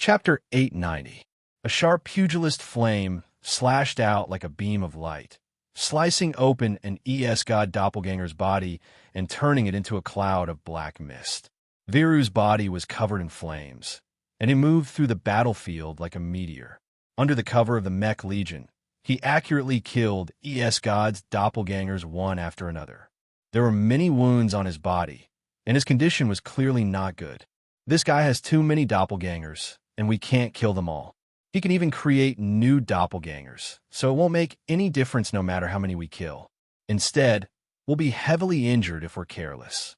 Chapter 890. A sharp pugilist flame slashed out like a beam of light, slicing open an god doppelganger's body and turning it into a cloud of black mist. Viru's body was covered in flames, and he moved through the battlefield like a meteor. Under the cover of the Mech Legion, he accurately killed god's doppelgangers one after another. There were many wounds on his body, and his condition was clearly not good. This guy has too many doppelgangers, and we can't kill them all. He can even create new doppelgangers, so it won't make any difference no matter how many we kill. Instead, we'll be heavily injured if we're careless.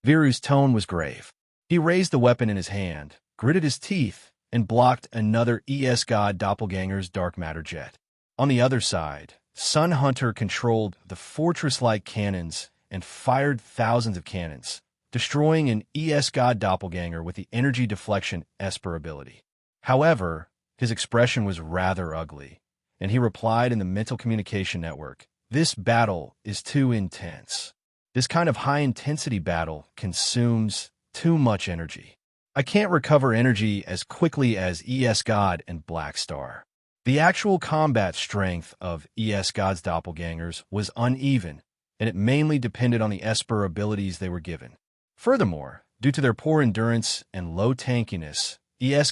Viru's tone was grave. He raised the weapon in his hand, gritted his teeth, and blocked another god doppelganger's dark matter jet. On the other side, Sun Hunter controlled the fortress-like cannons and fired thousands of cannons, destroying an god doppelganger with the energy deflection Esper ability. However, his expression was rather ugly, and he replied in the mental communication network, "This battle is too intense. This kind of high-intensity battle consumes too much energy. I can't recover energy as quickly as God and Black Star." The actual combat strength of god's doppelgangers was uneven, and it mainly depended on the Esper abilities they were given. Furthermore, due to their poor endurance and low tankiness,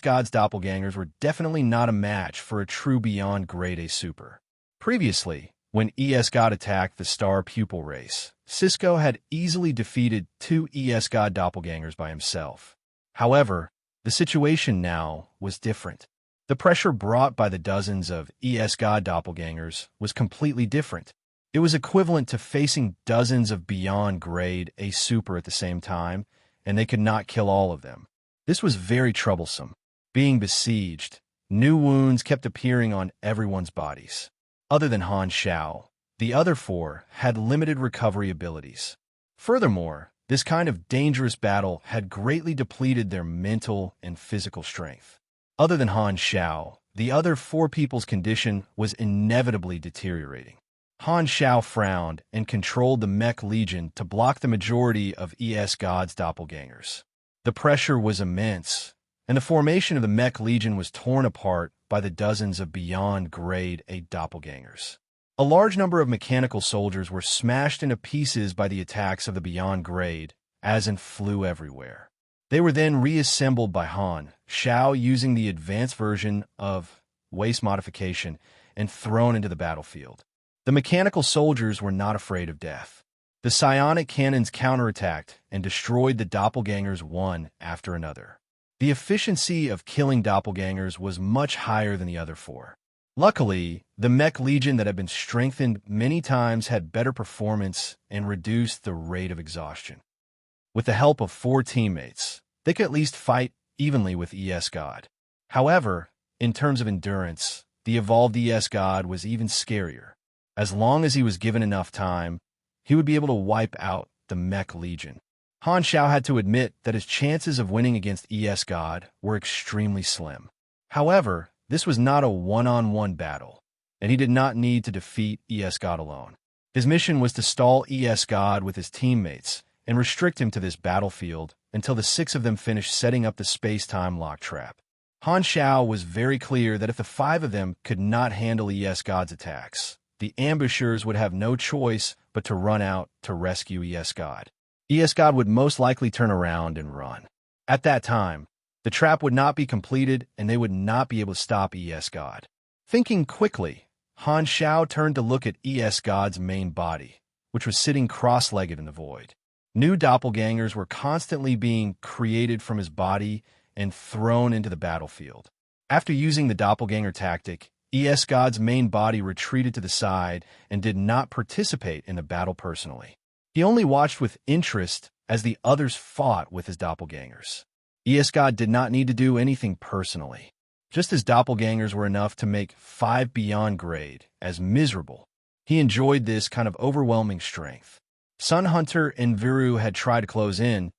god's doppelgangers were definitely not a match for a true Beyond Grade A Super. Previously, when god attacked the Star Pupil race, Cisco had easily defeated two god doppelgangers by himself. However, the situation now was different. The pressure brought by the dozens of god doppelgangers was completely different. It was equivalent to facing dozens of Beyond Grade A Super at the same time, and they could not kill all of them. This was very troublesome. Being besieged, new wounds kept appearing on everyone's bodies. Other than Han Xiao, the other four had limited recovery abilities. Furthermore, this kind of dangerous battle had greatly depleted their mental and physical strength. Other than Han Xiao, the other four people's condition was inevitably deteriorating. Han Xiao frowned and controlled the Mech Legion to block the majority of god's doppelgangers. The pressure was immense, and the formation of the Mech Legion was torn apart by the dozens of Beyond Grade A doppelgangers. A large number of mechanical soldiers were smashed into pieces by the attacks of the Beyond Grade, as and flew everywhere. They were then reassembled by Han Xiao using the advanced version of waste modification and thrown into the battlefield. The mechanical soldiers were not afraid of death. The psionic cannons counterattacked and destroyed the doppelgangers one after another. The efficiency of killing doppelgangers was much higher than the other four. Luckily, the Mech Legion that had been strengthened many times had better performance and reduced the rate of exhaustion. With the help of four teammates, they could at least fight evenly with God. However, in terms of endurance, the evolved God was even scarier. As long as he was given enough time, he would be able to wipe out the Mech Legion. Han Xiao had to admit that his chances of winning against God were extremely slim. However, this was not a one-on-one battle, and he did not need to defeat God alone. His mission was to stall God with his teammates and restrict him to this battlefield until the six of them finished setting up the space-time lock trap. Han Xiao was very clear that if the five of them could not handle God's attacks, the ambushers would have no choice but to run out to rescue God. God would most likely turn around and run. At that time, the trap would not be completed and they would not be able to stop God. Thinking quickly, Han Xiao turned to look at God's main body, which was sitting cross-legged in the void. New doppelgangers were constantly being created from his body and thrown into the battlefield. After using the doppelganger tactic, God's main body retreated to the side and did not participate in the battle personally. He only watched with interest as the others fought with his doppelgangers. God did not need to do anything personally. Just as doppelgangers were enough to make five Beyond Grade as miserable, he enjoyed this kind of overwhelming strength. Sun Hunter and Viru had tried to close in,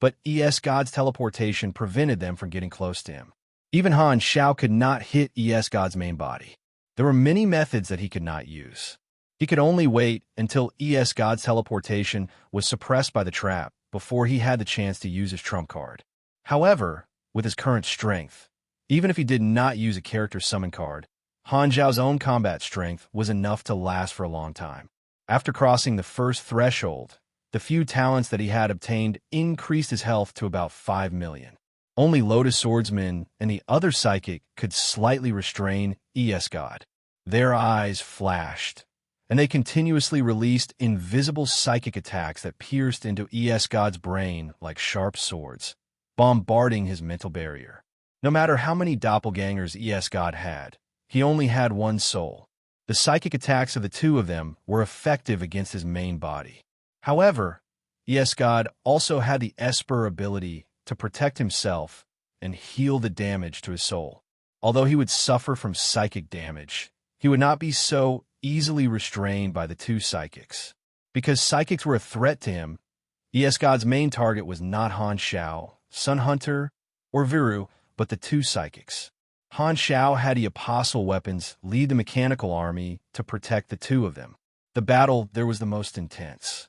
but God's teleportation prevented them from getting close to him. Even Han Xiao could not hit God's main body. There were many methods that he could not use. He could only wait until God's teleportation was suppressed by the trap before he had the chance to use his trump card. However, with his current strength, Even if he did not use a character summon card, Han Zhao's own combat strength was enough to last for a long time. After crossing the first threshold, the few talents that he had obtained increased his health to about 5 million. Only Lotus Swordsman and the other psychic could slightly restrain ES God. Their eyes flashed, and they continuously released invisible psychic attacks that pierced into ES God's brain like sharp swords, bombarding his mental barrier. No matter how many doppelgangers ES God had, he only had one soul. The psychic attacks of the two of them were effective against his main body. However, ES God also had the Esper ability to protect himself and heal the damage to his soul. Although he would suffer from psychic damage, he would not be so easily restrained by the two psychics. Because psychics were a threat to him, ES God's main target was not Han Xiao, Sun Hunter, or Viru, but the two psychics. Han Xiao had the apostle weapons lead the mechanical army to protect the two of them. The battle there was the most intense.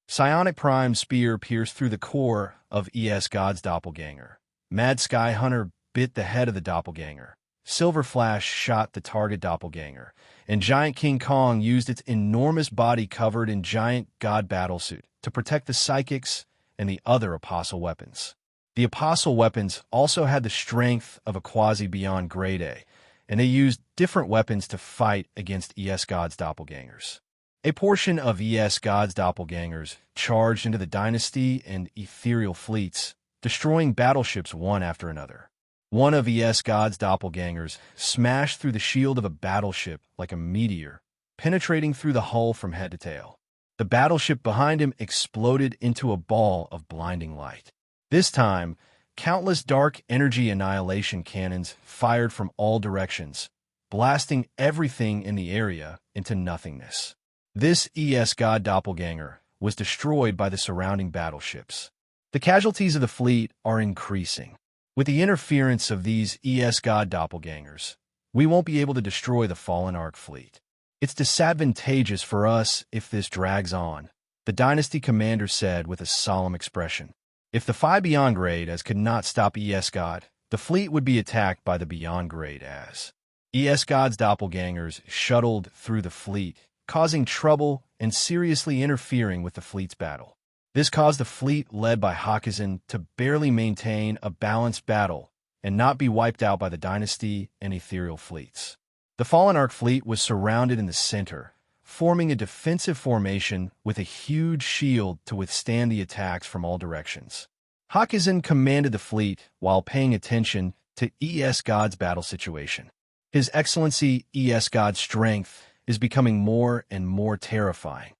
Psionic Prime Spear pierced through the core of ES God's doppelganger. Mad Sky Hunter bit the head of the doppelganger. Silver Flash shot the target doppelganger, and Giant King Kong used its enormous body covered in giant god battlesuit to protect the psychics and the other apostle weapons. The apostle weapons also had the strength of a quasi-beyond grade A, and they used different weapons to fight against ES God's doppelgangers. A portion of ES God's doppelgangers charged into the Dynasty and Ethereal fleets, destroying battleships one after another. One of ES God's doppelgangers smashed through the shield of a battleship like a meteor, penetrating through the hull from head to tail. The battleship behind him exploded into a ball of blinding light. This time, countless dark energy annihilation cannons fired from all directions, blasting everything in the area into nothingness. This ES God doppelganger was destroyed by the surrounding battleships. The casualties of the fleet are increasing. With the interference of these ES God doppelgangers, we won't be able to destroy the fallen Ark fleet. It's disadvantageous for us if this drags on, the Dynasty commander said with a solemn expression. If the Phi Beyond Grade as could not stop ES God, the fleet would be attacked by the Beyond Grade as. ES God's doppelgangers shuttled through the fleet, causing trouble and seriously interfering with the fleet's battle. This caused the fleet led by Hakizan to barely maintain a balanced battle and not be wiped out by the Dynasty and Ethereal fleets. The Fallen Ark fleet was surrounded in the center, forming a defensive formation with a huge shield to withstand the attacks from all directions. Hakizan commanded the fleet while paying attention to ES God's battle situation. His Excellency ES God's strength is becoming more and more terrifying.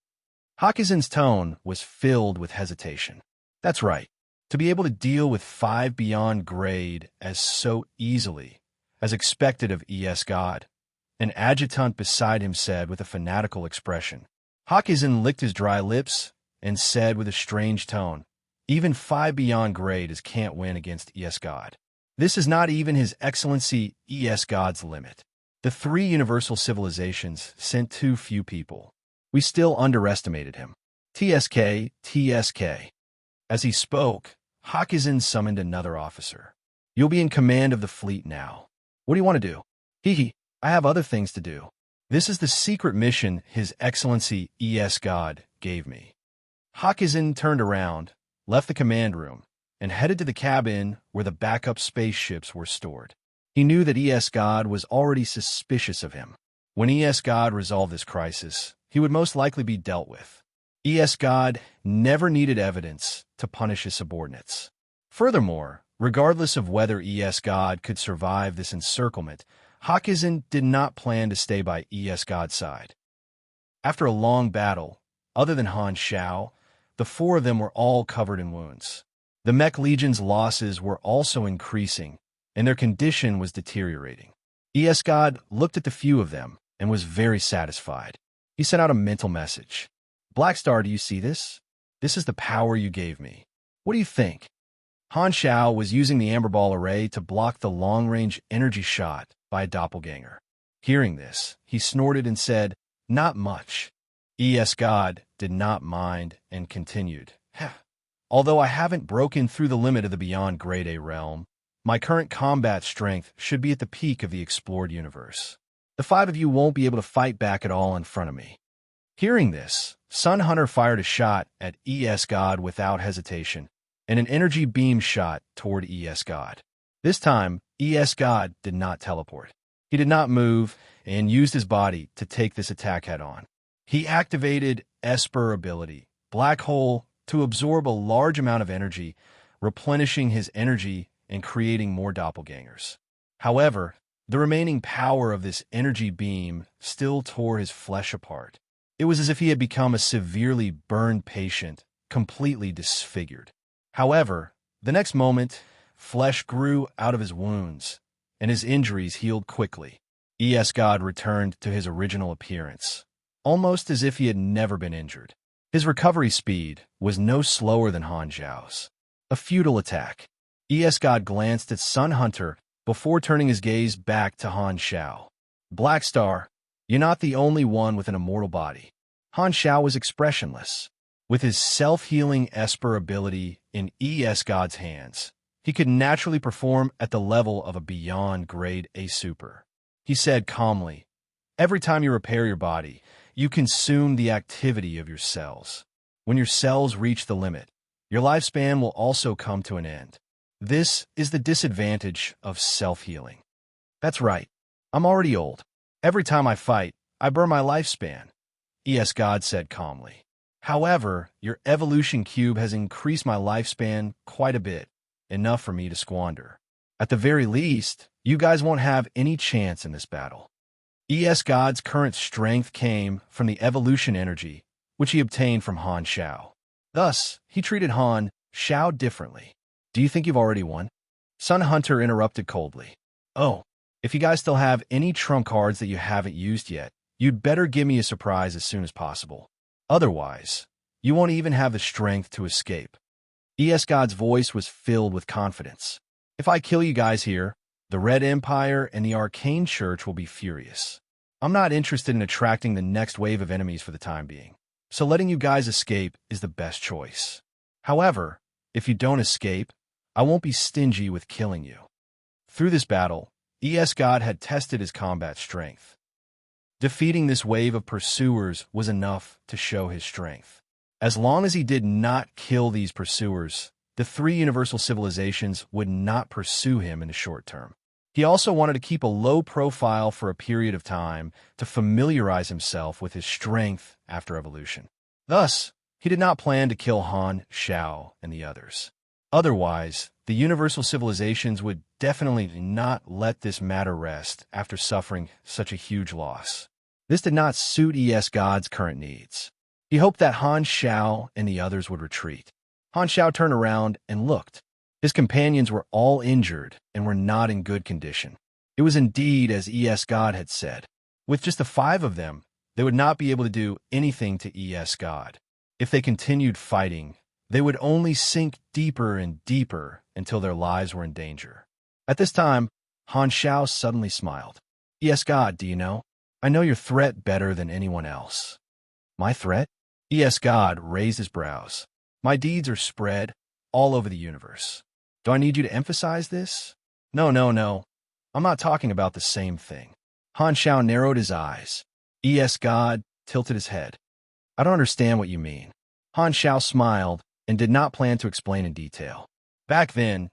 Hakizan's tone was filled with hesitation. That's right. To be able to deal with 5 Beyond Grade as so easily as expected of ES God, an adjutant beside him said with a fanatical expression. Hakizan licked his dry lips and said with a strange tone, even 5 Beyond Grade can't win against ES God. This is not even His Excellency ES God's limit. The 3 universal civilizations sent too few people. We still underestimated him. TSK, TSK. As he spoke, Hakizan summoned another officer. You'll be in command of the fleet now. What do you want to do? Hee, I have other things to do. This is the secret mission His Excellency ES God gave me. Hakizan turned around, left the command room, and headed to the cabin where the backup spaceships were stored. He knew that ES God was already suspicious of him. When ES God resolved this crisis, he would most likely be dealt with. ES God never needed evidence to punish his subordinates. Furthermore, regardless of whether ES God could survive this encirclement, Hakizan did not plan to stay by ES God's side. After a long battle, other than Han Xiao, the 4 of them were all covered in wounds. The Mech Legion's losses were also increasing, and their condition was deteriorating. ES God looked at the few of them and was very satisfied. He sent out a mental message. Blackstar, do you see this? This is the power you gave me. What do you think? Han Xiao was using the Amber Ball array to block the long-range energy shot by a doppelganger. Hearing this, he snorted and said, not much. ES God did not mind and continued. Although I haven't broken through the limit of the Beyond Grade A realm, My current combat strength should be at the peak of the explored universe. The 5 of you won't be able to fight back at all in front of me." Hearing this, Sun Hunter fired a shot at ES God without hesitation, and an energy beam shot toward ES God. This time, ES God did not teleport. He did not move and used his body to take this attack head-on. He activated Esper ability, Black Hole, to absorb a large amount of energy, replenishing his energy and creating more doppelgangers. However, the remaining power of this energy beam still tore his flesh apart. It was as if he had become a severely burned patient, completely disfigured. However, the next moment, flesh grew out of his wounds, and his injuries healed quickly. ES God returned to his original appearance, almost as if he had never been injured. His recovery speed was no slower than Han Zhao's. A futile attack. ES God glanced at Sun Hunter before turning his gaze back to Han Zhao. "Black Star, you're not the only one with an immortal body." Han Zhao was expressionless. With his self-healing Esper ability in ES God's hands, he could naturally perform at the level of a beyond grade A super. He said calmly, "Every time you repair your body, you consume the activity of your cells. When your cells reach the limit, your lifespan will also come to an end. This is the disadvantage of self-healing." "That's right. I'm already old. Every time I fight, I burn my lifespan," ES God said calmly. "However, your evolution cube has increased my lifespan quite a bit, enough for me to squander. At the very least, you guys won't have any chance in this battle." ES God's current strength came from the evolution energy, which he obtained from Han Zhao. Thus, he treated Han Zhao differently. "Do you think you've already won?" Sun Hunter interrupted coldly. "Oh, if you guys still have any trump cards that you haven't used yet, you'd better give me a surprise as soon as possible. Otherwise, you won't even have the strength to escape." ES God's voice was filled with confidence. "If I kill you guys here, the Red Empire and the Arcane Church will be furious. I'm not interested in attracting the next wave of enemies for the time being, so letting you guys escape is the best choice. However, if you don't escape, I won't be stingy with killing you." Through this battle, ES God had tested his combat strength. Defeating this wave of pursuers was enough to show his strength. As long as he did not kill these pursuers, the 3 universal civilizations would not pursue him in the short term. He also wanted to keep a low profile for a period of time to familiarize himself with his strength after evolution. Thus, he did not plan to kill Han Zhao and the others. Otherwise, the universal civilizations would definitely not let this matter rest after suffering such a huge loss. This did not suit ES God's current needs. He hoped that Han Zhao and the others would retreat. Han Zhao turned around and looked. His companions were all injured and were not in good condition. It was indeed as ES God had said. With just the 5 of them, they would not be able to do anything to ES God. If they continued fighting, they would only sink deeper and deeper until their lives were in danger. At this time, Han Zhao suddenly smiled. "ES God, do you know? I know your threat better than anyone else." "My threat?" ES God raised his brows. "My deeds are spread all over the universe. Do I need you to emphasize this?" No. I'm not talking about the same thing." Han Zhao narrowed his eyes. ES God tilted his head. "I don't understand what you mean." Han Zhao smiled and did not plan to explain in detail. Back then,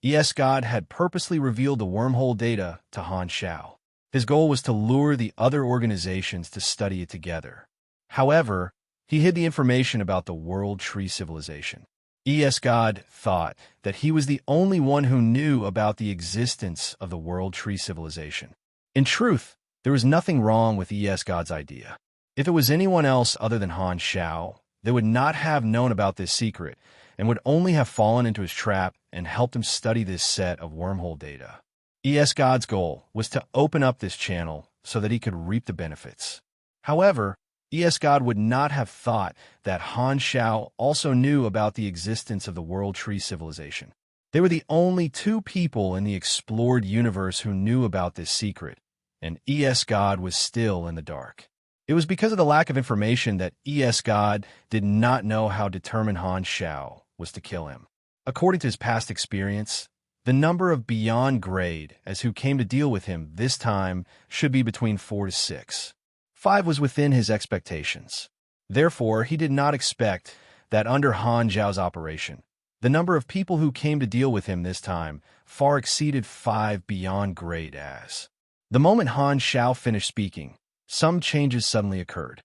ES God had purposely revealed the wormhole data to Han Zhao. His goal was to lure the other organizations to study it together. However, he hid the information about the World Tree Civilization. ES God thought that he was the only one who knew about the existence of the World Tree Civilization. In truth, there was nothing wrong with ES God's idea. If it was anyone else other than Han Zhao, they would not have known about this secret and would only have fallen into his trap and helped him study this set of wormhole data. ES God's goal was to open up this channel so that he could reap the benefits. However, ES God would not have thought that Han Zhao also knew about the existence of the World Tree Civilization. They were the only 2 people in the explored universe who knew about this secret, and ES God was still in the dark. It was because of the lack of information that ES God did not know how determined Han Zhao was to kill him. According to his past experience, The number of beyond grade as who came to deal with him this time should be between 4 to 6. 5 was within his expectations. Therefore, he did not expect that under Han Zhao's operation, the number of people who came to deal with him this time far exceeded 5 beyond grade as. The moment Han Zhao finished speaking, some changes suddenly occurred.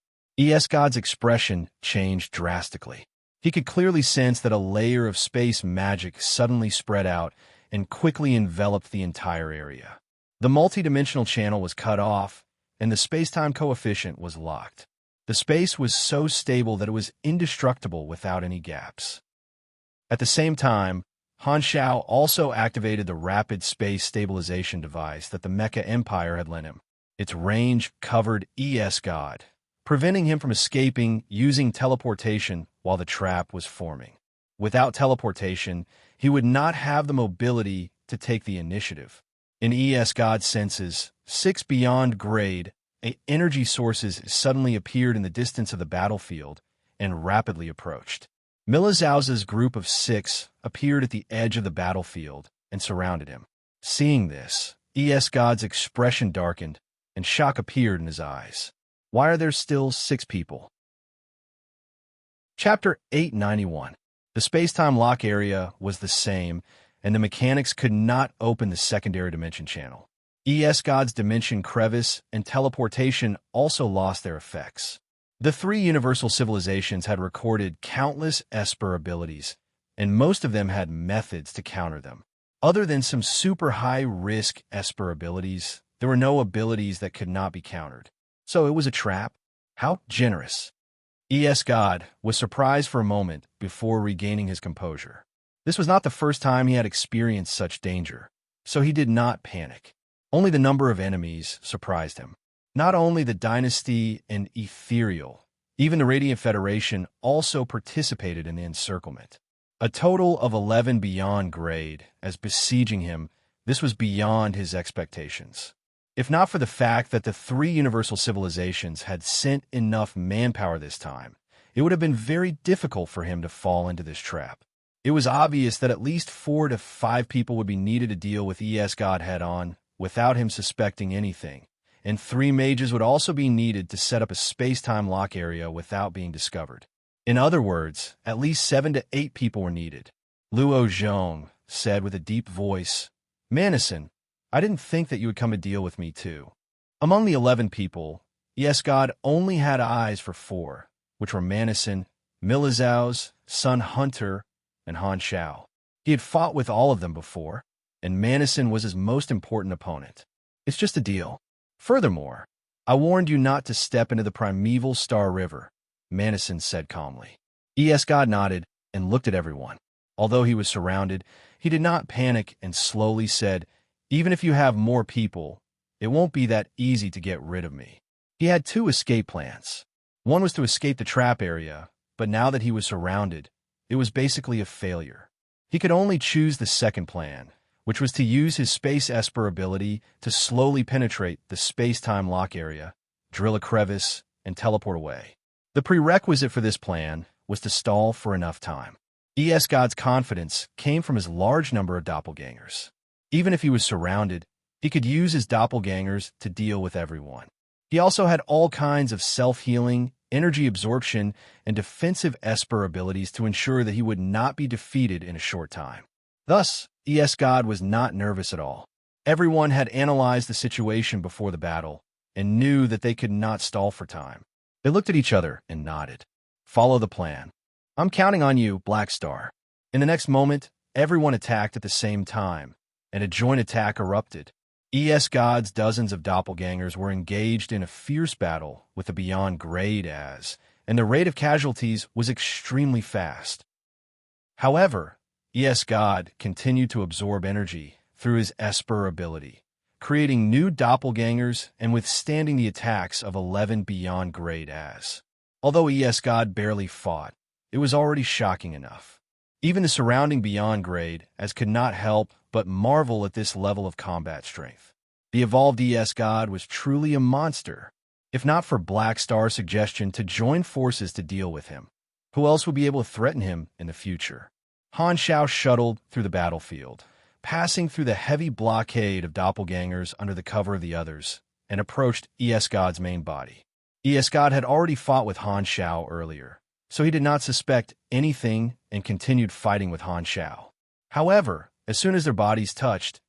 God's expression changed drastically. He could clearly sense that a layer of space magic suddenly spread out and quickly enveloped the entire area. The multidimensional channel was cut off, and the space-time coefficient was locked. The space was so stable that it was indestructible without any gaps. At the same time, Han Zhao also activated the rapid space stabilization device that the Mecha Empire had lent him. Its range covered God, preventing him from escaping using teleportation while the trap was forming. Without teleportation, he would not have the mobility to take the initiative. In God's senses, 6 beyond grade, energy sources suddenly appeared in the distance of the battlefield and rapidly approached. Milizau's group of 6 appeared at the edge of the battlefield and surrounded him. Seeing this, God's expression darkened and shock appeared in his eyes. Why are there still 6 people? Chapter 891. The space-time lock area was the same, and the mechanics could not open the secondary dimension channel. God's dimension crevice and teleportation also lost their effects. The 3 universal civilizations had recorded countless Esper abilities, and most of them had methods to counter them. Other than some super high-risk Esper abilities, there were no abilities that could not be countered. So it was a trap? How generous. God was surprised for a moment before regaining his composure. This was not the first time he had experienced such danger, so he did not panic. Only the number of enemies surprised him. Not only the Dynasty and Ethereal, even the Radiant Federation also participated in the encirclement. A total of 11 beyond grade as besieging him. This was beyond his expectations. If not for the fact that the 3 universal civilizations had sent enough manpower this time, it would have been very difficult for him to fall into this trap. It was obvious that at least 4 to 5 people would be needed to deal with God head-on without him suspecting anything, and 3 mages would also be needed to set up a space-time lock area without being discovered. In other words, at least 7 to 8 people were needed. Luo Zhong said with a deep voice, "Manison, I didn't think that you would come to deal with me too." Among the 11 people, God only had eyes for 4, which were Manison, Milizau's, Sun Hunter, and Han Zhao. He had fought with all of them before, and Manison was his most important opponent. It's just a deal. Furthermore, I warned you not to step into the primeval Star River, Manison said calmly. God nodded and looked at everyone. Although he was surrounded, he did not panic and slowly said, "Even if you have more people, it won't be that easy to get rid of me." He had 2 escape plans. One was to escape the trap area, but now that he was surrounded, it was basically a failure. He could only choose the second plan, which was to use his Space Esper ability to slowly penetrate the space-time lock area, drill a crevice, and teleport away. The prerequisite for this plan was to stall for enough time. God's confidence came from his large number of doppelgangers. Even if he was surrounded, he could use his doppelgangers to deal with everyone. He also had all kinds of self-healing, energy absorption, and defensive Esper abilities to ensure that he would not be defeated in a short time. Thus, God was not nervous at all. Everyone had analyzed the situation before the battle and knew that they could not stall for time. They looked at each other and nodded. "Follow the plan. I'm counting on you, Black Star." In the next moment, everyone attacked at the same time, and a joint attack erupted. God's dozens of doppelgangers were engaged in a fierce battle with the beyond grade and the rate of casualties was extremely fast. However, God continued to absorb energy through his Esper ability, creating new doppelgangers and withstanding the attacks of 11 beyond grade Although God barely fought, it was already shocking enough. Even the surrounding beyond grade could not help but marvel at this level of combat strength. The evolved God was truly a monster. If not for Black Star's suggestion to join forces to deal with him, who else would be able to threaten him in the future? Han Zhao shuttled through the battlefield, passing through the heavy blockade of doppelgangers under the cover of the others, and approached God's main body. God had already fought with Han Shao earlier, so he did not suspect anything and continued fighting with Han Shao. However, as soon as their bodies touched,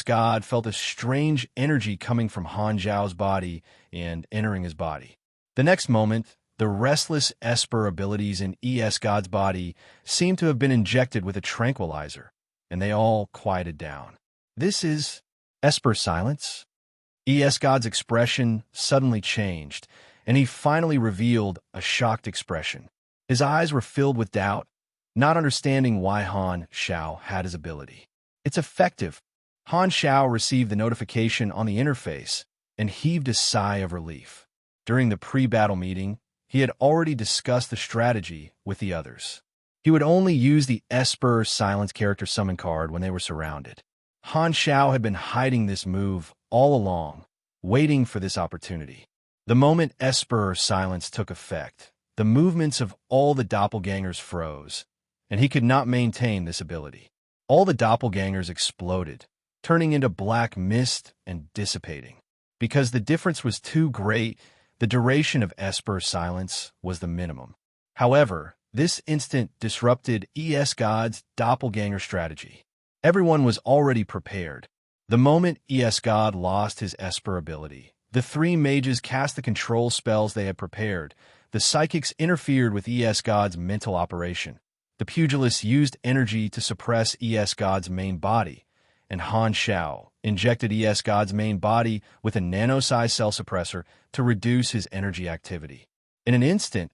God felt a strange energy coming from Han Zhao's body and entering his body. The next moment, the restless Esper abilities in God's body seemed to have been injected with a tranquilizer, and they all quieted down. This is Esper silence? God's expression suddenly changed, and he finally revealed a shocked expression. His eyes were filled with doubt, not understanding why Han Shao had his ability. It's effective. Han Shao received the notification on the interface and heaved a sigh of relief. During the pre-battle meeting, he had already discussed the strategy with the others. He would only use the Esper silence character summon card when they were surrounded. Han Shao had been hiding this move all along, waiting for this opportunity. The moment Esper silence took effect, the movements of all the doppelgangers froze, and he could not maintain this ability. All the doppelgangers exploded, turning into black mist and dissipating. Because the difference was too great, the duration of Esper silence was the minimum. However, this instant disrupted God's doppelganger strategy. Everyone was already prepared. The moment God lost his Esper ability, the three mages cast the control spells they had prepared. The psychics interfered with God's mental operation. The pugilists used energy to suppress God's main body, and Han Shao injected God's main body with a nano-size cell suppressor to reduce his energy activity. In an instant,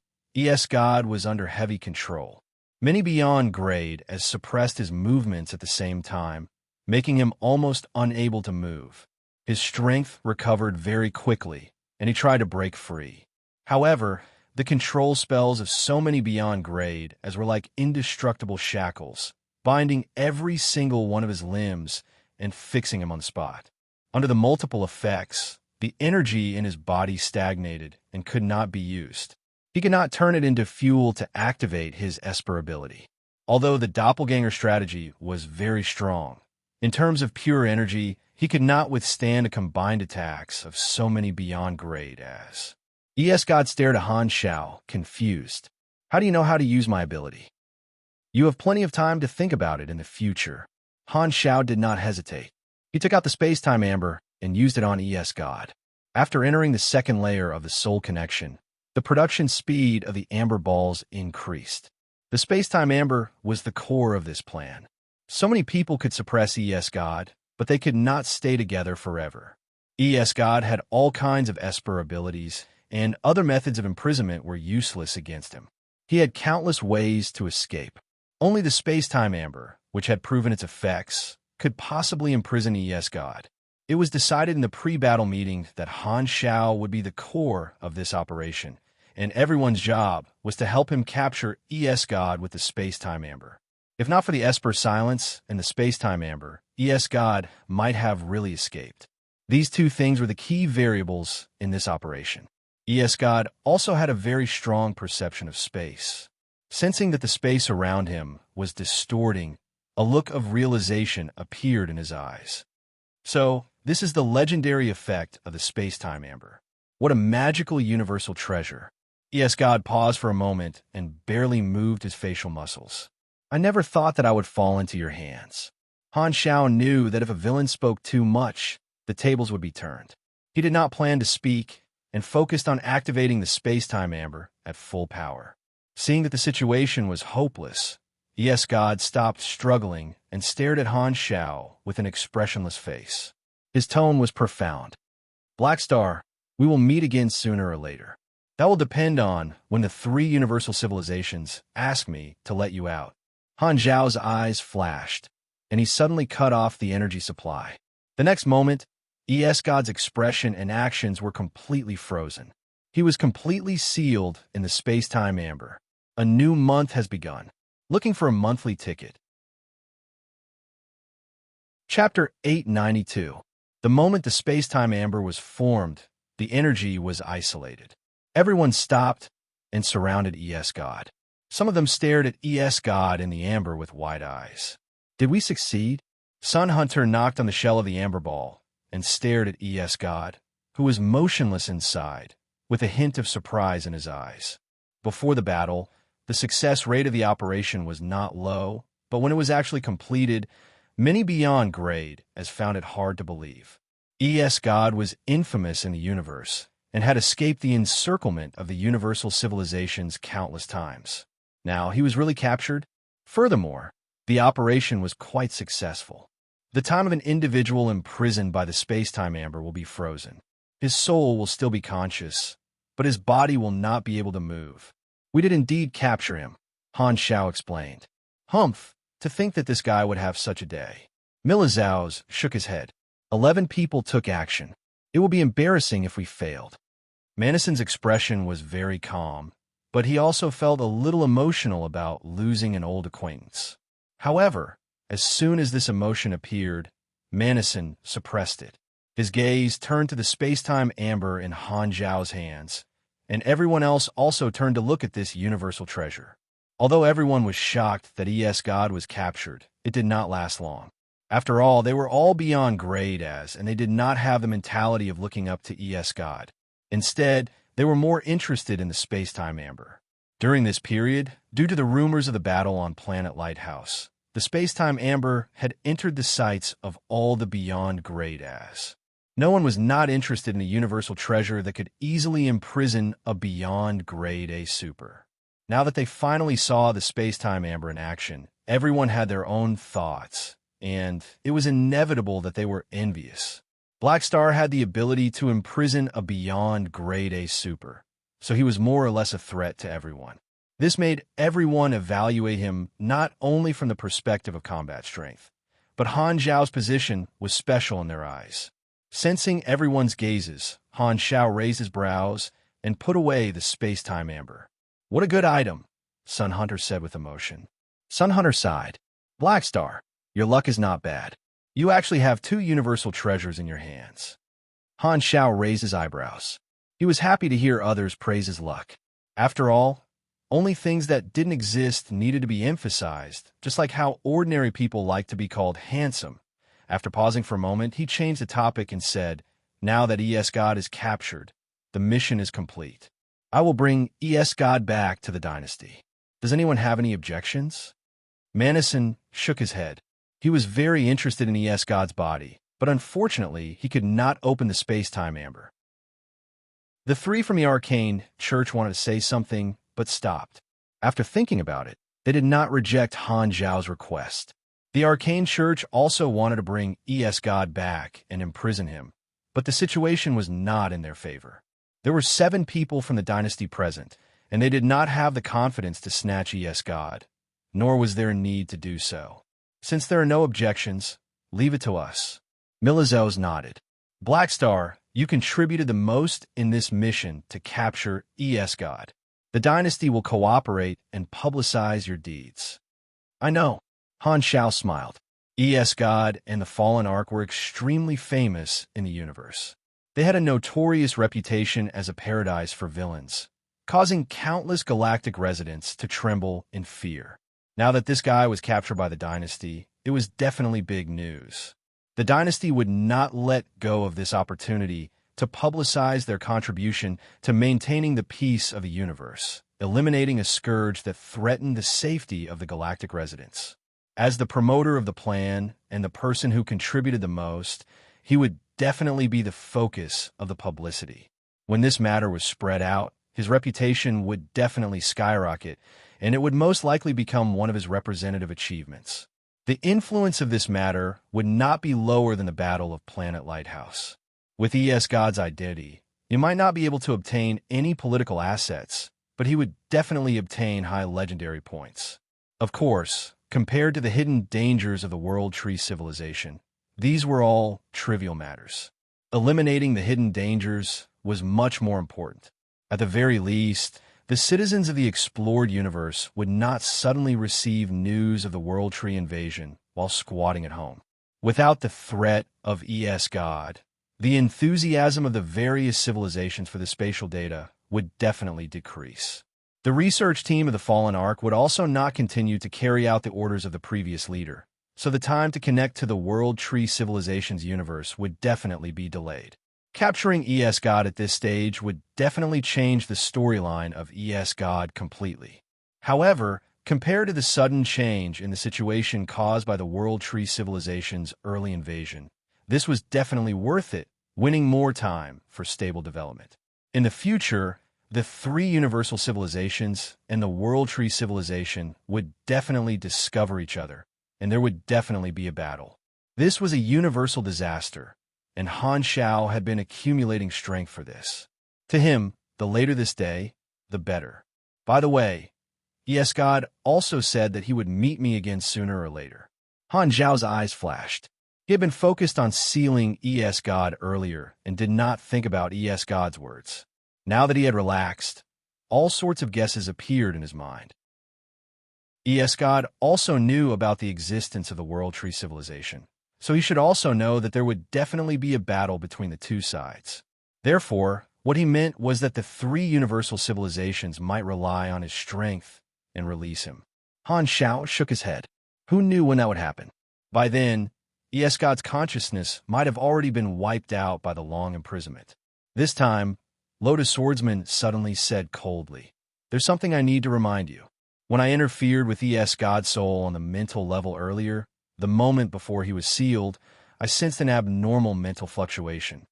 God was under heavy control. Many beyond grade as suppressed his movements at the same time, making him almost unable to move. His strength recovered very quickly, and he tried to break free. However, the control spells of so many beyond grade as were like indestructible shackles, binding every single one of his limbs and fixing him on the spot. Under the multiple effects, the energy in his body stagnated and could not be used. He could not turn it into fuel to activate his Esper ability. Although the doppelganger strategy was very strong, in terms of pure energy, he could not withstand the combined attacks of so many beyond grade as. God stared at Han Shao, confused. How do you know how to use my ability? You have plenty of time to think about it in the future. Han Shao did not hesitate. He took out the space-time amber and used it on God. After entering the second layer of the soul connection, the production speed of the amber balls increased. The space-time amber was the core of this plan. So many people could suppress God, but they could not stay together forever. God had all kinds of Esper abilities, and other methods of imprisonment were useless against him. He had countless ways to escape. Only the space-time amber, which had proven its effects, could possibly imprison God. It was decided in the pre-battle meeting that Han Shao would be the core of this operation, and everyone's job was to help him capture God with the space-time amber. If not for the Esper silence and the space-time amber, God might have really escaped. These two things were the key variables in this operation. God also had a very strong perception of space. Sensing that the space around him was distorting, a look of realization appeared in his eyes. So, this is the legendary effect of the space-time amber. What a magical universal treasure. God paused for a moment and barely moved his facial muscles. I never thought that I would fall into your hands. Han Shao knew that if a villain spoke too much, the tables would be turned. He did not plan to speak and focused on activating the space-time amber at full power. Seeing that the situation was hopeless, God stopped struggling and stared at Han Shao with an expressionless face. His tone was profound. Black Star, we will meet again sooner or later. That will depend on when the three universal civilizations ask me to let you out. Han Zhao's eyes flashed, and he suddenly cut off the energy supply. The next moment, God's expression and actions were completely frozen. He was completely sealed in the space-time amber. A new month has begun. Looking for a monthly ticket. Chapter 892. The moment the space-time amber was formed, the energy was isolated. Everyone stopped and surrounded God. Some of them stared at God in the amber with wide eyes. Did we succeed? Sun Hunter knocked on the shell of the amber ball and stared at ES God, who was motionless inside, with a hint of surprise in his eyes. Before the battle, the success rate of the operation was not low, but when it was actually completed, many beyond grade as found it hard to believe. ES God was infamous in the universe and had escaped the encirclement of the universal civilizations countless times. Now, he was really captured. Furthermore, the operation was quite successful. The time of an individual imprisoned by the space-time amber will be frozen. His soul will still be conscious, but his body will not be able to move. We did indeed capture him, Han Xiao explained. Humph, to think that this guy would have such a day. Milizao shook his head. 11 people took action. It will be embarrassing if we failed. Manison's expression was very calm, but he also felt a little emotional about losing an old acquaintance. However, as soon as this emotion appeared, Manison suppressed it. His gaze turned to the space-time amber in Han Zhao's hands, and everyone else also turned to look at this universal treasure. Although everyone was shocked that ES God was captured, it did not last long. After all, they were all beyond grade and they did not have the mentality of looking up to ES God. Instead, they were more interested in the space-time amber. During this period, due to the rumors of the battle on Planet Lighthouse, the space-time amber had entered the sights of all the beyond grade as. No one was not interested in a universal treasure that could easily imprison a beyond grade A super. Now that they finally saw the space-time amber in action, everyone had their own thoughts, and it was inevitable that they were envious. Blackstar had the ability to imprison a beyond grade A super, so he was more or less a threat to everyone. This made everyone evaluate him not only from the perspective of combat strength, but Han Zhao's position was special in their eyes. Sensing everyone's gazes, Han Xiao raised his brows and put away the space-time amber. What a good item, Sun Hunter said with emotion. Sun Hunter sighed. Blackstar, your luck is not bad. You actually have 2 universal treasures in your hands. Han Xiao raised his eyebrows. He was happy to hear others praise his luck. After all, only things that didn't exist needed to be emphasized, just like how ordinary people like to be called handsome. After pausing for a moment, he changed the topic and said, now that ES God is captured, the mission is complete. I will bring ES God back to the dynasty. Does anyone have any objections? Manison shook his head. He was very interested in ES God's body, but unfortunately, he could not open the space-time amber. The 3 from the Arcane Church wanted to say something, but stopped. After thinking about it, they did not reject Han Zhao's request. The Arcane Church also wanted to bring ES God back and imprison him, but the situation was not in their favor. There were 7 people from the dynasty present, and they did not have the confidence to snatch ES God, nor was there a need to do so. Since there are no objections, leave it to us. Milizao nodded. Blackstar, you contributed the most in this mission to capture ES God. The dynasty will cooperate and publicize your deeds. I know. Han Xiao smiled. ES God and the Fallen Ark were extremely famous in the universe. They had a notorious reputation as a paradise for villains, causing countless galactic residents to tremble in fear. Now that this guy was captured by the dynasty, it was definitely big news. The dynasty would not let go of this opportunity to publicize their contribution to maintaining the peace of the universe, eliminating a scourge that threatened the safety of the galactic residents. As the promoter of the plan and the person who contributed the most, he would definitely be the focus of the publicity. When this matter was spread out, his reputation would definitely skyrocket, and it would most likely become one of his representative achievements. The influence of this matter would not be lower than the Battle of Planet Lighthouse. With ES God's identity, you might not be able to obtain any political assets, but he would definitely obtain high legendary points. Of course, compared to the hidden dangers of the World Tree civilization, these were all trivial matters. Eliminating the hidden dangers was much more important. At the very least, the citizens of the explored universe would not suddenly receive news of the World Tree invasion while squatting at home. Without the threat of ES God, the enthusiasm of the various civilizations for the spatial data would definitely decrease. The research team of the Fallen Ark would also not continue to carry out the orders of the previous leader, so the time to connect to the World Tree Civilization's universe would definitely be delayed. Capturing ES God at this stage would definitely change the storyline of ES God completely. However, compared to the sudden change in the situation caused by the World Tree Civilization's early invasion, this was definitely worth it, winning more time for stable development. In the future, the three universal civilizations and the World Tree Civilization would definitely discover each other, and there would definitely be a battle. This was a universal disaster, and Han Xiao had been accumulating strength for this. To him, the later this day, the better. By the way, ES God also said that he would meet me again sooner or later. Han Xiao's eyes flashed. He had been focused on sealing ES God earlier and did not think about ES God's words. Now that he had relaxed, all sorts of guesses appeared in his mind. ES God also knew about the existence of the World Tree Civilization, so he should also know that there would definitely be a battle between the two sides. Therefore, what he meant was that the three universal civilizations might rely on his strength and release him. Han Xiao shook his head. Who knew when that would happen? By then, ES God's consciousness might have already been wiped out by the long imprisonment. This time, Lotus Swordsman suddenly said coldly, "There's something I need to remind you. When I interfered with ES God's soul on the mental level earlier, the moment before he was sealed, I sensed an abnormal mental fluctuation."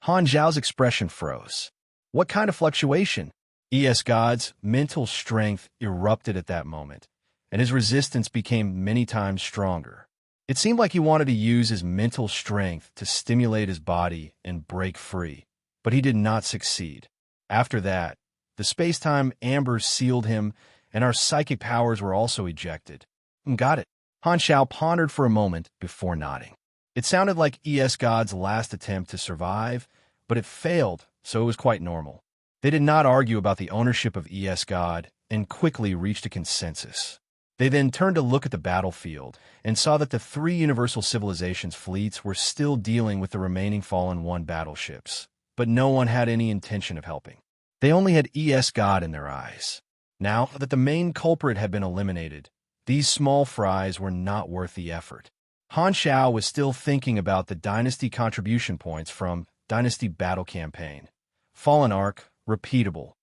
Han Zhao's expression froze. What kind of fluctuation? ES God's mental strength erupted at that moment, and his resistance became many times stronger. It seemed like he wanted to use his mental strength to stimulate his body and break free, but he did not succeed. After that, the space-time amber sealed him, and our psychic powers were also ejected. Got it. Han Xiao pondered for a moment before nodding. It sounded like ES God's last attempt to survive, but it failed, so it was quite normal. They did not argue about the ownership of ES God and quickly reached a consensus. They then turned to look at the battlefield and saw that the three universal civilizations' fleets were still dealing with the remaining Fallen One battleships, but no one had any intention of helping. They only had ES God in their eyes. Now that the main culprit had been eliminated, these small fries were not worth the effort. Han Xiao was still thinking about the Dynasty contribution points from Dynasty Battle Campaign. Fallen Arc, repeatable.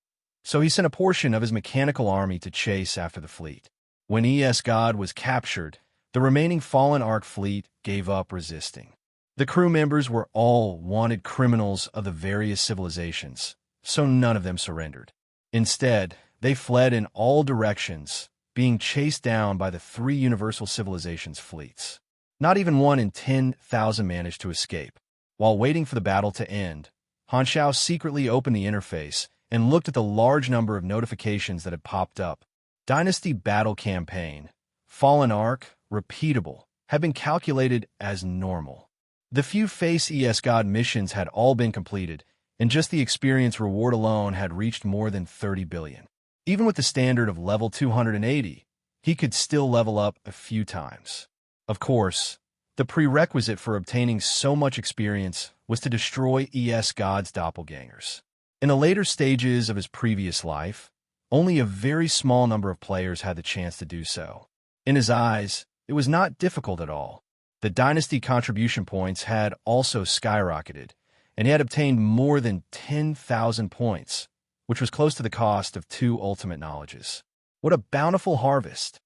So he sent a portion of his mechanical army to chase after the fleet. When ES God was captured, the remaining Fallen Arc fleet gave up resisting. The crew members were all wanted criminals of the various civilizations, so none of them surrendered. Instead, they fled in all directions, being chased down by the three universal civilizations' fleets. Not even one in 10,000 managed to escape. While waiting for the battle to end, Han Xiao secretly opened the interface and looked at the large number of notifications that had popped up. Dynasty Battle Campaign, Fallen Arc, repeatable, had been calculated as normal. The few Face ES God missions had all been completed, and just the experience reward alone had reached more than 30 billion. Even with the standard of level 280, he could still level up a few times. Of course, the prerequisite for obtaining so much experience was to destroy ES God's doppelgangers. In the later stages of his previous life, only a very small number of players had the chance to do so. In his eyes, it was not difficult at all. The Dynasty contribution points had also skyrocketed, and he had obtained more than 10,000 points, which was close to the cost of 2 ultimate knowledges. What a bountiful harvest!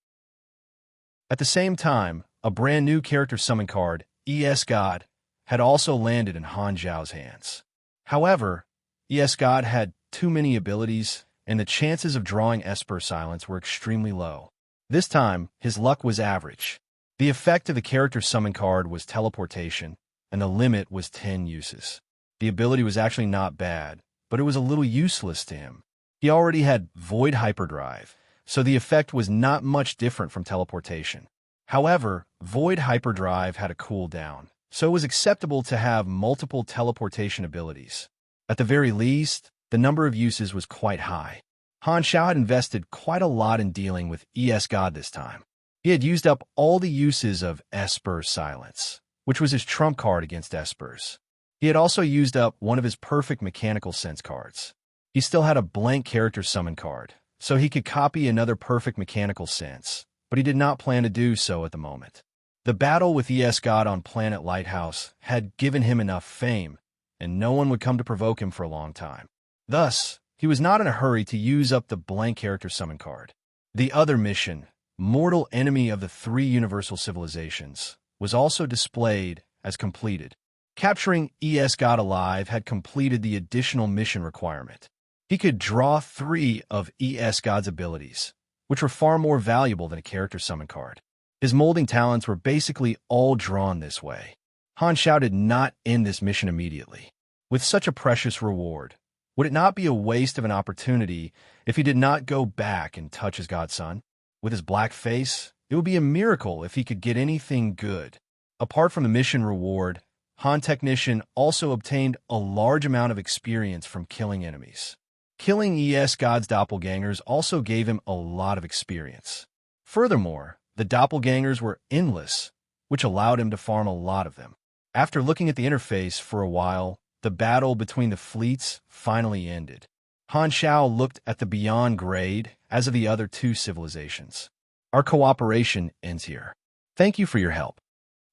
At the same time, a brand new character summon card, ES God, had also landed in Han Zhao's hands. However, ES God had too many abilities, and the chances of drawing Esper Silence were extremely low. This time, his luck was average. The effect of the character summon card was teleportation, and the limit was 10 uses. The ability was actually not bad, but it was a little useless to him. He already had Void Hyperdrive, so the effect was not much different from teleportation. However, Void Hyperdrive had a cooldown, so it was acceptable to have multiple teleportation abilities. At the very least, the number of uses was quite high. Han Xiao had invested quite a lot in dealing with ES God this time. He had used up all the uses of Esper Silence, which was his trump card against Espers. He had also used up one of his perfect mechanical sense cards. He still had a blank character summon card, so he could copy another perfect mechanical sense, but he did not plan to do so at the moment. The battle with ES God on Planet Lighthouse had given him enough fame, and no one would come to provoke him for a long time. Thus, he was not in a hurry to use up the blank character summon card. The other mission, Mortal Enemy of the Three Universal Civilizations, was also displayed as completed. Capturing ES God alive had completed the additional mission requirement. He could draw 3 of ES God's abilities, which were far more valuable than a character summon card. His molding talents were basically all drawn this way. Han Xiao did not end this mission immediately. With such a precious reward, would it not be a waste of an opportunity if he did not go back and touch his godson? With his black face, it would be a miracle if he could get anything good. Apart from the mission reward, Han Technician also obtained a large amount of experience from killing enemies. Killing ES God's doppelgangers also gave him a lot of experience. Furthermore, the doppelgangers were endless, which allowed him to farm a lot of them. After looking at the interface for a while, the battle between the fleets finally ended. Han Xiao looked at the Beyond grade as of the other 2 civilizations. Our cooperation ends here. Thank you for your help.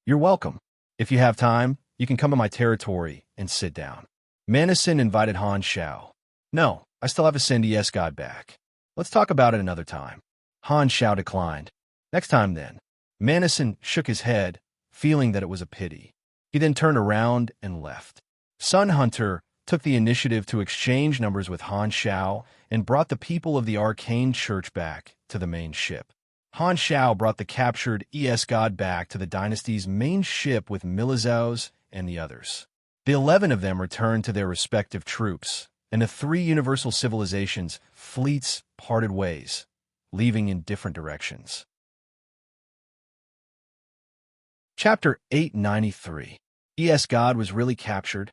You're welcome. If you have time, you can come to my territory and sit down. Manison invited Han Xiao. No, I still have to send ES God back. Let's talk about it another time. Han Xiao declined. Next time then. Manison shook his head, feeling that it was a pity. He then turned around and left. Sun Hunter took the initiative to exchange numbers with Han Xiao and brought the people of the Arcane Church back to the main ship. Han Xiao brought the captured ES God back to the dynasty's main ship with Milizaos and the others. The 11 of them returned to their respective troops, and the 3 universal civilizations' fleets parted ways, leaving in different directions. Chapter 893. ES God was really captured.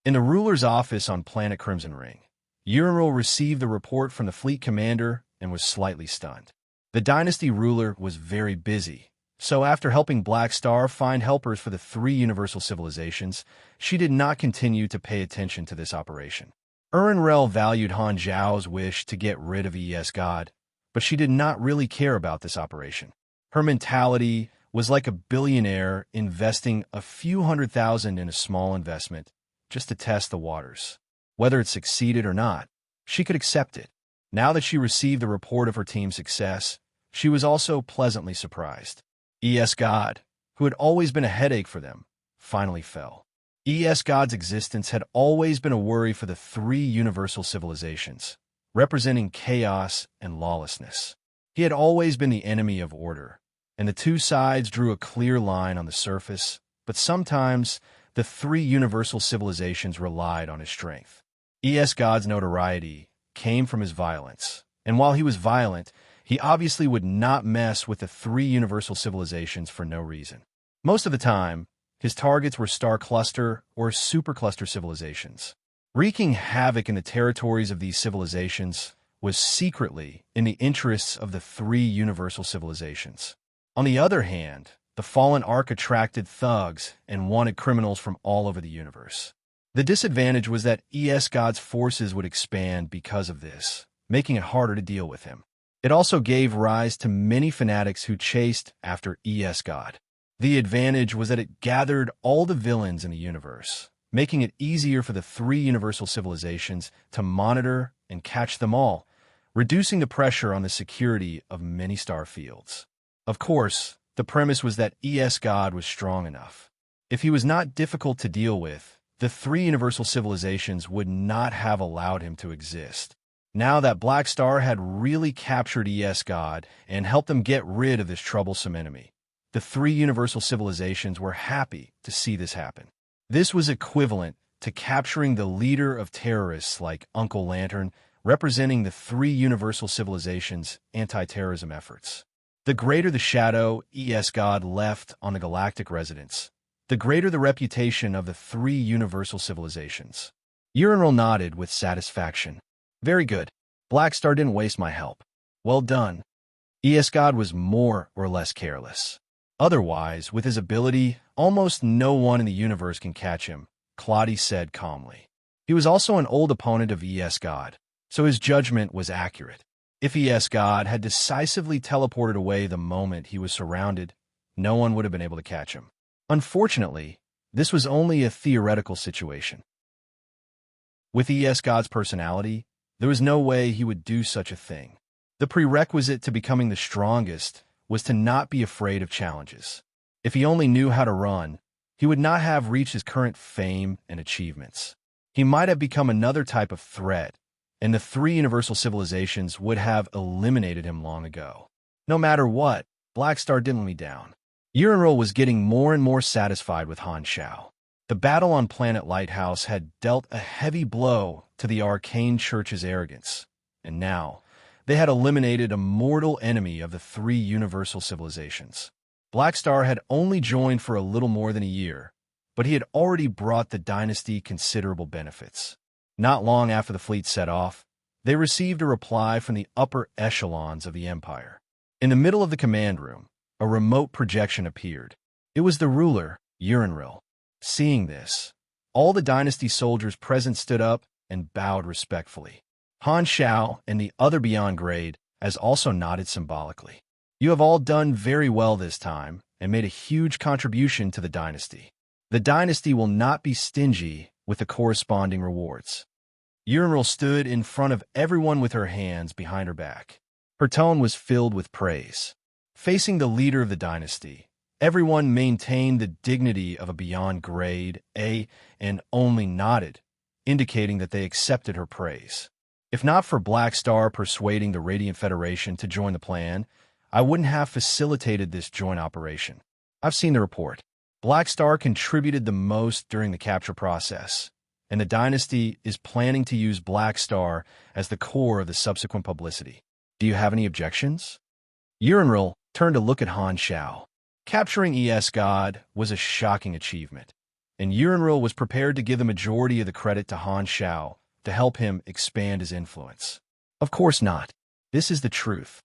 In the ruler's office on planet Crimson Ring, Urinril received the report from the fleet commander and was slightly stunned. The dynasty ruler was very busy, so after helping Black Star find helpers for the 3 universal civilizations, she did not continue to pay attention to this operation. Urinril valued Han Zhao's wish to get rid of ES God, but she did not really care about this operation. Her mentality was like a billionaire investing a few $100,000 in a small investment just to test the waters. Whether it succeeded or not, she could accept it. Now that she received the report of her team's success, she was also pleasantly surprised. ES God, who had always been a headache for them, finally fell. ES God's existence had always been a worry for the 3 universal civilizations, representing chaos and lawlessness. He had always been the enemy of order, and the 2 sides drew a clear line on the surface, but sometimes the 3 universal civilizations relied on his strength. ES God's notoriety came from his violence, and while he was violent, he obviously would not mess with the 3 universal civilizations for no reason. Most of the time, his targets were star cluster or supercluster civilizations. Wreaking havoc in the territories of these civilizations was secretly in the interests of the 3 universal civilizations. On the other hand, the Fallen Ark attracted thugs and wanted criminals from all over the universe. The disadvantage was that ES God's forces would expand because of this, making it harder to deal with him. It also gave rise to many fanatics who chased after ES God. The advantage was that it gathered all the villains in the universe, making it easier for the 3 universal civilizations to monitor and catch them all, reducing the pressure on the security of many star fields. Of course, the premise was that ES God was strong enough. If he was not difficult to deal with, the 3 universal civilizations would not have allowed him to exist. Now that Black Star had really captured ES God and helped them get rid of this troublesome enemy, the 3 universal civilizations were happy to see this happen. This was equivalent to capturing the leader of terrorists like Uncle Lantern, representing the 3 universal civilizations' anti-terrorism efforts. The greater the shadow ES God left on the galactic residents, the greater the reputation of the 3 universal civilizations. Urinril nodded with satisfaction. Very good. Black Star didn't waste my help. Well done. ES God was more or less careless. Otherwise, with his ability, almost no one in the universe can catch him, Claudia said calmly. He was also an old opponent of ES God, so his judgment was accurate. If ES God had decisively teleported away the moment he was surrounded, no one would have been able to catch him. Unfortunately, this was only a theoretical situation. With God's personality, there was no way he would do such a thing. The prerequisite to becoming the strongest was to not be afraid of challenges. If he only knew how to run, he would not have reached his current fame and achievements. He might have become another type of threat, and the three universal civilizations would have eliminated him long ago. No matter what, Black Star didn't let me down. Unravel was getting more and more satisfied with Han Shao. The battle on Planet Lighthouse had dealt a heavy blow to the Arcane Church's arrogance, and now they had eliminated a mortal enemy of the three universal civilizations. Black Star had only joined for a little more than a year, but he had already brought the dynasty considerable benefits. Not long after the fleet set off, they received a reply from the upper echelons of the Empire. In the middle of the command room, a remote projection appeared. It was the ruler, Unravel. Seeing this, all the dynasty soldiers present stood up and bowed respectfully. Han Shao and the other beyond grade as also nodded symbolically. You have all done very well this time and made a huge contribution to the dynasty. The dynasty will not be stingy with the corresponding rewards. Unravel stood in front of everyone with her hands behind her back. Her tone was filled with praise. Facing the leader of the dynasty, everyone maintained the dignity of a beyond grade A and only nodded, indicating that they accepted her praise. If not for Black Star persuading the Radiant Federation to join the plan, I wouldn't have facilitated this joint operation. I've seen the report. Black Star contributed the most during the capture process, and the dynasty is planning to use Black Star as the core of the subsequent publicity. Do you have any objections? Unravel turned to look at Han Shao. Capturing God was a shocking achievement, and Unravel was prepared to give the majority of the credit to Han Shao to help him expand his influence. Of course not. This is the truth.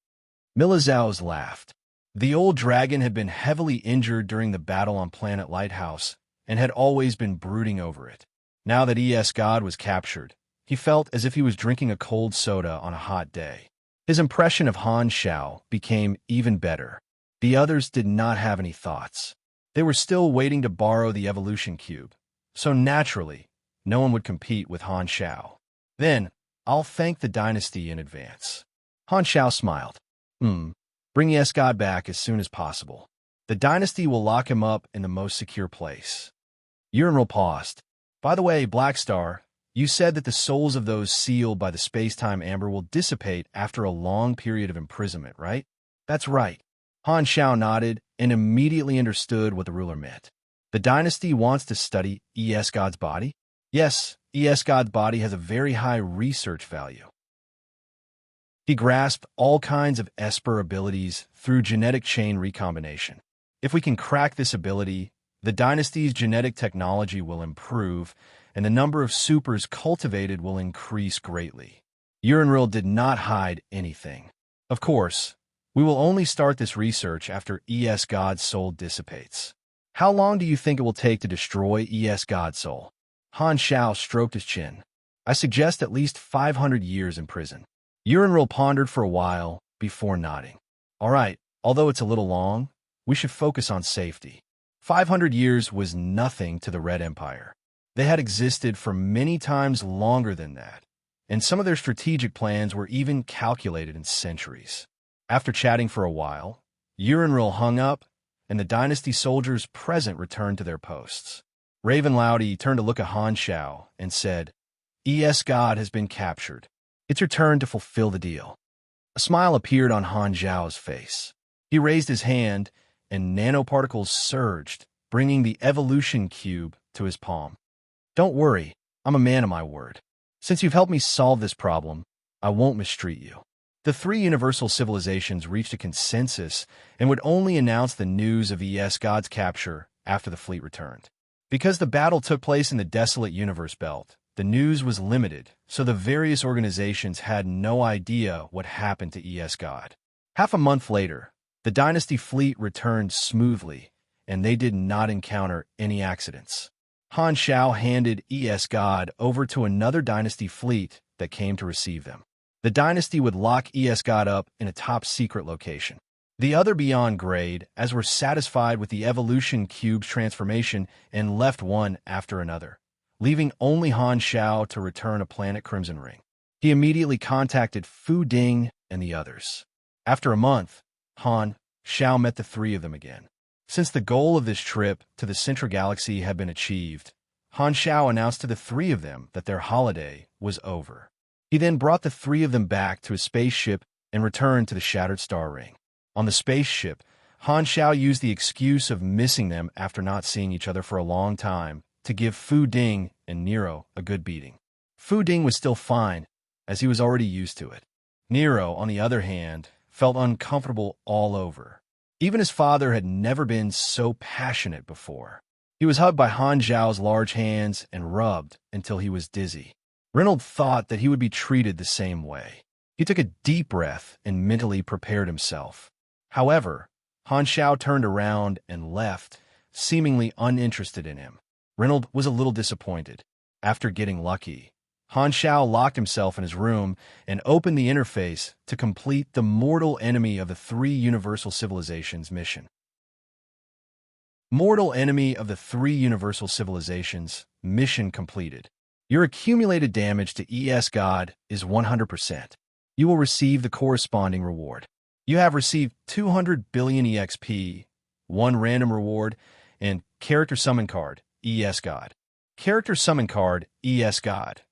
Milazau's laughed. The old dragon had been heavily injured during the battle on Planet Lighthouse and had always been brooding over it. Now that God was captured, he felt as if he was drinking a cold soda on a hot day. His impression of Han Shao became even better. The others did not have any thoughts. They were still waiting to borrow the evolution cube, so naturally, no one would compete with Han Shao. Then, I'll thank the dynasty in advance. Han Shao smiled. Bring God back as soon as possible. The dynasty will lock him up in the most secure place. Unravel paused. By the way, Black Star, you said that the souls of those sealed by the space-time amber will dissipate after a long period of imprisonment, right? That's right. Han Shao nodded and immediately understood what the ruler meant. The dynasty wants to study God's body? Yes, God's body has a very high research value. He grasped all kinds of Esper abilities through genetic chain recombination. If we can crack this ability, the dynasty's genetic technology will improve, and the number of supers cultivated will increase greatly. Unravel did not hide anything. Of course, we will only start this research after God's soul dissipates. How long do you think it will take to destroy God's soul? Han Shao stroked his chin. I suggest at least 500 years in prison. Unravel pondered for a while before nodding. All right, although it's a little long, we should focus on safety. 500 years was nothing to the Red Empire. They had existed for many times longer than that, and some of their strategic plans were even calculated in centuries. After chatting for a while, Unravel hung up, and the dynasty soldiers present returned to their posts. Raven Loudy turned to look at Han Shao and said, God has been captured. It's your turn to fulfill the deal. A smile appeared on Han Zhao's face. He raised his hand, and nanoparticles surged, bringing the evolution cube to his palm. Don't worry, I'm a man of my word. Since you've helped me solve this problem, I won't mistreat you. The three universal civilizations reached a consensus and would only announce the news of God's capture after the fleet returned. Because the battle took place in the desolate universe belt, the news was limited, so the various organizations had no idea what happened to God. Half a month later, the dynasty fleet returned smoothly, and they did not encounter any accidents. Han Shao handed God over to another dynasty fleet that came to receive them. The dynasty would lock God up in a top-secret location. The other beyond grade, as were satisfied with the evolution cube's transformation and left one after another, leaving only Han Xiao to return a planet Crimson Ring. He immediately contacted Fu Ding and the others. After a month, Han Xiao met the three of them again. Since the goal of this trip to the Central Galaxy had been achieved, Han Xiao announced to the three of them that their holiday was over. He then brought the three of them back to his spaceship and returned to the Shattered Star Ring. On the spaceship, Han Xiao used the excuse of missing them after not seeing each other for a long time to give Fu Ding and Nero a good beating. Fu Ding was still fine, as he was already used to it. Nero, on the other hand, felt uncomfortable all over. Even his father had never been so passionate before. He was hugged by Han Xiao's large hands and rubbed until he was dizzy. Reynolds thought that he would be treated the same way. He took a deep breath and mentally prepared himself. However, Han Xiao turned around and left, seemingly uninterested in him. Reynolds was a little disappointed. After getting lucky, Han Xiao locked himself in his room and opened the interface to complete the Mortal Enemy of the Three Universal Civilizations mission. Mortal Enemy of the Three Universal Civilizations mission completed. Your accumulated damage to ES God is 100%. You will receive the corresponding reward. You have received 200 billion EXP, 1 random reward, and Character Summon Card, ES God. Character Summon Card, ES God.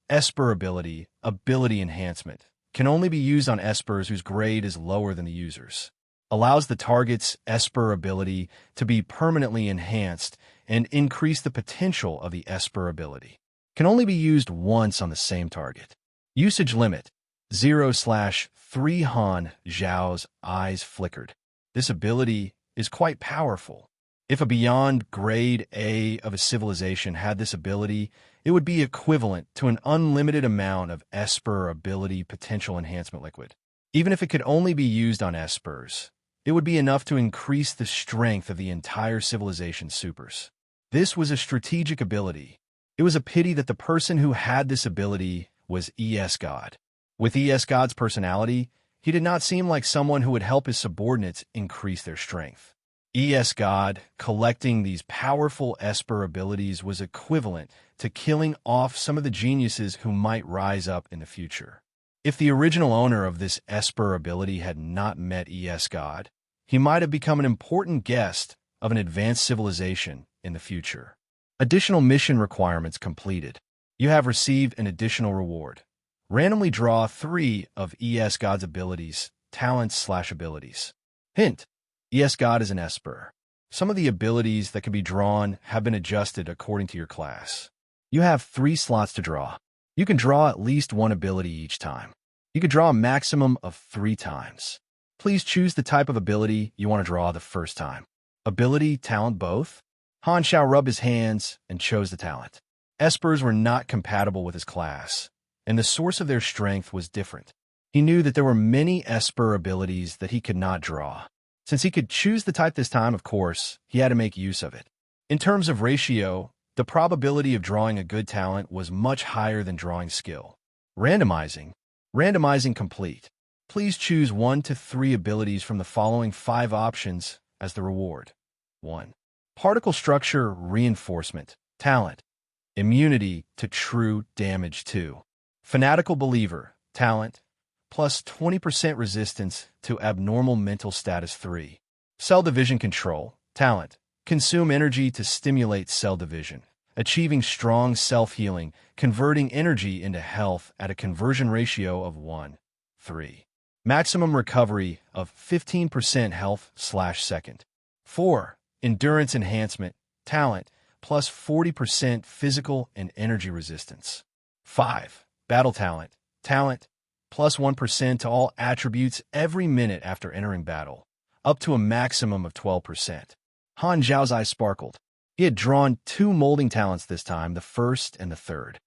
Esper Ability, Ability Enhancement. Can only be used on Espers whose grade is lower than the user's. Allows the target's Esper ability to be permanently enhanced and increase the potential of the Esper ability. Can only be used once on the same target. Usage limit, 0/3 Han Xiao's eyes flickered. This ability is quite powerful. If a beyond grade A of a civilization had this ability, it would be equivalent to an unlimited amount of Esper ability potential enhancement liquid. Even if it could only be used on Espers, it would be enough to increase the strength of the entire civilization's supers. This was a strategic ability. It was a pity that the person who had this ability was ES God. With ES God's personality, he did not seem like someone who would help his subordinates increase their strength. ES God collecting these powerful Esper abilities was equivalent to killing off some of the geniuses who might rise up in the future. If the original owner of this Esper ability had not met ES God, he might have become an important guest of an advanced civilization in the future. Additional mission requirements completed. You have received an additional reward. Randomly draw 3 of ES God's abilities, talents/abilities. Hint: ES God is an Esper. Some of the abilities that can be drawn have been adjusted according to your class. You have 3 slots to draw. You can draw at least 1 ability each time. You can draw a maximum of 3 times. Please choose the type of ability you want to draw the first time. Ability, talent, both? Han Xiao rubbed his hands and chose the talent. Espers were not compatible with his class, and the source of their strength was different. He knew that there were many Esper abilities that he could not draw. Since he could choose the type this time, of course, he had to make use of it. In terms of ratio, the probability of drawing a good talent was much higher than drawing skill. Randomizing. Randomizing complete. Please choose 1 to 3 abilities from the following 5 options as the reward. 1. Particle Structure Reinforcement. Talent. Immunity to true damage 2. Fanatical Believer. Talent. Plus 20% resistance to abnormal mental status 3. Cell Division Control. Talent. Consume energy to stimulate cell division, achieving strong self-healing, converting energy into health at a conversion ratio of 1:3. Maximum recovery of 15% health/second. 4. Endurance Enhancement. Talent. Plus 40% physical and energy resistance. 5. Battle Talent. Talent. Plus 1% to all attributes every minute after entering battle, up to a maximum of 12%. Han Zhao's eyes sparkled. He had drawn 2 molding talents this time, the first and the third.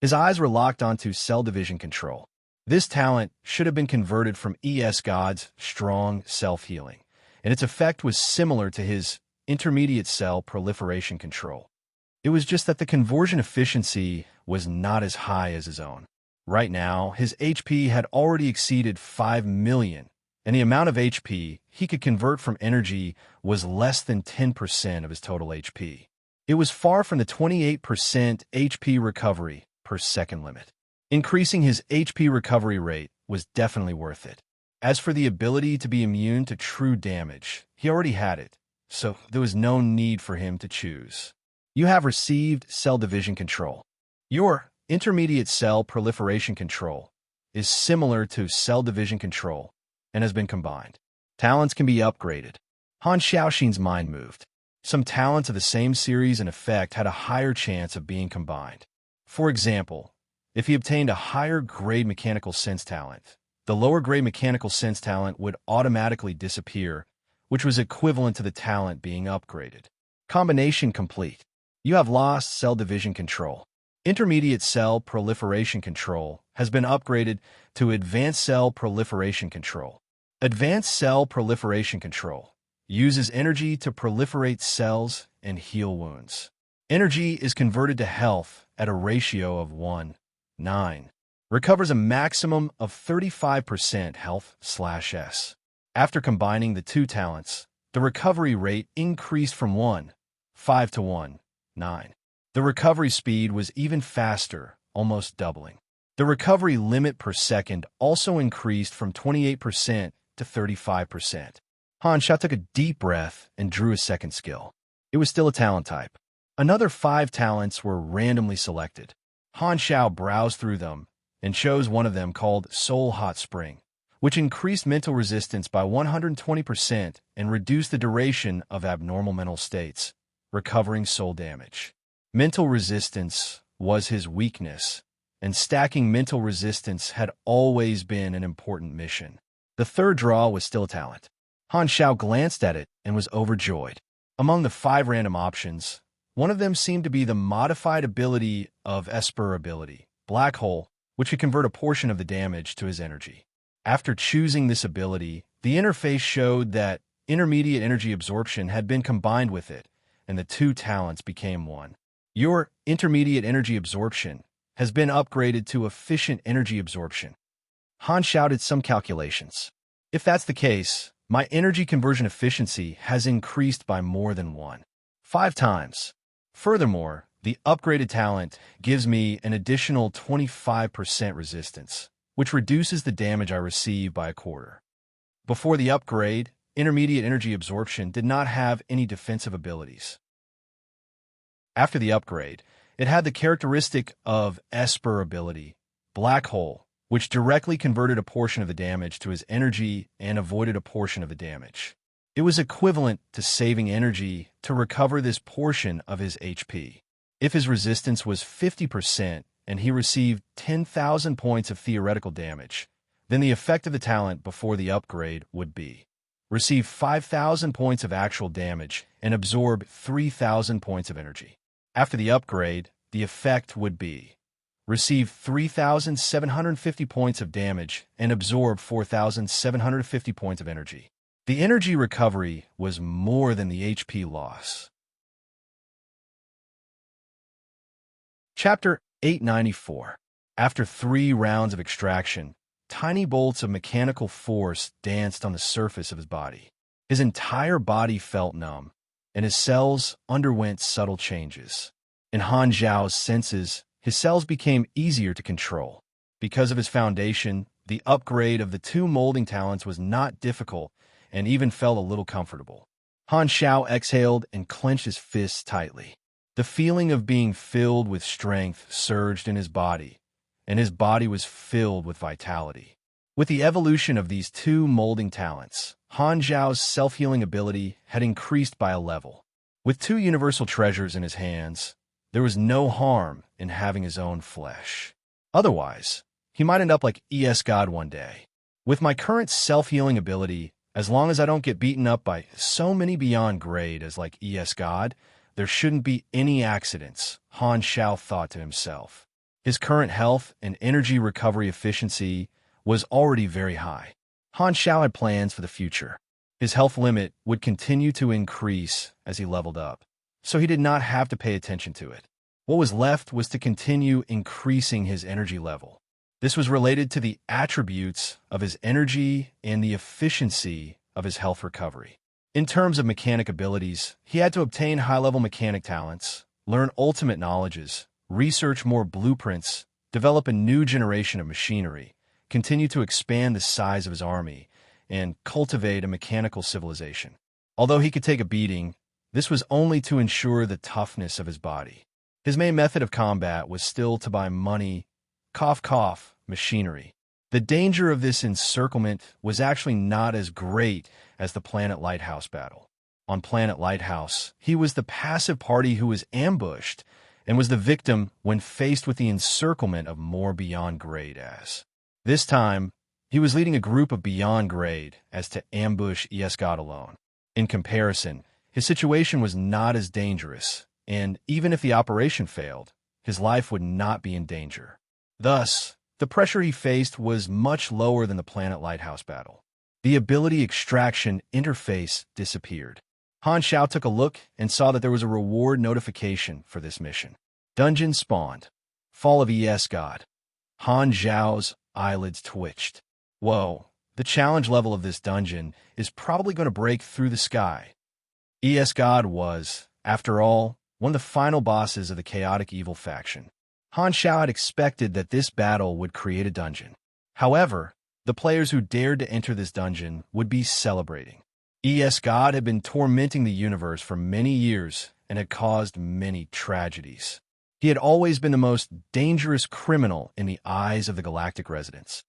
His eyes were locked onto Cell Division Control. This talent should have been converted from ES God's strong self-healing, and its effect was similar to his intermediate cell proliferation control. It was just that the conversion efficiency was not as high as his own. Right now, his HP had already exceeded 5 million, and the amount of HP he could convert from energy was less than 10% of his total HP. It was far from the 28% HP recovery per second limit. Increasing his HP recovery rate was definitely worth it. As for the ability to be immune to true damage, he already had it, so there was no need for him to choose. You have received cell division control. Your intermediate cell proliferation control is similar to cell division control and has been combined. Talents can be upgraded. Han Xiaoxin's mind moved. Some talents of the same series and effect had a higher chance of being combined. For example, if he obtained a higher grade mechanical sense talent, the lower grade mechanical sense talent would automatically disappear, which was equivalent to the talent being upgraded. Combination complete. You have lost cell division control. Intermediate cell proliferation control has been upgraded to advanced cell proliferation control. Advanced cell proliferation control uses energy to proliferate cells and heal wounds. Energy is converted to health at a ratio of 1:9. Recovers a maximum of 35% health/S. After combining the two talents, the recovery rate increased from 1:5 to 1:9. The recovery speed was even faster, almost doubling. The recovery limit per second also increased from 28% to 35%. Han Xiao took a deep breath and drew a second skill. It was still a talent type. Another 5 talents were randomly selected. Han Xiao browsed through them and chose one of them called Soul Hot Spring, which increased mental resistance by 120% and reduced the duration of abnormal mental states, recovering soul damage. Mental resistance was his weakness, and stacking mental resistance had always been an important mission. The third draw was still a talent. Han Xiao glanced at it and was overjoyed. Among the 5 random options, one of them seemed to be the modified ability of Esper ability, Black Hole, which could convert a portion of the damage to his energy. After choosing this ability, the interface showed that intermediate energy absorption had been combined with it, and the 2 talents became one. Your intermediate energy absorption has been upgraded to efficient energy absorption. Han shouted some calculations. If that's the case, my energy conversion efficiency has increased by more than 1.5 times. Furthermore, the upgraded talent gives me an additional 25% resistance, which reduces the damage I receive by a quarter. Before the upgrade, intermediate energy absorption did not have any defensive abilities. After the upgrade, it had the characteristic of Esper ability, Black Hole, which directly converted a portion of the damage to his energy and avoided a portion of the damage. It was equivalent to saving energy to recover this portion of his HP. If his resistance was 50% and he received 10,000 points of theoretical damage, then the effect of the talent before the upgrade would be receive 5,000 points of actual damage and absorb 3,000 points of energy. After the upgrade, the effect would be receive 3,750 points of damage and absorb 4,750 points of energy. The energy recovery was more than the HP loss. Chapter 894. After 3 rounds of extraction, tiny bolts of mechanical force danced on the surface of his body. His entire body felt numb, and his cells underwent subtle changes. In Han Zhao's senses, his cells became easier to control. Because of his foundation, the upgrade of the 2 molding talents was not difficult and even felt a little comfortable. Han Xiao exhaled and clenched his fists tightly. The feeling of being filled with strength surged in his body, and his body was filled with vitality. With the evolution of these 2 molding talents, Han Zhao's self-healing ability had increased by a level. With 2 universal treasures in his hands, there was no harm in having his own flesh. Otherwise, he might end up like ES God one day. With my current self-healing ability, as long as I don't get beaten up by so many beyond grade as like ES God, there shouldn't be any accidents, Han Xiao thought to himself. His current health and energy recovery efficiency was already very high. Han Xiao had plans for the future. His health limit would continue to increase as he leveled up, so he did not have to pay attention to it. What was left was to continue increasing his energy level. This was related to the attributes of his energy and the efficiency of his health recovery. In terms of mechanic abilities, he had to obtain high-level mechanic talents, learn ultimate knowledges, research more blueprints, develop a new generation of machinery, continue to expand the size of his army, and cultivate a mechanical civilization. Although he could take a beating, this was only to ensure the toughness of his body. His main method of combat was still to buy money, cough, machinery. The danger of this encirclement was actually not as great as the Planet Lighthouse battle. On Planet Lighthouse, he was the passive party who was ambushed and was the victim when faced with the encirclement of more beyond grade as. This time, he was leading a group of beyond grade as to ambush Esgod alone. In comparison, his situation was not as dangerous, and even if the operation failed, his life would not be in danger. Thus, the pressure he faced was much lower than the Planet Lighthouse battle. The ability extraction interface disappeared. Han Xiao took a look and saw that there was a reward notification for this mission. Dungeon spawned. Fall of Esgod. Han Xiao's eyelids twitched. Whoa, the challenge level of this dungeon is probably going to break through the sky. Esgod was, after all, one of the final bosses of the chaotic evil faction. Han Xiao had expected that this battle would create a dungeon. However, the players who dared to enter this dungeon would be celebrating. Esgod had been tormenting the universe for many years and had caused many tragedies. He had always been the most dangerous criminal in the eyes of the galactic residents.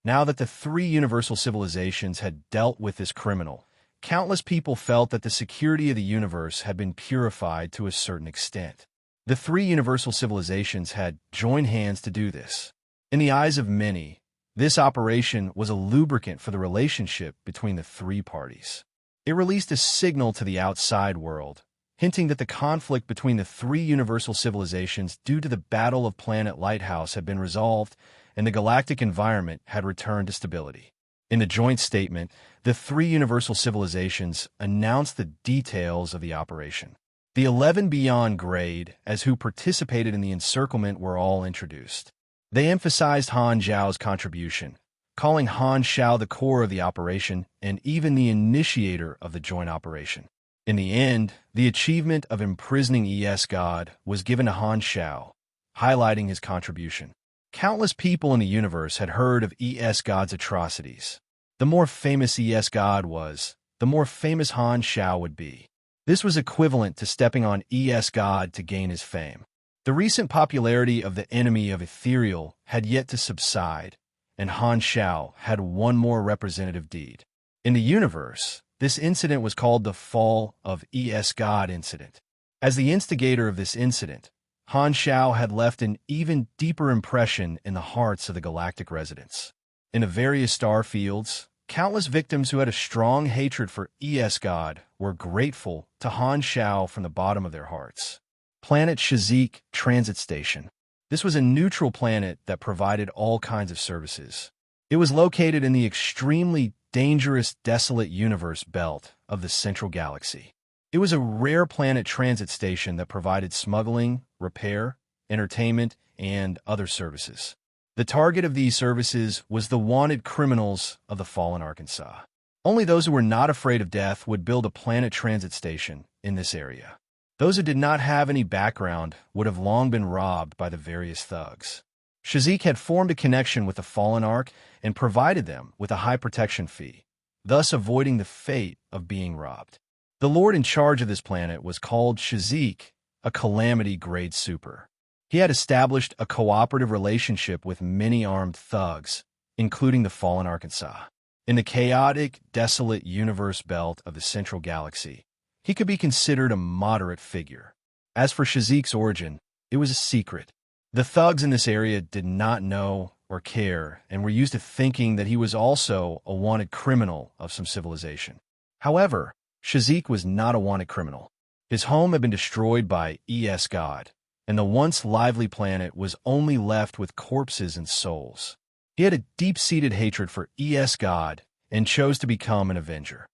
Now that the three universal civilizations had dealt with this criminal, countless people felt that the security of the universe had been purified to a certain extent. The three universal civilizations had joined hands to do this. In the eyes of many, this operation was a lubricant for the relationship between the three parties. It released a signal to the outside world, hinting that the conflict between the three universal civilizations due to the Battle of Planet Lighthouse had been resolved and the galactic environment had returned to stability. In the joint statement, the three universal civilizations announced the details of the operation. The 11 beyond grade, as who participated in the encirclement, were all introduced. They emphasized Han Xiao's contribution, calling Han Xiao the core of the operation and even the initiator of the joint operation. In the end, the achievement of imprisoning Esgod was given to Han Xiao, highlighting his contribution. Countless people in the universe had heard of Esgod's atrocities. The more famous Esgod was, the more famous Han Xiao would be. This was equivalent to stepping on Esgod to gain his fame. The recent popularity of the enemy of Ethereal had yet to subside, and Han Xiao had one more representative deed. In the universe, this incident was called the Fall of Esgod incident. As the instigator of this incident, Han Xiao had left an even deeper impression in the hearts of the galactic residents. In the various star fields, countless victims who had a strong hatred for Esgod were grateful to Han Xiao from the bottom of their hearts. Planet Shazik Transit Station. This was a neutral planet that provided all kinds of services. It was located in the extremely dangerous desolate universe belt of the central galaxy. It was a rare planet transit station that provided smuggling, repair, entertainment, and other services. The target of these services was the wanted criminals of the fallen Arkansas. Only those who were not afraid of death would build a planet transit station in this area. Those who did not have any background would have long been robbed by the various thugs. Shazik had formed a connection with the fallen Ark and provided them with a high protection fee, thus avoiding the fate of being robbed. The lord in charge of this planet was called Shazik, a Calamity Grade Super. He had established a cooperative relationship with many armed thugs, including the fallen Arkansas. In the chaotic, desolate universe belt of the central galaxy, he could be considered a moderate figure. As for Shazik's origin, it was a secret. The thugs in this area did not know or care and were used to thinking that he was also a wanted criminal of some civilization. However, Shazik was not a wanted criminal. His home had been destroyed by Esgod, and the once lively planet was only left with corpses and souls. He had a deep-seated hatred for Esgod and chose to become an avenger.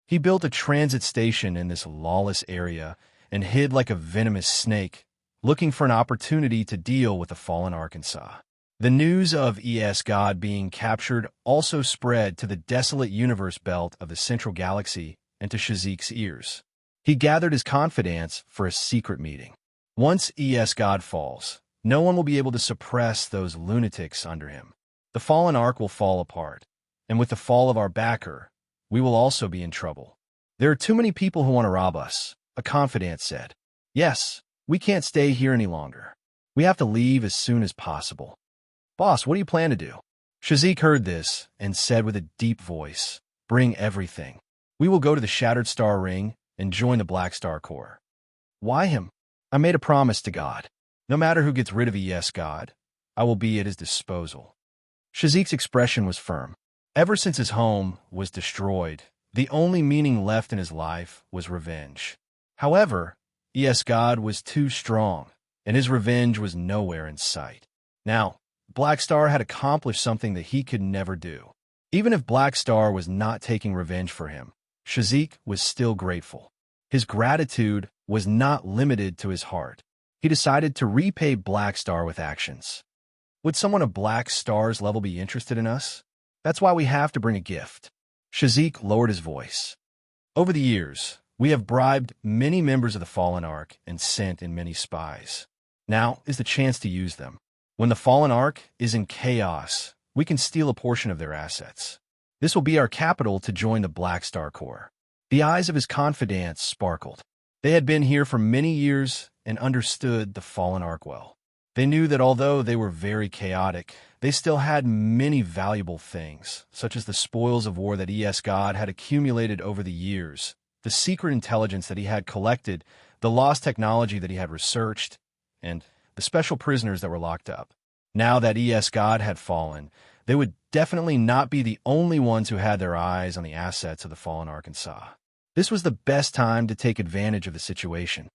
He built a transit station in this lawless area and hid like a venomous snake, looking for an opportunity to deal with the fallen Arkansas. The news of ES God being captured also spread to the desolate universe belt of the central galaxy and to Shazik's ears. He gathered his confidants for a secret meeting. Once ES God falls, no one will be able to suppress those lunatics under him. The fallen ark will fall apart, and with the fall of our backer, we will also be in trouble. There are too many people who want to rob us, a confidant said. Yes, we can't stay here any longer. We have to leave as soon as possible. Boss, what do you plan to do? Shazik heard this and said with a deep voice, bring everything. We will go to the Shattered Star Ring and join the Black Star Corps. Why him? I made a promise to God. No matter who gets rid of ES God, I will be at his disposal. Shazik's expression was firm. Ever since his home was destroyed, the only meaning left in his life was revenge. However, ES God was too strong, and his revenge was nowhere in sight. Now, Black Star had accomplished something that he could never do. Even if Black Star was not taking revenge for him, Shazik was still grateful. His gratitude was not limited to his heart. He decided to repay Black Star with actions. Would someone of Black Star's level be interested in us? That's why we have to bring a gift. Shazik lowered his voice. Over the years, we have bribed many members of the Fallen Ark and sent in many spies. Now is the chance to use them. When the Fallen Ark is in chaos, we can steal a portion of their assets. This will be our capital to join the Black Star Corps. The eyes of his confidants sparkled. They had been here for many years and understood the Fallen Ark well. They knew that although they were very chaotic, they still had many valuable things, such as the spoils of war that ES God had accumulated over the years, the secret intelligence that he had collected, the lost technology that he had researched, and the special prisoners that were locked up. Now that ES God had fallen, they would definitely not be the only ones who had their eyes on the assets of the fallen Arkansas. This was the best time to take advantage of the situation.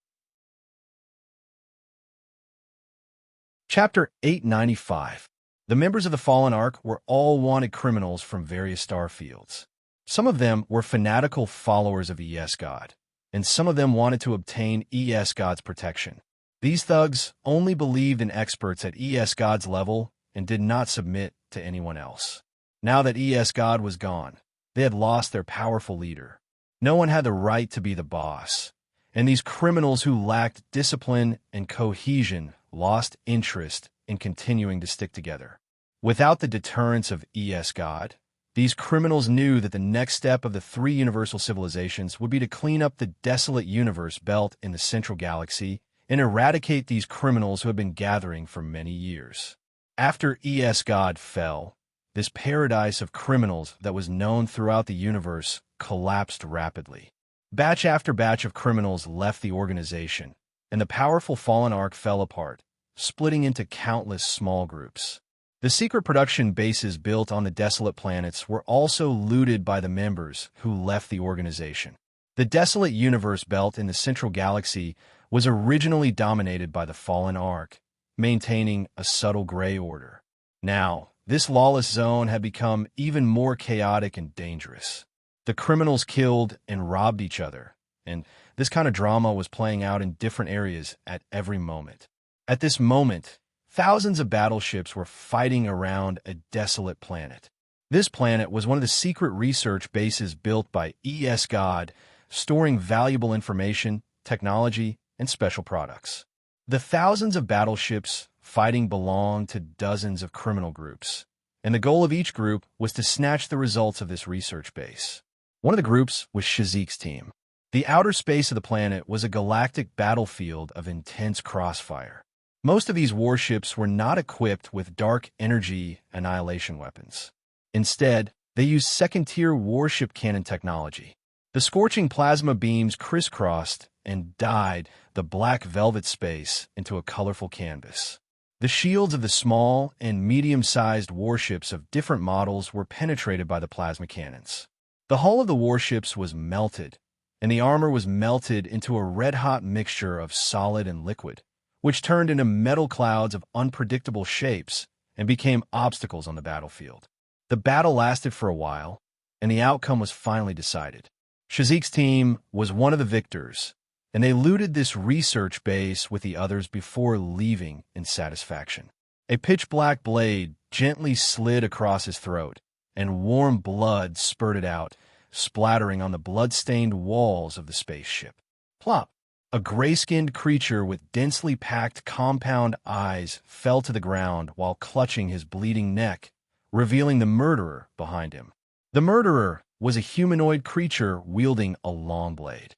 Chapter 895. The members of the Fallen Ark were all wanted criminals from various star fields. Some of them were fanatical followers of ES God, and some of them wanted to obtain ES God's protection. These thugs only believed in experts at ES God's level and did not submit to anyone else. Now that ES God was gone, they had lost their powerful leader. No one had the right to be the boss, and these criminals who lacked discipline and cohesion lost interest in continuing to stick together. Without the deterrence of ES God, these criminals knew that the next step of the three universal civilizations would be to clean up the desolate universe belt in the central galaxy and eradicate these criminals who had been gathering for many years. After ES God fell, this paradise of criminals that was known throughout the universe collapsed rapidly. Batch after batch of criminals left the organization, and the powerful Fallen Ark fell apart, splitting into countless small groups. The secret production bases built on the desolate planets were also looted by the members who left the organization. The desolate universe belt in the central galaxy was originally dominated by the Fallen Ark, maintaining a subtle gray order. Now, this lawless zone had become even more chaotic and dangerous. The criminals killed and robbed each other, and this kind of drama was playing out in different areas at every moment. At this moment, thousands of battleships were fighting around a desolate planet. This planet was one of the secret research bases built by ES God, storing valuable information, technology, and special products. The thousands of battleships fighting belonged to dozens of criminal groups, and the goal of each group was to snatch the results of this research base. One of the groups was Shazik's team. The outer space of the planet was a galactic battlefield of intense crossfire. Most of these warships were not equipped with dark energy annihilation weapons. Instead, they used second-tier warship cannon technology. The scorching plasma beams crisscrossed and dyed the black velvet space into a colorful canvas. The shields of the small and medium-sized warships of different models were penetrated by the plasma cannons. The hull of the warships was melted, and the armor was melted into a red-hot mixture of solid and liquid, which turned into metal clouds of unpredictable shapes and became obstacles on the battlefield. The battle lasted for a while, and the outcome was finally decided. Shazik's team was one of the victors, and they looted this research base with the others before leaving in satisfaction. A pitch-black blade gently slid across his throat, and warm blood spurted out, splattering on the blood-stained walls of the spaceship. Plop! A gray-skinned creature with densely packed compound eyes fell to the ground while clutching his bleeding neck, revealing the murderer behind him. The murderer was a humanoid creature wielding a long blade.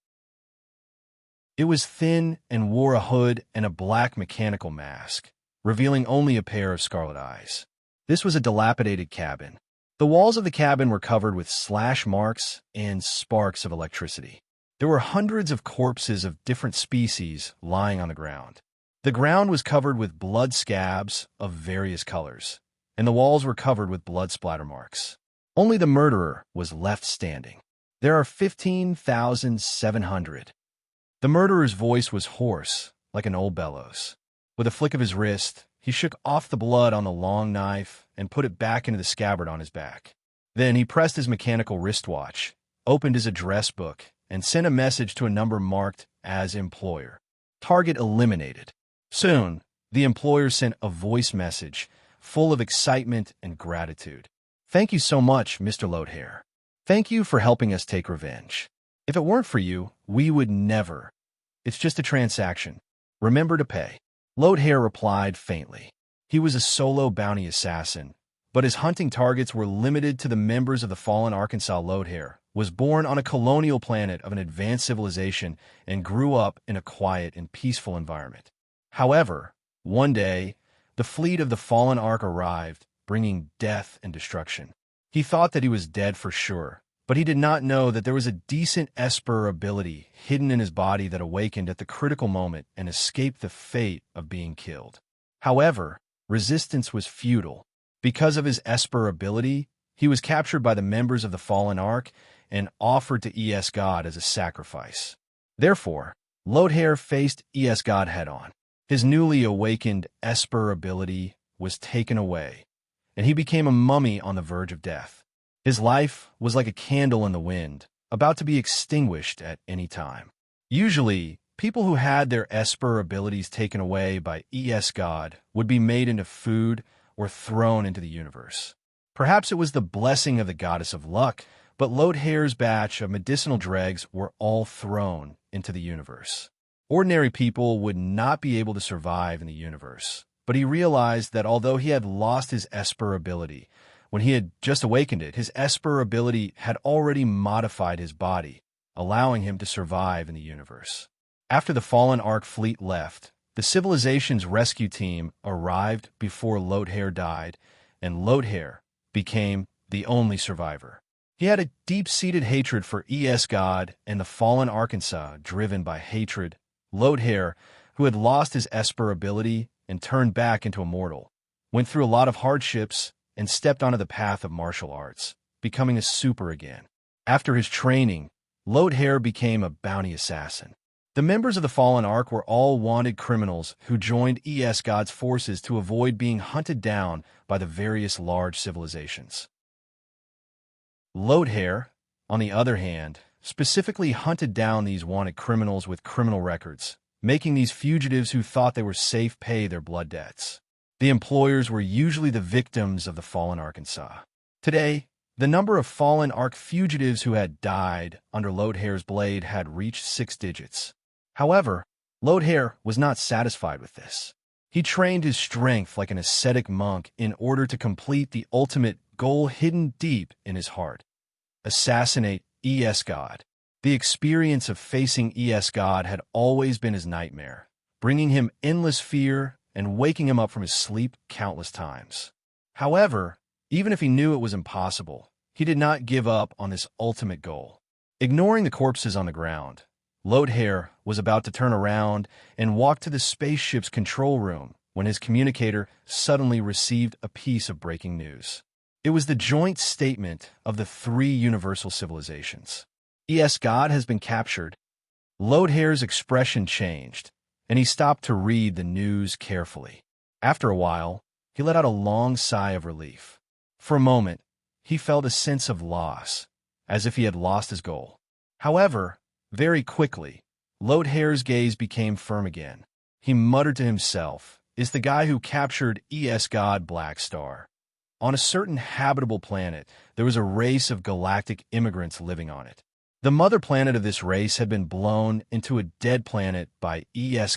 It was thin and wore a hood and a black mechanical mask, revealing only a pair of scarlet eyes. This was a dilapidated cabin. The walls of the cabin were covered with slash marks and sparks of electricity. There were hundreds of corpses of different species lying on the ground. The ground was covered with blood scabs of various colors, and the walls were covered with blood splatter marks. Only the murderer was left standing. There are 15,700. The murderer's voice was hoarse, like an old bellows. With a flick of his wrist, he shook off the blood on the long knife and put it back into the scabbard on his back. Then he pressed his mechanical wristwatch, opened his address book, and sent a message to a number marked as employer. Target eliminated. Soon, the employer sent a voice message full of excitement and gratitude. Thank you so much, Mr. Lodehair. Thank you for helping us take revenge. If it weren't for you, we would never. It's just a transaction. Remember to pay. Lodehair replied faintly. He was a solo bounty assassin, but his hunting targets were limited to the members of the fallen Arkansas. Lodehair was born on a colonial planet of an advanced civilization and grew up in a quiet and peaceful environment. However, one day, the fleet of the fallen Ark arrived, bringing death and destruction. He thought that he was dead for sure, but he did not know that there was a decent Esper ability hidden in his body that awakened at the critical moment and escaped the fate of being killed. However, resistance was futile. Because of his Esper ability, he was captured by the members of the fallen Ark and offered to ES God as a sacrifice. Therefore, Lodehair faced ES God head-on. His newly awakened Esper ability was taken away, and he became a mummy on the verge of death. His life was like a candle in the wind, about to be extinguished at any time. Usually, people who had their Esper abilities taken away by ES God would be made into food or thrown into the universe. Perhaps it was the blessing of the goddess of luck, but Lodehair's batch of medicinal dregs were all thrown into the universe. Ordinary people would not be able to survive in the universe, but he realized that although he had lost his Esper ability, when he had just awakened it, his Esper ability had already modified his body, allowing him to survive in the universe. After the fallen Ark fleet left, the civilization's rescue team arrived before Lodehair died, and Lodehair became the only survivor. He had a deep-seated hatred for ES God and the fallen Arkansas, driven by hatred. Lodehair, who had lost his Esper ability and turned back into a mortal, went through a lot of hardships and stepped onto the path of martial arts, becoming a super again. After his training, Lodehair became a bounty assassin. The members of the fallen Ark were all wanted criminals who joined ES God's forces to avoid being hunted down by the various large civilizations. Lodehair, on the other hand, specifically hunted down these wanted criminals with criminal records, making these fugitives who thought they were safe pay their blood debts. The employers were usually the victims of the fallen Arkansas. Today, the number of fallen Ark fugitives who had died under Lodehair's blade had reached 6 digits. However, Lodehair was not satisfied with this. He trained his strength like an ascetic monk in order to complete the ultimate goal hidden deep in his heart: assassinate ES God. The experience of facing ES God had always been his nightmare, bringing him endless fear and waking him up from his sleep countless times. However, even if he knew it was impossible, he did not give up on this ultimate goal. Ignoring the corpses on the ground, Lodehair was about to turn around and walk to the spaceship's control room when his communicator suddenly received a piece of breaking news. It was the joint statement of the 3 universal civilizations. ES God has been captured. Lodehair's expression changed, and he stopped to read the news carefully. After a while, he let out a long sigh of relief. For a moment, he felt a sense of loss, as if he had lost his goal. However, very quickly, Lodehair's gaze became firm again. He muttered to himself, "Is the guy who captured God Black Star." On a certain habitable planet, there was a race of galactic immigrants living on it. The mother planet of this race had been blown into a dead planet by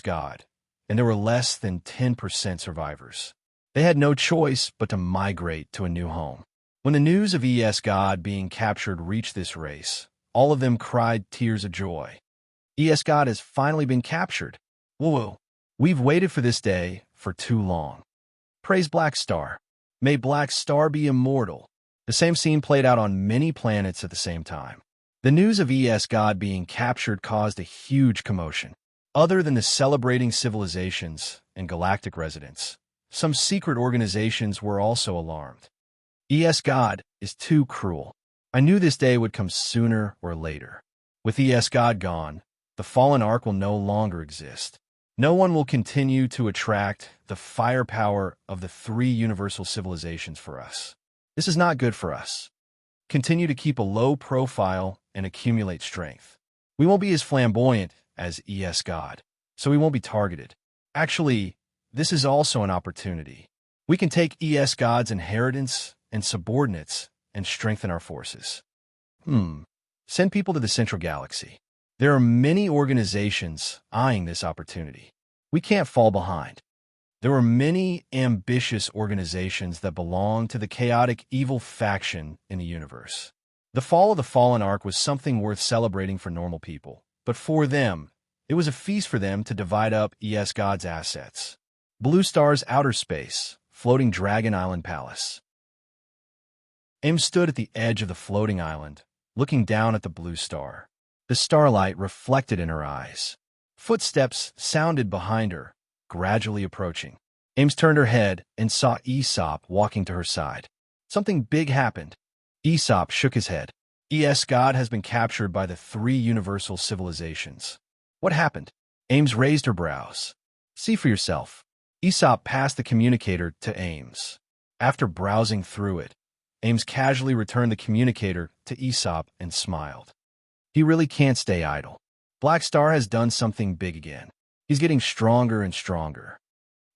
God, and there were less than 10% survivors. They had no choice but to migrate to a new home. When the news of God being captured reached this race, all of them cried tears of joy. God has finally been captured. Whoa, we've waited for this day for too long. Praise Black Star. May Black Star be immortal. The same scene played out on many planets at the same time. The news of God being captured caused a huge commotion. Other than the celebrating civilizations and galactic residents, some secret organizations were also alarmed. God is too cruel. I knew this day would come sooner or later. With God gone, the fallen ark will no longer exist. No one will continue to attract the firepower of the three universal civilizations for us. This is not good for us. Continue to keep a low profile and accumulate strength. We won't be as flamboyant as God, so we won't be targeted. Actually, this is also an opportunity. We can take God's inheritance and subordinates and strengthen our forces. Send people to the central galaxy. There are many organizations eyeing this opportunity. We can't fall behind. There are many ambitious organizations that belong to the chaotic evil faction in the universe. The fall of the fallen ark was something worth celebrating for normal people, but for them, it was a feast for them to divide up God's assets. Blue Star's outer space, floating Dragon Island Palace. Aim stood at the edge of the floating island, looking down at the blue star. The starlight reflected in her eyes. Footsteps sounded behind her, gradually approaching. Ames turned her head and saw Aesop walking to her side. Something big happened. Aesop shook his head. God has been captured by the three universal civilizations. What happened? Ames raised her brows. See for yourself. Aesop passed the communicator to Ames. After browsing through it, Ames casually returned the communicator to Aesop and smiled. He really can't stay idle. Black Star has done something big again. He's getting stronger and stronger.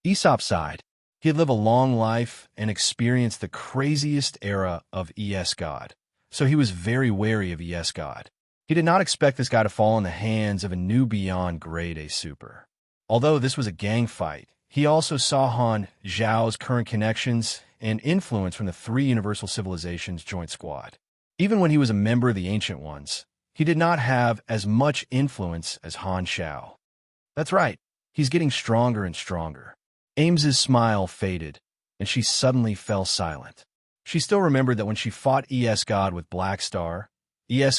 Aesop sighed. He'd live a long life and experience the craziest era of God, so he was very wary of God. He did not expect this guy to fall in the hands of a new beyond grade A super. Although this was a gang fight, he also saw Han Zhao's current connections and influence from the three universal civilizations joint squad. Even when he was a member of the Ancient Ones, he did not have as much influence as Han Zhao. That's right, he's getting stronger and stronger. Ames's smile faded, and she suddenly fell silent. She still remembered that when she fought God with Black Star,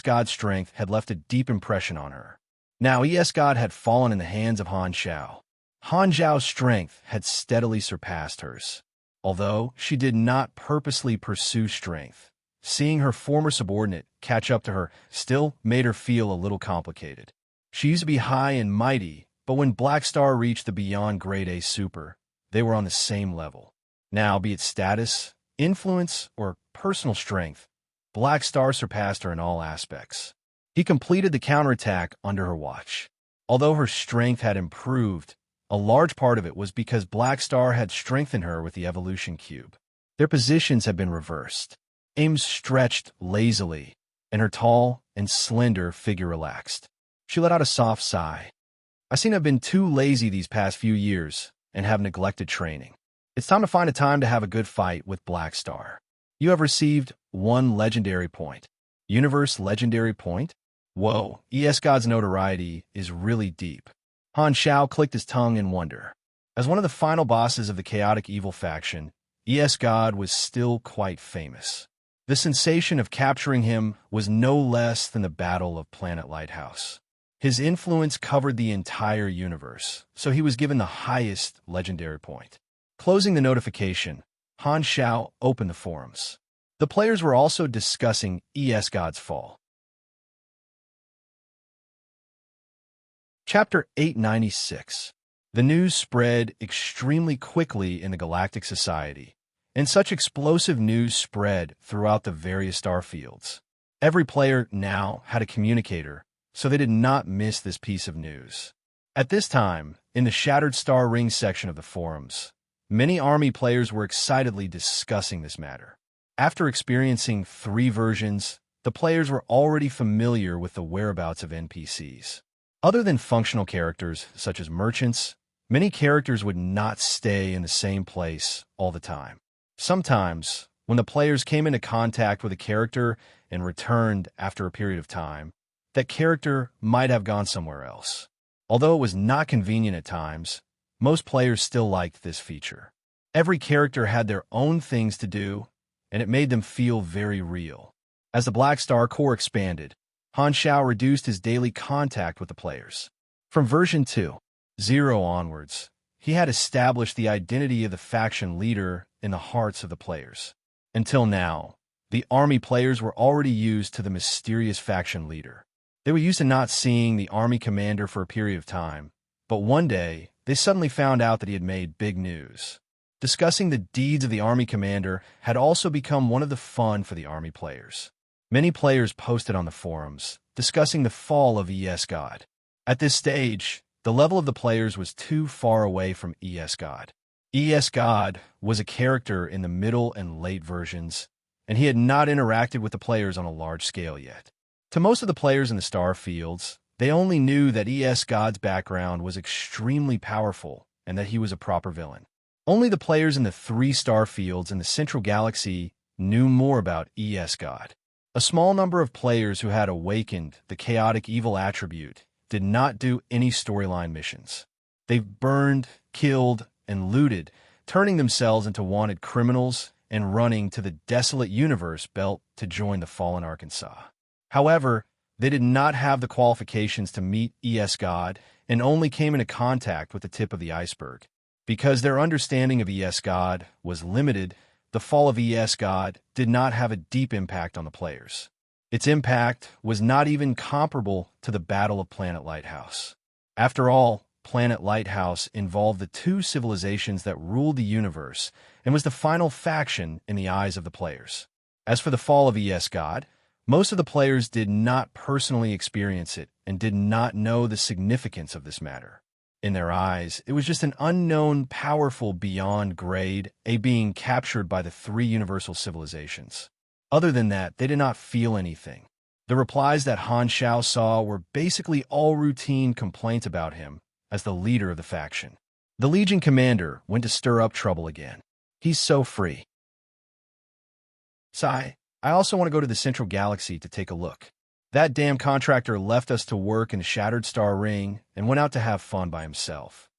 God's strength had left a deep impression on her. Now God had fallen in the hands of Han Zhao. Han Zhao's strength had steadily surpassed hers. Although she did not purposely pursue strength, seeing her former subordinate catch up to her still made her feel a little complicated. She used to be high and mighty, but when Black Star reached the beyond grade A super, they were on the same level. Now, be it status, influence, or personal strength, Black Star surpassed her in all aspects. He completed the counterattack under her watch. Although her strength had improved, a large part of it was because Black Star had strengthened her with the evolution cube. Their positions had been reversed. Ames stretched lazily, and her tall and slender figure relaxed. She let out a soft sigh. I seem to have been too lazy these past few years and have neglected training. It's time to find a time to have a good fight with Black Star. You have received 1 legendary point. Universe legendary point? Whoa, God's notoriety is really deep. Han Zhao clicked his tongue in wonder. As one of the final bosses of the chaotic evil faction, God was still quite famous. The sensation of capturing him was no less than the Battle of Planet Lighthouse. His influence covered the entire universe, so he was given the highest legendary point. Closing the notification, Han Zhao opened the forums. The players were also discussing God's fall. Chapter 896. The news spread extremely quickly in the Galactic Society, and such explosive news spread throughout the various star fields. Every player now had a communicator, so they did not miss this piece of news. At this time, in the Shattered Star Ring section of the forums, many army players were excitedly discussing this matter. After experiencing 3 versions, the players were already familiar with the whereabouts of NPCs. Other than functional characters, such as merchants, many characters would not stay in the same place all the time. Sometimes, when the players came into contact with a character and returned after a period of time, that character might have gone somewhere else. Although it was not convenient at times, most players still liked this feature. Every character had their own things to do, and it made them feel very real. As the Black Star Core expanded, Han Shao reduced his daily contact with the players. From version 2.0 onwards, he had established the identity of the faction leader in the hearts of the players. Until now, the army players were already used to the mysterious faction leader. They were used to not seeing the army commander for a period of time, but one day, they suddenly found out that he had made big news. Discussing the deeds of the army commander had also become one of the fun for the army players. Many players posted on the forums, discussing the fall of ES God. At this stage, the level of the players was too far away from ES God. ES God was a character in the middle and late versions, and he had not interacted with the players on a large scale yet. To most of the players in the star fields, they only knew that ES God's background was extremely powerful and that he was a proper villain. Only the players in the 3 star fields in the central galaxy knew more about ES God. A small number of players who had awakened the chaotic evil attribute did not do any storyline missions. They burned, killed, and looted, turning themselves into wanted criminals and running to the desolate universe belt to join the fallen Arkansas. However, they did not have the qualifications to meet ES God and only came into contact with the tip of the iceberg. Because their understanding of ES God was limited, the fall of ES God did not have a deep impact on the players. Its impact was not even comparable to the Battle of Planet Lighthouse. After all, Planet Lighthouse involved the 2 civilizations that ruled the universe and was the final faction in the eyes of the players. As for the fall of ES God, most of the players did not personally experience it and did not know the significance of this matter. In their eyes, it was just an unknown, powerful, beyond grade, a being captured by the 3 universal civilizations. Other than that, they did not feel anything. The replies that Han Shao saw were basically all routine complaints about him as the leader of the faction. The Legion commander went to stir up trouble again. He's so free. Sigh, I also want to go to the central galaxy to take a look. That damn contractor left us to work in the Shattered Star Ring and went out to have fun by himself.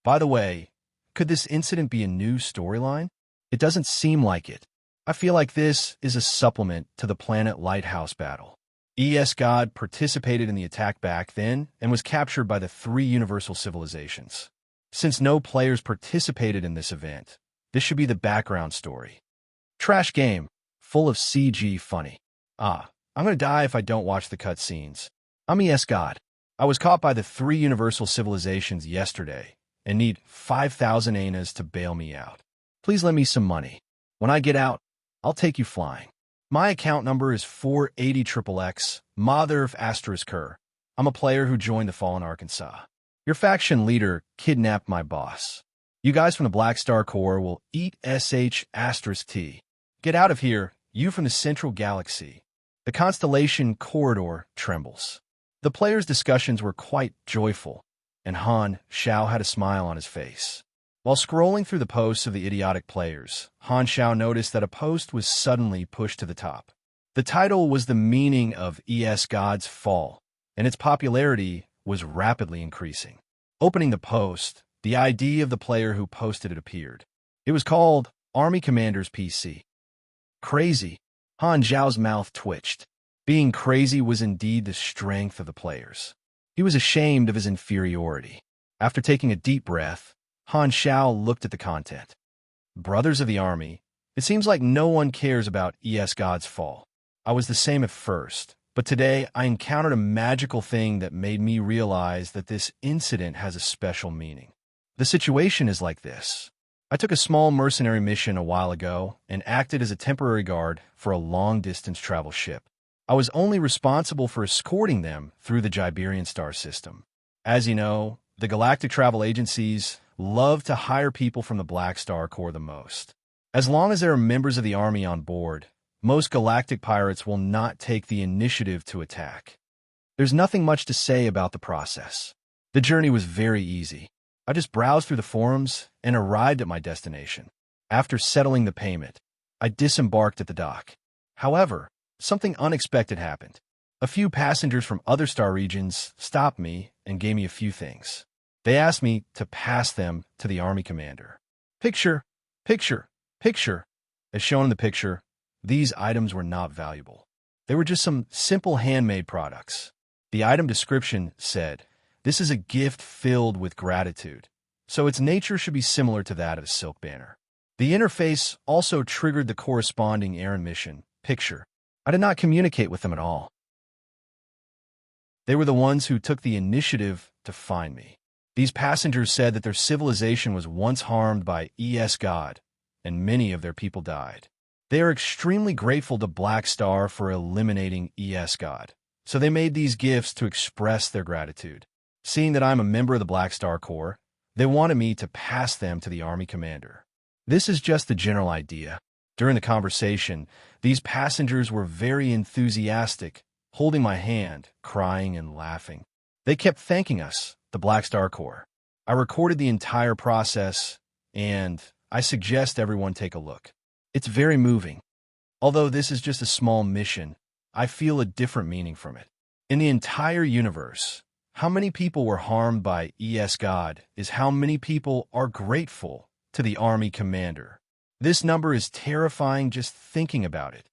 By the way, could this incident be a new storyline? It doesn't seem like it. I feel like this is a supplement to the Planet Lighthouse battle. ES God participated in the attack back then and was captured by the 3 universal civilizations. Since no players participated in this event, this should be the background story. Trash game, full of CG funny. I'm gonna die if I don't watch the cutscenes. I'm ES God. I was caught by the 3 universal civilizations yesterday and need 5,000 anas to bail me out. Please lend me some money. When I get out, I'll take you flying. My account number is 480XXX, Mother of Asterisker. I'm a player who joined the Fallen Arkansas. Your faction leader kidnapped my boss. You guys from the Black Star Corps will eat SH*T. Get out of here, you from the central galaxy. The constellation corridor trembles. The players' discussions were quite joyful, and Han Shao had a smile on his face. While scrolling through the posts of the idiotic players, Han Shao noticed that a post was suddenly pushed to the top. The title was the meaning of ES God's fall, and its popularity was rapidly increasing. Opening the post, the ID of the player who posted it appeared. It was called Army Commander's PC. Crazy. Han Zhao's mouth twitched. Being crazy was indeed the strength of the players. He was ashamed of his inferiority. After taking a deep breath, Han Shao looked at the content. Brothers of the Army, it seems like no one cares about ES God's fall. I was the same at first, but today I encountered a magical thing that made me realize that this incident has a special meaning. The situation is like this. I took a small mercenary mission a while ago and acted as a temporary guard for a long-distance travel ship. I was only responsible for escorting them through the Giberian star system. As you know, the galactic travel agencies love to hire people from the Black Star Corps the most. As long as there are members of the Army on board, most galactic pirates will not take the initiative to attack. There's nothing much to say about the process. The journey was very easy. I just browsed through the forums and arrived at my destination. After settling the payment, I disembarked at the dock. However, something unexpected happened. A few passengers from other star regions stopped me and gave me a few things. They asked me to pass them to the Army commander. Picture, picture, picture. As shown in the picture, these items were not valuable. They were just some simple handmade products. The item description said, "This is a gift filled with gratitude, so its nature should be similar to that of a silk banner." The interface also triggered the corresponding errand mission, picture. I did not communicate with them at all. They were the ones who took the initiative to find me. These passengers said that their civilization was once harmed by God, and many of their people died. They are extremely grateful to Black Star for eliminating God, so they made these gifts to express their gratitude. Seeing that I'm a member of the Black Star Corps, they wanted me to pass them to the Army commander. This is just the general idea. During the conversation, these passengers were very enthusiastic, holding my hand, crying and laughing. They kept thanking us, the Black Star Corps. I recorded the entire process, and I suggest everyone take a look. It's very moving. Although this is just a small mission, I feel a different meaning from it. In the entire universe, how many people were harmed by God is how many people are grateful to the Army commander. This number is terrifying just thinking about it.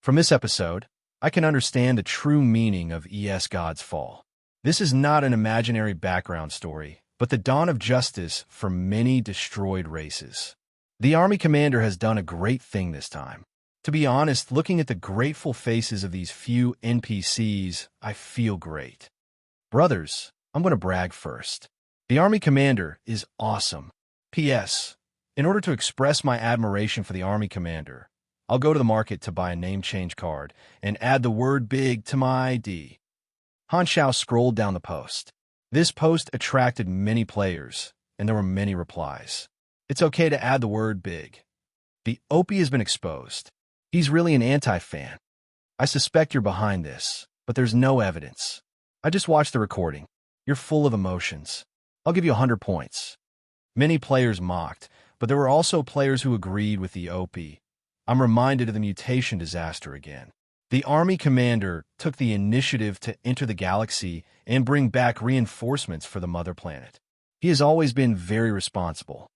From this episode, I can understand the true meaning of God's fall. This is not an imaginary background story, but the dawn of justice for many destroyed races. The Army commander has done a great thing this time. To be honest, looking at the grateful faces of these few NPCs, I feel great. Brothers, I'm going to brag first. The Army commander is awesome. P.S. In order to express my admiration for the Army commander, I'll go to the market to buy a name change card and add the word big to my ID. Han Xiao scrolled down the post. This post attracted many players, and there were many replies. It's okay to add the word big. The OP has been exposed. He's really an anti-fan. I suspect you're behind this, but there's no evidence. I just watched the recording. You're full of emotions. I'll give you 100 points. Many players mocked, but there were also players who agreed with the OP. I'm reminded of the mutation disaster again. The Army commander took the initiative to enter the galaxy and bring back reinforcements for the mother planet. He has always been very responsible.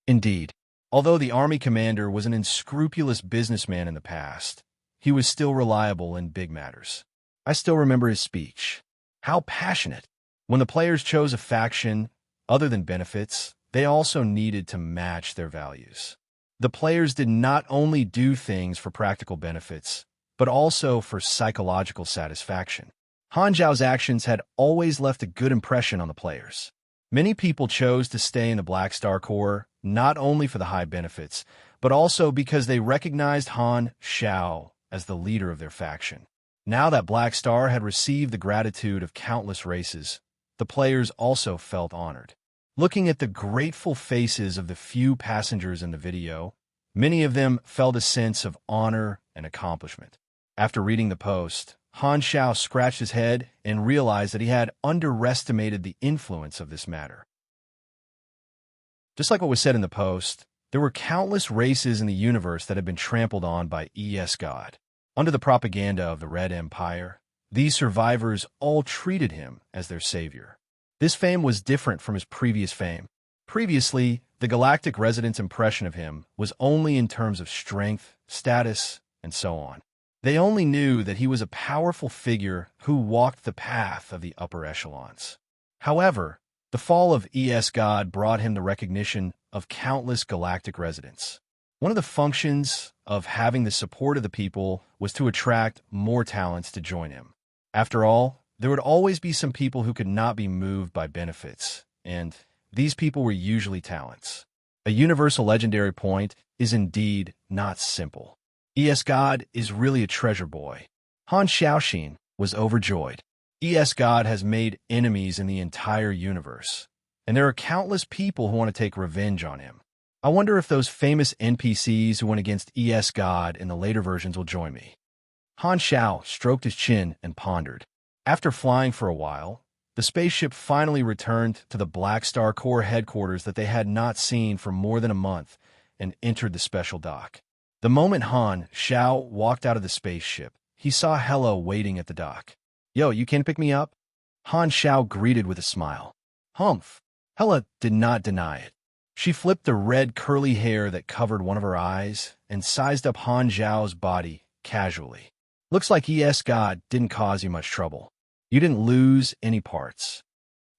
Indeed, although the Army commander was an unscrupulous businessman in the past, he was still reliable in big matters. I still remember his speech. How passionate! When the players chose a faction, other than benefits, they also needed to match their values. The players did not only do things for practical benefits, but also for psychological satisfaction. Han Zhao's actions had always left a good impression on the players. Many people chose to stay in the Black Star Corps not only for the high benefits, but also because they recognized Han Xiao as the leader of their faction. Now that Black Star had received the gratitude of countless races, the players also felt honored. Looking at the grateful faces of the few passengers in the video, many of them felt a sense of honor and accomplishment. After reading the post, Han Xiao scratched his head and realized that he had underestimated the influence of this matter. Just like what was said in the post, there were countless races in the universe that had been trampled on by God. Under the propaganda of the Red Empire, these survivors all treated him as their savior. This fame was different from his previous fame. Previously, the galactic residents' impression of him was only in terms of strength, status, and so on. They only knew that he was a powerful figure who walked the path of the upper echelons. However, the fall of God brought him the recognition of countless galactic residents. One of the functions of having the support of the people was to attract more talents to join him. After all, there would always be some people who could not be moved by benefits, and these people were usually talents. A universal legendary point is indeed not simple. God is really a treasure boy. Han Xiaoxin was overjoyed. God has made enemies in the entire universe, and there are countless people who want to take revenge on him. I wonder if those famous NPCs who went against God in the later versions will join me. Han Xiao stroked his chin and pondered. After flying for a while, the spaceship finally returned to the Black Star Corps headquarters that they had not seen for more than a month and entered the special dock. The moment Han Xiao walked out of the spaceship, he saw Hela waiting at the dock. "Yo, you can pick me up?" Han Xiao greeted with a smile. "Humph." Hela did not deny it. She flipped the red curly hair that covered one of her eyes and sized up Han Xiao's body casually. "Looks like God didn't cause you much trouble. You didn't lose any parts."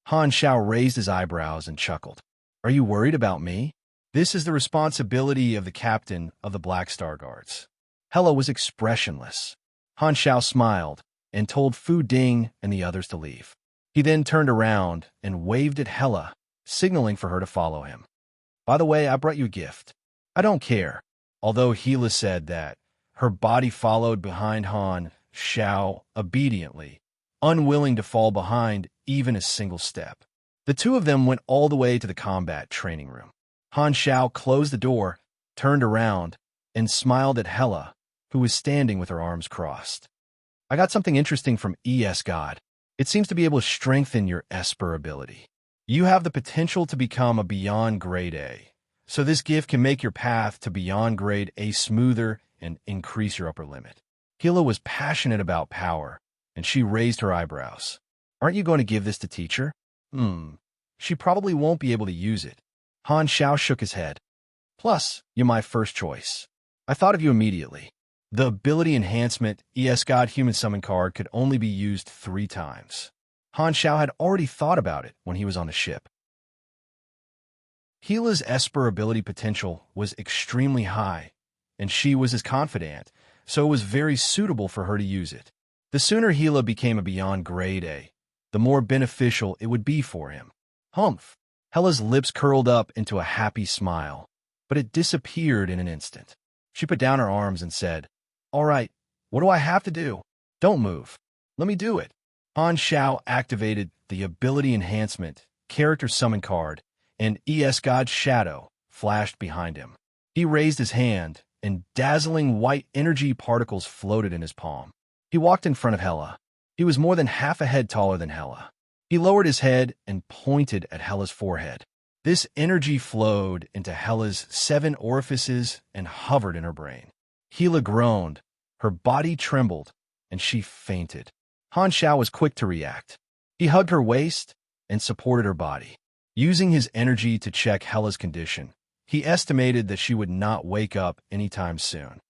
Han Xiao raised his eyebrows and chuckled. "Are you worried about me? This is the responsibility of the captain of the Black Star Guards." Hela was expressionless. Han Xiao smiled and told Fu Ding and the others to leave. He then turned around and waved at Hela, signaling for her to follow him. "By the way, I brought you a gift." "I don't care." Although Hela said that, her body followed behind Han Xiao obediently, unwilling to fall behind even a single step. The two of them went all the way to the combat training room. Han Xiao closed the door, turned around, and smiled at Hela, who was standing with her arms crossed. "I got something interesting from God. It seems to be able to strengthen your Esper ability. You have the potential to become a Beyond Grade A, so this gift can make your path to Beyond Grade A smoother and increase your upper limit." Hela was passionate about power, and she raised her eyebrows. "Aren't you going to give this to teacher?" She probably won't be able to use it." Han Xiao shook his head. "Plus, you're my first choice. I thought of you immediately." The ability enhancement God Human Summon card could only be used 3 times. Han Xiao had already thought about it when he was on the ship. Hela's Esper ability potential was extremely high, and she was as confident, so it was very suitable for her to use it. The sooner Hela became a Beyond Grade A, the more beneficial it would be for him. "Humph." Hela's lips curled up into a happy smile, but it disappeared in an instant. She put down her arms and said, "All right, what do I have to do?" "Don't move. Let me do it." Han Xiao activated the ability enhancement character summon card, and God's shadow flashed behind him. He raised his hand, and dazzling white energy particles floated in his palm. He walked in front of Hela. He was more than half a head taller than Hela. He lowered his head and pointed at Hela's forehead. This energy flowed into Hela's 7 orifices and hovered in her brain. Hela groaned, her body trembled, and she fainted. Han Xiao was quick to react. He hugged her waist and supported her body. Using his energy to check Hela's condition, he estimated that she would not wake up anytime soon.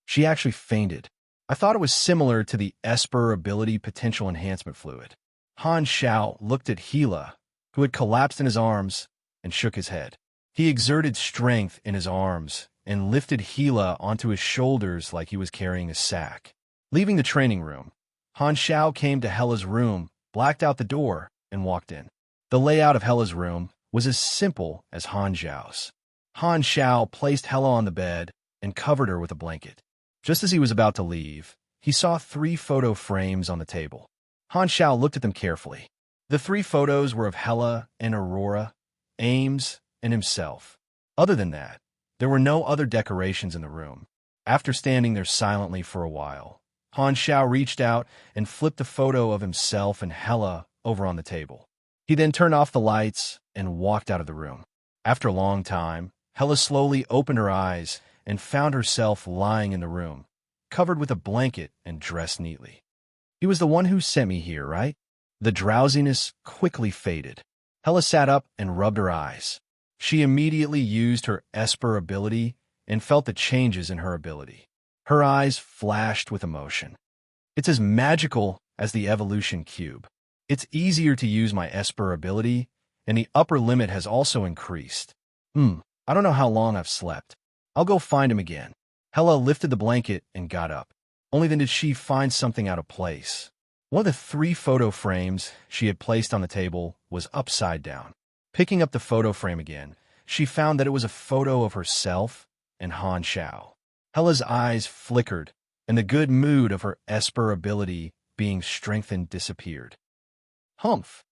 She actually fainted. I thought it was similar to the Esper ability potential enhancement fluid. Han Xiao looked at Hela, who had collapsed in his arms, and shook his head. He exerted strength in his arms and lifted Hela onto his shoulders like he was carrying a sack. Leaving the training room, Han Xiao came to Hela's room, blacked out the door, and walked in. The layout of Hela's room was as simple as Han Xiao's. Han Xiao placed Hela on the bed and covered her with a blanket. Just as he was about to leave, he saw 3 photo frames on the table. Han Xiao looked at them carefully. The 3 photos were of Hela and Aurora, Ames, and himself. Other than that, there were no other decorations in the room. After standing there silently for a while, Han Xiao reached out and flipped a photo of himself and Hela over on the table. He then turned off the lights and walked out of the room. After a long time, Hela slowly opened her eyes and found herself lying in the room, covered with a blanket and dressed neatly. "He was the one who sent me here, right?" The drowsiness quickly faded. Hela sat up and rubbed her eyes. She immediately used her Esper ability and felt the changes in her ability. Her eyes flashed with emotion. "It's as magical as the evolution cube. It's easier to use my Esper ability, and the upper limit has also increased. I don't know how long I've slept. I'll go find him again." Hela lifted the blanket and got up. Only then did she find something out of place. One of the 3 photo frames she had placed on the table was upside down. Picking up the photo frame again, she found that it was a photo of herself and Han Xiao. Hela's eyes flickered, and the good mood of her Esper ability being strengthened disappeared. Humph.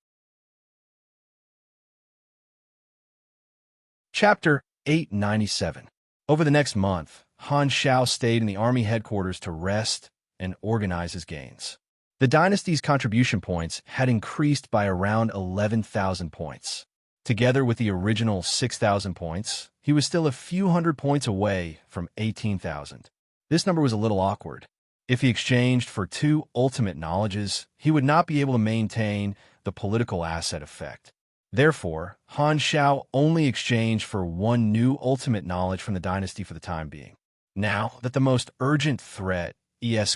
Chapter 897. Over the next month, Han Shao stayed in the army headquarters to rest and organize his gains. The dynasty's contribution points had increased by around 11,000 points. Together with the original 6,000 points, he was still a few hundred points away from 18,000. This number was a little awkward. If he exchanged for 2 ultimate knowledges, he would not be able to maintain the political asset effect. Therefore, Han Shao only exchanged for 1 new ultimate knowledge from the dynasty for the time being. Now that the most urgent threat,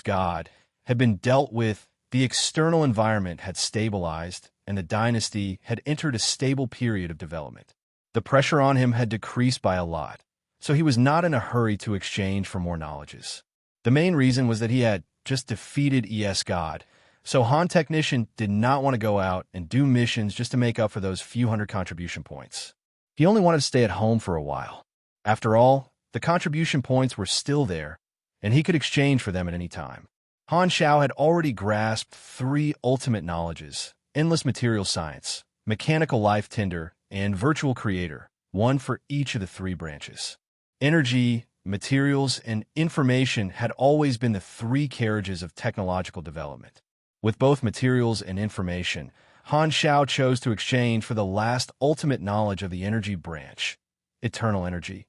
God, had been dealt with, the external environment had stabilized, and the dynasty had entered a stable period of development. The pressure on him had decreased by a lot, so he was not in a hurry to exchange for more knowledges. The main reason was that he had just defeated God, so Han Technician did not want to go out and do missions just to make up for those few hundred contribution points. He only wanted to stay at home for a while. After all, the contribution points were still there, and he could exchange for them at any time. Han Shao had already grasped 3 ultimate knowledges: endless material science, mechanical life tender, and virtual creator, 1 for each of the 3 branches. Energy, materials, and information had always been the 3 carriages of technological development. With both materials and information, Han Shao chose to exchange for the last ultimate knowledge of the energy branch, eternal energy.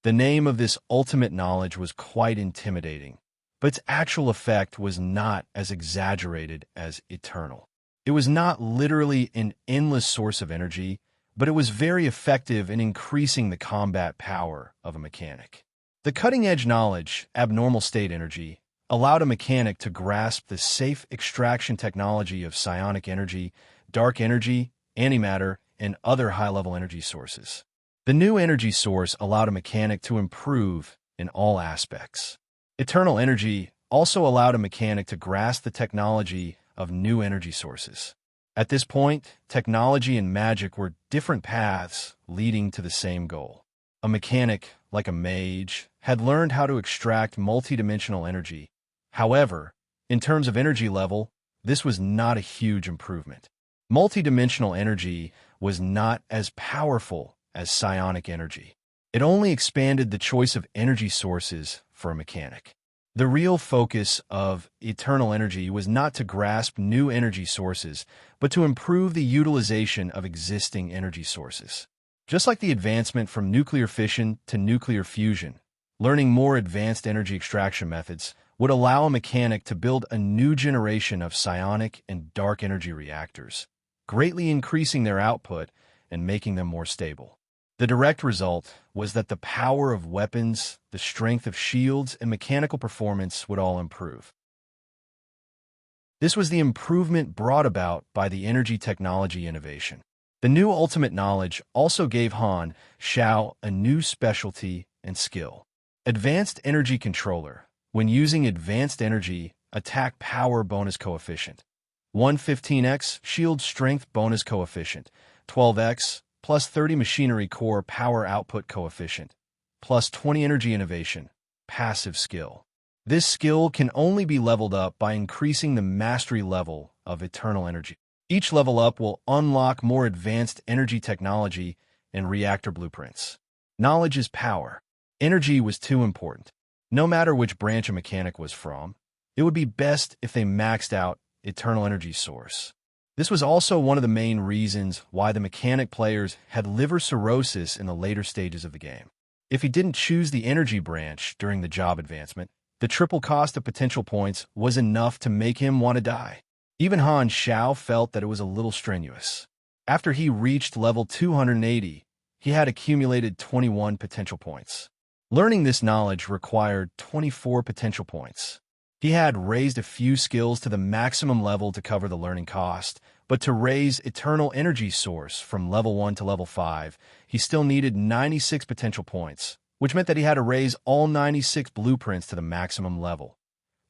The name of this ultimate knowledge was quite intimidating, but its actual effect was not as exaggerated as eternal. It was not literally an endless source of energy, but it was very effective in increasing the combat power of a mechanic. The cutting-edge knowledge, abnormal state energy, allowed a mechanic to grasp the safe extraction technology of psionic energy, dark energy, antimatter, and other high-level energy sources. The new energy source allowed a mechanic to improve in all aspects. Eternal energy also allowed a mechanic to grasp the technology of new energy sources. At this point, technology and magic were different paths leading to the same goal. A mechanic, like a mage, had learned how to extract multidimensional energy. However, in terms of energy level, this was not a huge improvement. Multidimensional energy was not as powerful as psionic energy. It only expanded the choice of energy sources for a mechanic. The real focus of eternal energy was not to grasp new energy sources, but to improve the utilization of existing energy sources. Just like the advancement from nuclear fission to nuclear fusion, learning more advanced energy extraction methods would allow a mechanic to build a new generation of psionic and dark energy reactors, greatly increasing their output and making them more stable. The direct result was that the power of weapons, the strength of shields, and mechanical performance would all improve. This was the improvement brought about by the energy technology innovation. The new ultimate knowledge also gave Han Shao a new specialty and skill. Advanced Energy Controller. When using advanced energy, attack power bonus coefficient. 115x shield strength bonus coefficient. 12x plus 30 machinery core power output coefficient. Plus 20 energy innovation. Passive skill. This skill can only be leveled up by increasing the mastery level of eternal energy. Each level up will unlock more advanced energy technology and reactor blueprints. Knowledge is power. Energy was too important. No matter which branch a mechanic was from, it would be best if they maxed out eternal energy source. This was also one of the main reasons why the mechanic players had liver cirrhosis in the later stages of the game. If he didn't choose the energy branch during the job advancement, the triple cost of potential points was enough to make him want to die. Even Han Shao felt that it was a little strenuous. After he reached level 280, he had accumulated 21 potential points. Learning this knowledge required 24 potential points. He had raised a few skills to the maximum level to cover the learning cost, but to raise Eternal Energy Source from level 1 to level 5, he still needed 96 potential points, which meant that he had to raise all 96 blueprints to the maximum level.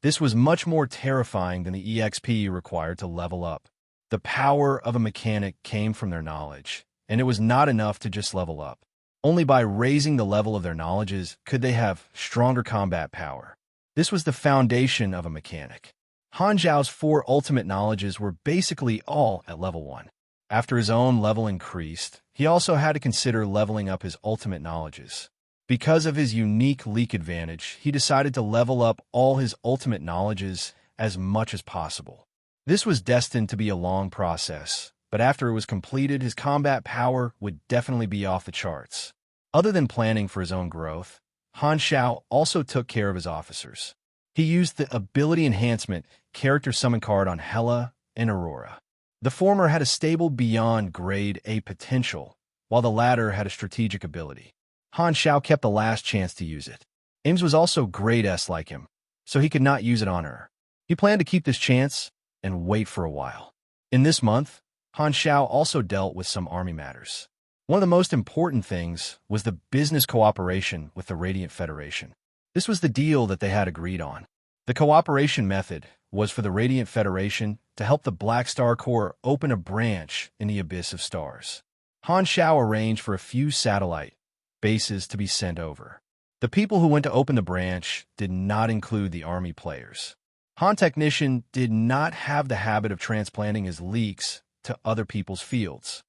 This was much more terrifying than the EXP required to level up. The power of a mechanic came from their knowledge, and it was not enough to just level up. Only by raising the level of their knowledges could they have stronger combat power. This was the foundation of a mechanic. Han Zhao's 4 ultimate knowledges were basically all at level 1. After his own level increased, he also had to consider leveling up his ultimate knowledges. Because of his unique leak advantage, he decided to level up all his ultimate knowledges as much as possible. This was destined to be a long process, but after it was completed, his combat power would definitely be off the charts. Other than planning for his own growth, Han Zhao also took care of his officers. He used the ability enhancement character summon card on Hela and Aurora. The former had a stable beyond grade A potential, while the latter had a strategic ability. Han Zhao kept the last chance to use it. Ames was also grade S like him, so he could not use it on her. He planned to keep this chance and wait for a while. In this month, Han Zhao also dealt with some army matters. One of the most important things was the business cooperation with the Radiant Federation. This was the deal that they had agreed on. The cooperation method was for the Radiant Federation to help the Black Star Corps open a branch in the Abyss of Stars. Han Zhao arranged for a few satellite bases to be sent over. The people who went to open the branch did not include the army players. Han Technician did not have the habit of transplanting his leaks to other people's fields.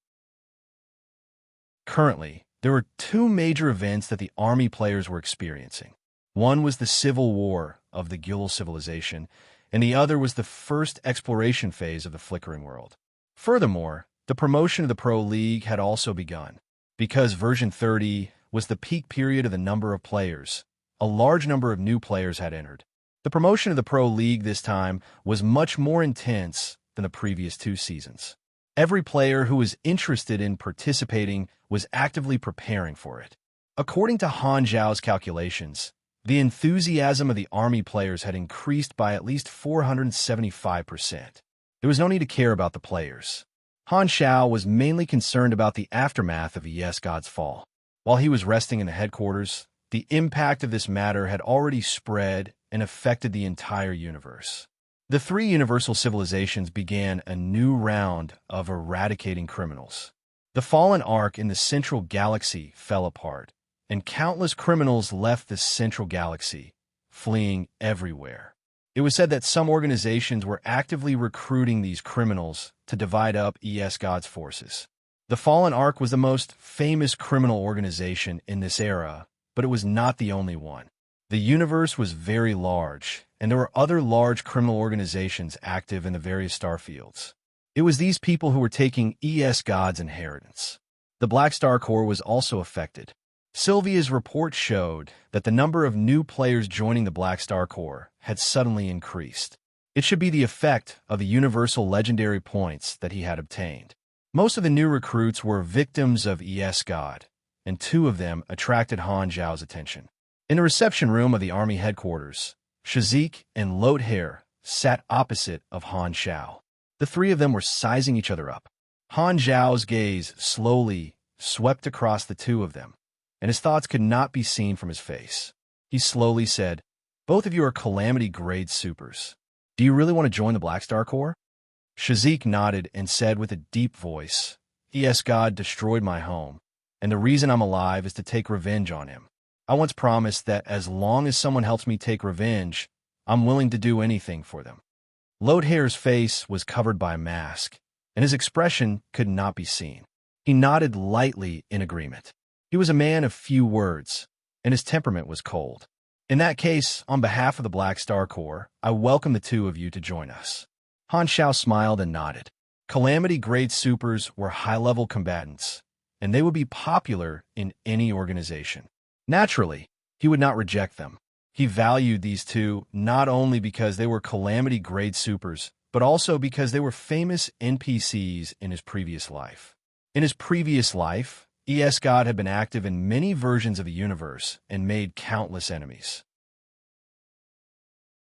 Currently, there were 2 major events that the army players were experiencing. One was the civil war of the Gil civilization, and the other was the first exploration phase of the Flickering World. Furthermore, the promotion of the Pro League had also begun. Because version 30 was the peak period of the number of players, a large number of new players had entered. The promotion of the Pro League this time was much more intense than the previous 2 seasons. Every player who was interested in participating was actively preparing for it. According to Han Zhao's calculations, the enthusiasm of the army players had increased by at least 475%. There was no need to care about the players. Han Zhao was mainly concerned about the aftermath of God's fall. While he was resting in the headquarters, the impact of this matter had already spread and affected the entire universe. The 3 universal civilizations began a new round of eradicating criminals. The fallen arc in the central galaxy fell apart, and countless criminals left the central galaxy, fleeing everywhere. It was said that some organizations were actively recruiting these criminals to divide up God's forces. The Fallen Ark was the most famous criminal organization in this era, but it was not the only one. The universe was very large, and there were other large criminal organizations active in the various starfields. It was these people who were taking God's inheritance. The Black Star Corps was also affected. Sylvia's report showed that the number of new players joining the Black Star Corps had suddenly increased. It should be the effect of the universal legendary points that he had obtained. Most of the new recruits were victims of God, and 2 of them attracted Han Zhao's attention. In the reception room of the army headquarters, Shazik and Lothair sat opposite of Han Zhao. The 3 of them were sizing each other up. Han Zhao's gaze slowly swept across the 2 of them, and his thoughts could not be seen from his face. He slowly said, "Both of you are Calamity Grade Supers. Do you really want to join the Black Star Corps?" Shazik nodded and said with a deep voice, God destroyed my home, and the reason I'm alive is to take revenge on him. I once promised that as long as someone helps me take revenge, I'm willing to do anything for them. Lothair's face was covered by a mask, and his expression could not be seen. He nodded lightly in agreement. He was a man of few words, and his temperament was cold. In that case, on behalf of the Black Star Corps, I welcome the 2 of you to join us. Han Zhao smiled and nodded. Calamity Grade Supers were high-level combatants, and they would be popular in any organization. Naturally, he would not reject them. He valued these 2 not only because they were Calamity Grade Supers, but also because they were famous NPCs in his previous life. In his previous life, God had been active in many versions of the universe and made countless enemies.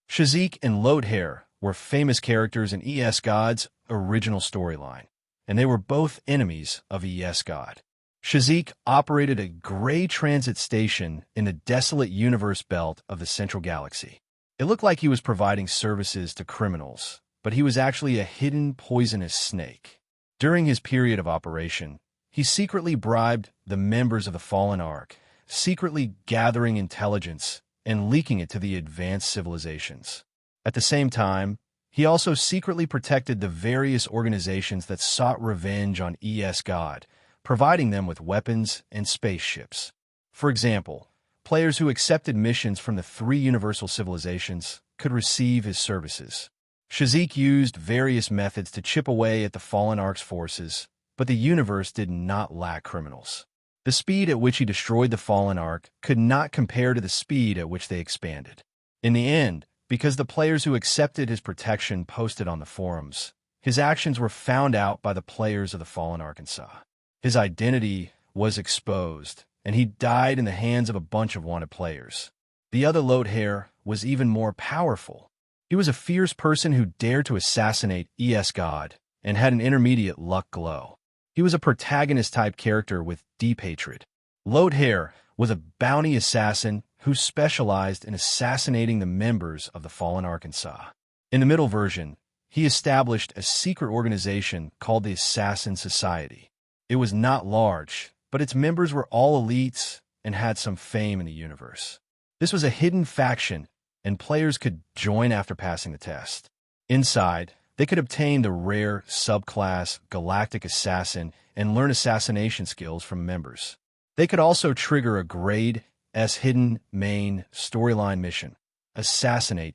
Shazik and Lothair were famous characters in God's original storyline, and they were both enemies of God. Shazik operated a gray transit station in the desolate universe belt of the Central Galaxy. It looked like he was providing services to criminals, but he was actually a hidden poisonous snake. During his period of operation, he secretly bribed the members of the Fallen Ark, secretly gathering intelligence and leaking it to the advanced civilizations. At the same time, he also secretly protected the various organizations that sought revenge on God, providing them with weapons and spaceships. For example, players who accepted missions from the 3 universal civilizations could receive his services. Shazik used various methods to chip away at the Fallen Ark's forces, but the universe did not lack criminals. The speed at which he destroyed the Fallen Ark could not compare to the speed at which they expanded. In the end, because the players who accepted his protection posted on the forums, his actions were found out by the players of the Fallen Arkansas. His identity was exposed, and he died in the hands of a bunch of wanted players. The other Lothair was even more powerful. He was a fierce person who dared to assassinate God and had an intermediate luck glow. He was a protagonist-type character with deep hatred. Lothair was a bounty assassin who specialized in assassinating the members of the Fallen Arkansas. In the middle version, he established a secret organization called the Assassin Society. It was not large, but its members were all elites and had some fame in the universe. This was a hidden faction, and players could join after passing the test. Inside, they could obtain the rare subclass Galactic Assassin and learn assassination skills from members. They could also trigger a Grade S hidden main storyline mission, Assassinate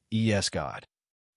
God.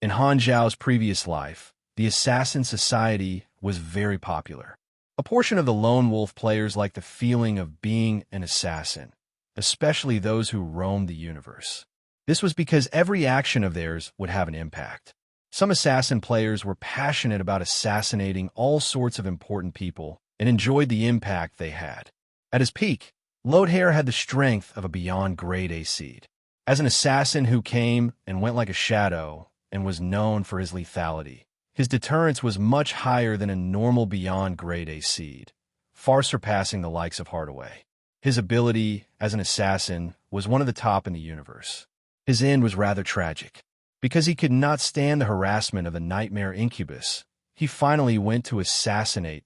In Han Zhao's previous life, the Assassin Society was very popular. A portion of the lone wolf players liked the feeling of being an assassin, especially those who roamed the universe. This was because every action of theirs would have an impact. Some assassin players were passionate about assassinating all sorts of important people and enjoyed the impact they had. At his peak, Lothair had the strength of a beyond grade A seed. As an assassin who came and went like a shadow and was known for his lethality, his deterrence was much higher than a normal beyond grade A seed, far surpassing the likes of Hardaway. His ability as an assassin was one of the top in the universe. His end was rather tragic. Because he could not stand the harassment of the nightmare incubus, he finally went to assassinate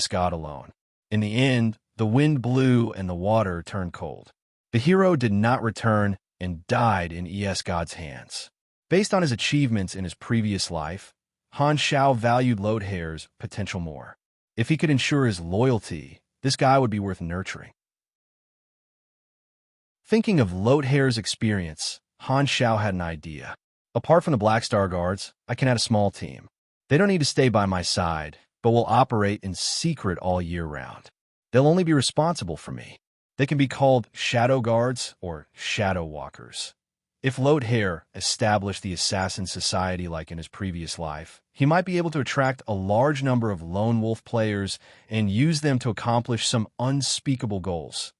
God alone. In the end, the wind blew and the water turned cold. The hero did not return and died in God's hands. Based on his achievements in his previous life, Han Zhao valued Lothair's potential more. If he could ensure his loyalty, this guy would be worth nurturing. Thinking of Lothair's experience, Han Zhao had an idea. Apart from the Black Star Guards, I can add a small team. They don't need to stay by my side, but will operate in secret all year round. They'll only be responsible for me. They can be called Shadow Guards or Shadow Walkers. If Lothair established the Assassin Society like in his previous life, he might be able to attract a large number of lone wolf players and use them to accomplish some unspeakable goals.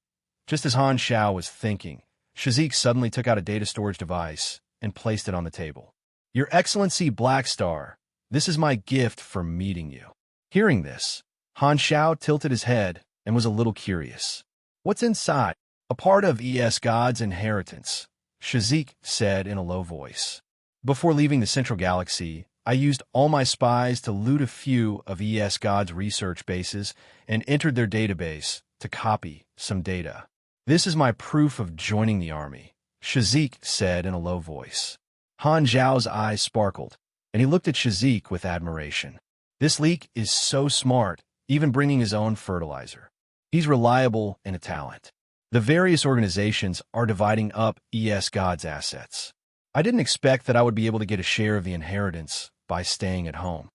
Just as Han Zhao was thinking, Shazik suddenly took out a data storage device and placed it on the table. "Your Excellency Black Star, this is my gift for meeting you." Hearing this, Han Zhao tilted his head and was a little curious. "What's inside?" "A part of God's inheritance," Shazik said in a low voice. "Before leaving the Central Galaxy, I used all my spies to loot a few of God's research bases and entered their database to copy some data. This is my proof of joining the army," Shazik said in a low voice. Han Zhao's eyes sparkled, and he looked at Shazik with admiration. This leak is so smart, even bringing his own fertilizer. He's reliable and a talent. The various organizations are dividing up God's assets. I didn't expect that I would be able to get a share of the inheritance by staying at home.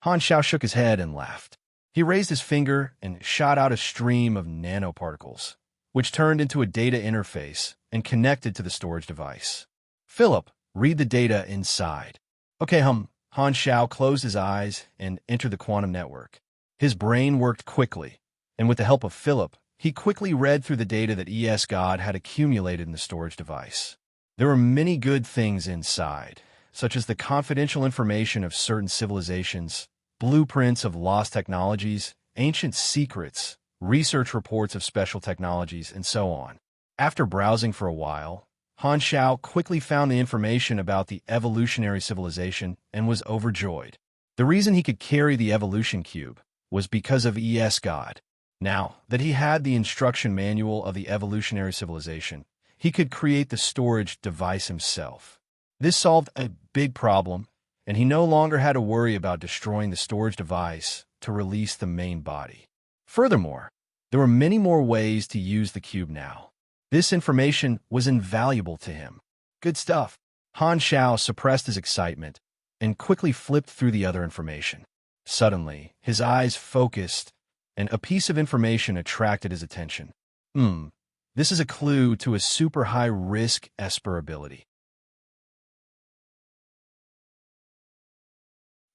Han Zhao shook his head and laughed. He raised his finger and shot out a stream of nanoparticles, which turned into a data interface and connected to the storage device. "Philip, read the data inside." "Okay, Han Zhao closed his eyes and entered the quantum network. His brain worked quickly, and with the help of Philip, he quickly read through the data that God had accumulated in the storage device. There were many good things inside, such as the confidential information of certain civilizations, blueprints of lost technologies, ancient secrets, research reports of special technologies, and so on. After browsing for a while, Han Zhao quickly found the information about the evolutionary civilization and was overjoyed. The reason he could carry the evolution cube was because of God. Now that he had the instruction manual of the evolutionary civilization, he could create the storage device himself. This solved a big problem, and he no longer had to worry about destroying the storage device to release the main body. Furthermore, there were many more ways to use the cube now. This information was invaluable to him. Good stuff. Han Xiao suppressed his excitement and quickly flipped through the other information. Suddenly, his eyes focused, and a piece of information attracted his attention. This is a clue to a super high-risk Esper ability.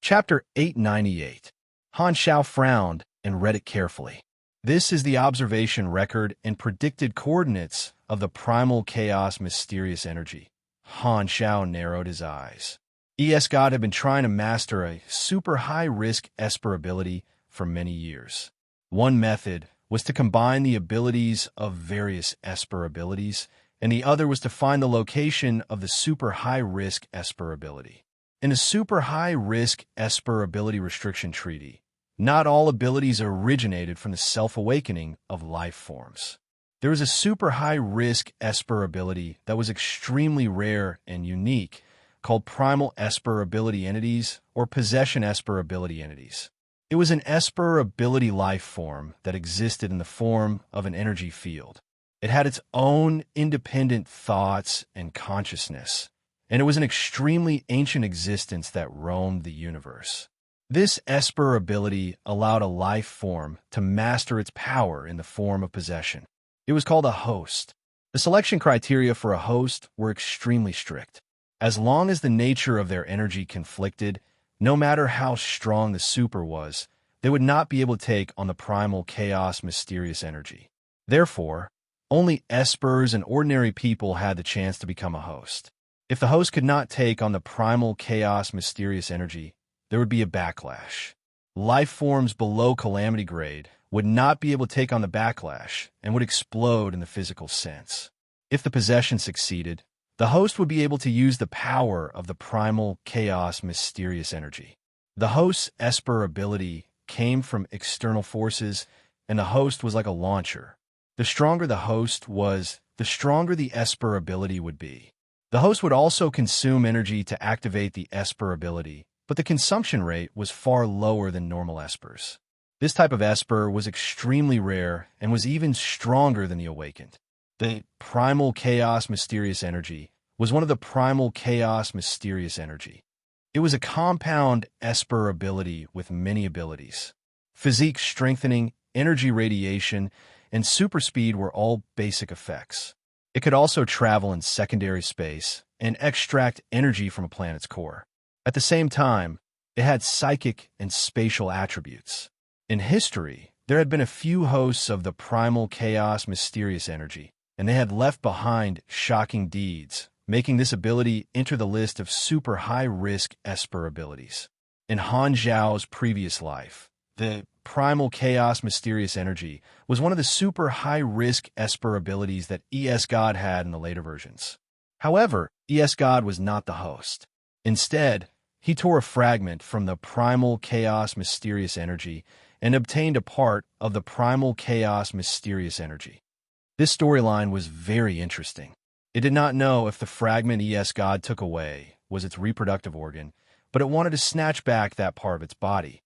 Chapter 898. Han Xiao frowned and read it carefully. This is the observation record and predicted coordinates of the primal chaos mysterious energy. Han Xiao narrowed his eyes. God had been trying to master a super high-risk Esper ability for many years. One method was to combine the abilities of various Esper abilities, and the other was to find the location of the super high-risk Esper ability. In a super high-risk Esper ability restriction treaty, not all abilities originated from the self-awakening of life forms. There was a super high-risk Esper ability that was extremely rare and unique, called primal Esper ability entities or possession Esper ability entities. It was an Esper ability life form that existed in the form of an energy field. It had its own independent thoughts and consciousness, and it was an extremely ancient existence that roamed the universe. This Esper ability allowed a life form to master its power in the form of possession. It was called a host. The selection criteria for a host were extremely strict. As long as the nature of their energy conflicted, no matter how strong the super was, they would not be able to take on the primal chaos mysterious energy. Therefore, only Espers and ordinary people had the chance to become a host. If the host could not take on the primal chaos mysterious energy, there would be a backlash. Life forms below calamity grade would not be able to take on the backlash and would explode in the physical sense. If the possession succeeded, the host would be able to use the power of the primal chaos mysterious energy. The host's Esper ability came from external forces, and the host was like a launcher. The stronger the host was, the stronger the Esper ability would be. The host would also consume energy to activate the Esper ability, but the consumption rate was far lower than normal Espers. This type of Esper was extremely rare and was even stronger than the awakened. The primal chaos mysterious energy was one of the primal chaos mysterious energy. It was a compound Esper ability with many abilities. Physique strengthening, energy radiation, and super speed were all basic effects. It could also travel in secondary space and extract energy from a planet's core. At the same time, it had psychic and spatial attributes. In history, there had been a few hosts of the primal chaos mysterious energy, and they had left behind shocking deeds, making this ability enter the list of super high-risk Esper abilities. In Han Zhao's previous life, the primal chaos mysterious energy was one of the super high-risk Esper abilities that God had in the later versions. However, God was not the host. Instead, he tore a fragment from the primal chaos mysterious energy and obtained a part of the primal chaos mysterious energy. This storyline was very interesting. It did not know if the fragment God took away was its reproductive organ, but it wanted to snatch back that part of its body.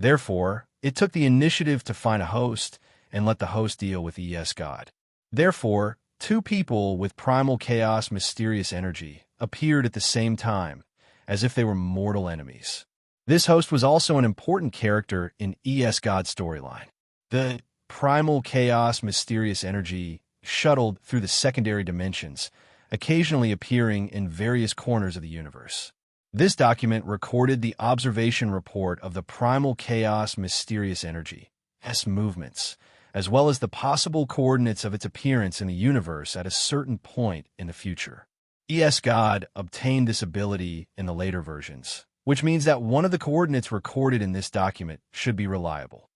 Therefore, it took the initiative to find a host and let the host deal with God. Therefore, two people with primal chaos mysterious energy appeared at the same time, as if they were mortal enemies. This host was also an important character in God's storyline. The primal chaos mysterious energy shuttled through the secondary dimensions, occasionally appearing in various corners of the universe. This document recorded the observation report of the primal chaos mysterious energy, movements, as well as the possible coordinates of its appearance in the universe at a certain point in the future. God obtained this ability in the later versions, which means that one of the coordinates recorded in this document should be reliable.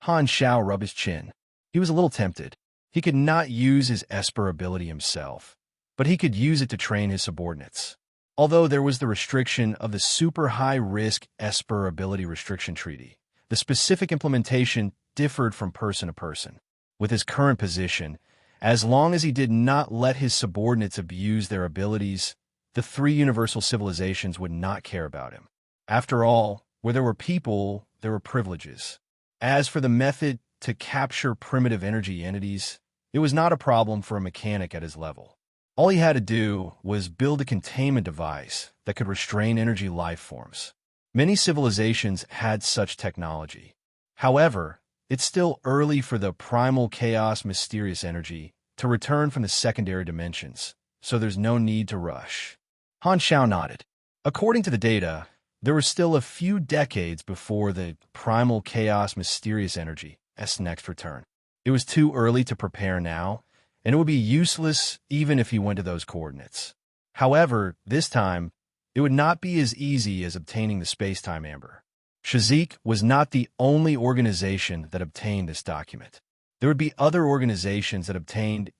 Han Xiao rubbed his chin. He was a little tempted. He could not use his Esper ability himself, but he could use it to train his subordinates. Although there was the restriction of the super high-risk Esper ability restriction treaty, the specific implementation differed from person to person. With his current position, As long as he did not let his subordinates abuse their abilities, the three universal civilizations would not care about him. After all, where there were people, there were privileges. As for the method to capture primitive energy entities, it was not a problem for a mechanic at his level. All he had to do was build a containment device that could restrain energy life forms. Many civilizations had such technology. However, it's still early for the primal chaos mysterious energy to return from the secondary dimensions, so there's no need to rush. Han Xiao nodded. According to the data, there were still a few decades before the primal chaos mysterious energy's next return. It was too early to prepare now, and it would be useless even if he went to those coordinates. However, this time, it would not be as easy as obtaining the space-time amber. Shazik was not the only organization that obtained this document. There would be other organizations that obtained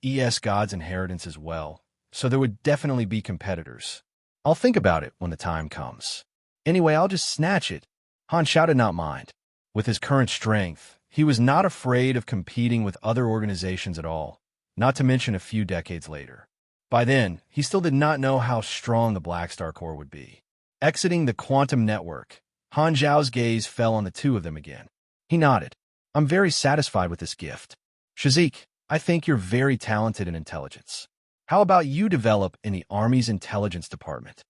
God's inheritance as well, so there would definitely be competitors. I'll think about it when the time comes. Anyway, I'll just snatch it. Han Xiao did not mind. With his current strength, he was not afraid of competing with other organizations at all, not to mention a few decades later. By then, he still did not know how strong the Black Star Core would be. Exiting the quantum network, Han Xiao's gaze fell on the two of them again. He nodded. I'm very satisfied with this gift. Shazik, I think you're very talented in intelligence. How about you develop in the Army's intelligence department?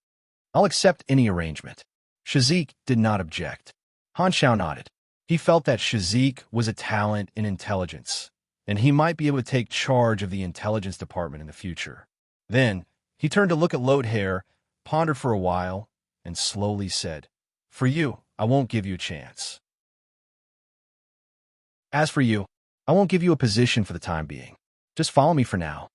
I'll accept any arrangement. Shazik did not object. Han Xiao nodded. He felt that Shazik was a talent in intelligence, and he might be able to take charge of the intelligence department in the future. Then, he turned to look at Lothair, pondered for a while, and slowly said, For you, I won't give you a chance. As for you, I won't give you a position for the time being. Just follow me for now.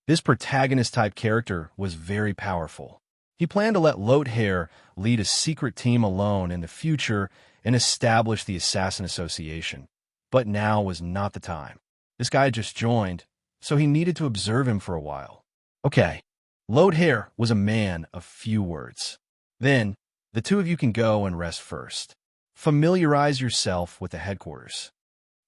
This protagonist-type character was very powerful. He planned to let Lothair lead a secret team alone in the future and establish the Assassin Association. But now was not the time. This guy had just joined, so he needed to observe him for a while. Okay, Lothair was a man of few words. Then, the two of you can go and rest first. Familiarize yourself with the headquarters.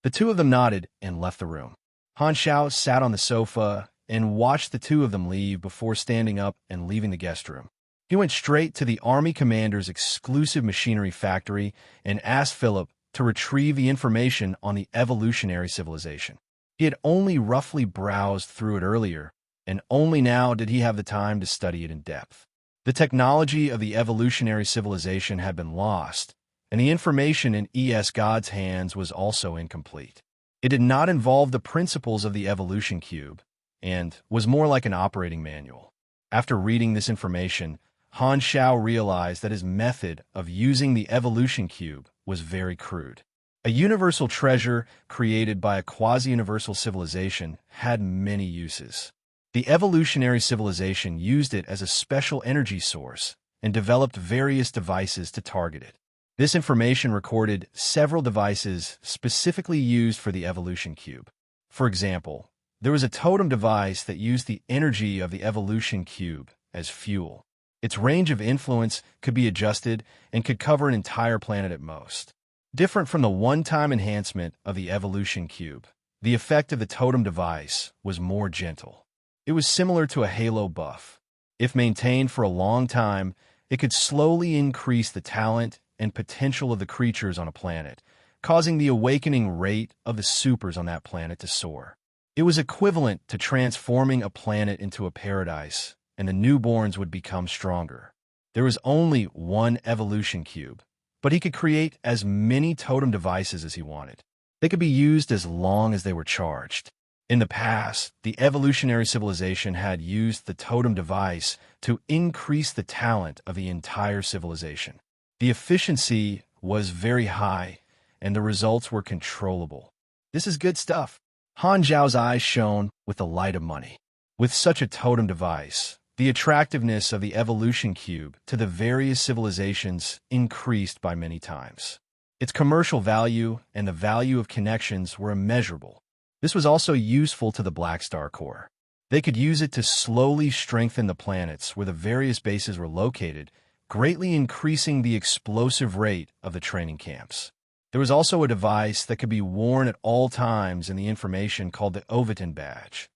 The two of them nodded and left the room. Han Xiao sat on the sofa and watched the two of them leave before standing up and leaving the guest room. He went straight to the Army Commander's exclusive machinery factory and asked Philip to retrieve the information on the evolutionary civilization. He had only roughly browsed through it earlier, and only now did he have the time to study it in depth. The technology of the evolutionary civilization had been lost, and the information in God's hands was also incomplete. It did not involve the principles of the evolution cube, and was more like an operating manual. After reading this information, Han Xiao realized that his method of using the evolution cube was very crude. A universal treasure created by a quasi-universal civilization had many uses. The evolutionary civilization used it as a special energy source and developed various devices to target it. This information recorded several devices specifically used for the evolution cube. For example, there was a totem device that used the energy of the evolution cube as fuel. Its range of influence could be adjusted and could cover an entire planet at most. Different from the one-time enhancement of the evolution cube, the effect of the totem device was more gentle. It was similar to a halo buff. If maintained for a long time, it could slowly increase the talent and potential of the creatures on a planet, causing the awakening rate of the supers on that planet to soar. It was equivalent to transforming a planet into a paradise, and the newborns would become stronger. There was only one evolution cube, but he could create as many totem devices as he wanted. They could be used as long as they were charged. In the past, the evolutionary civilization had used the totem device to increase the talent of the entire civilization. The efficiency was very high, and the results were controllable. This is good stuff. Han Zhao's eyes shone with the light of money. With such a totem device, the attractiveness of the evolution cube to the various civilizations increased by many times. Its commercial value and the value of connections were immeasurable. This was also useful to the Black Star Core. They could use it to slowly strengthen the planets where the various bases were located, greatly increasing the explosive rate of the training camps. There was also a device that could be worn at all times in the information called the Ovitan badge.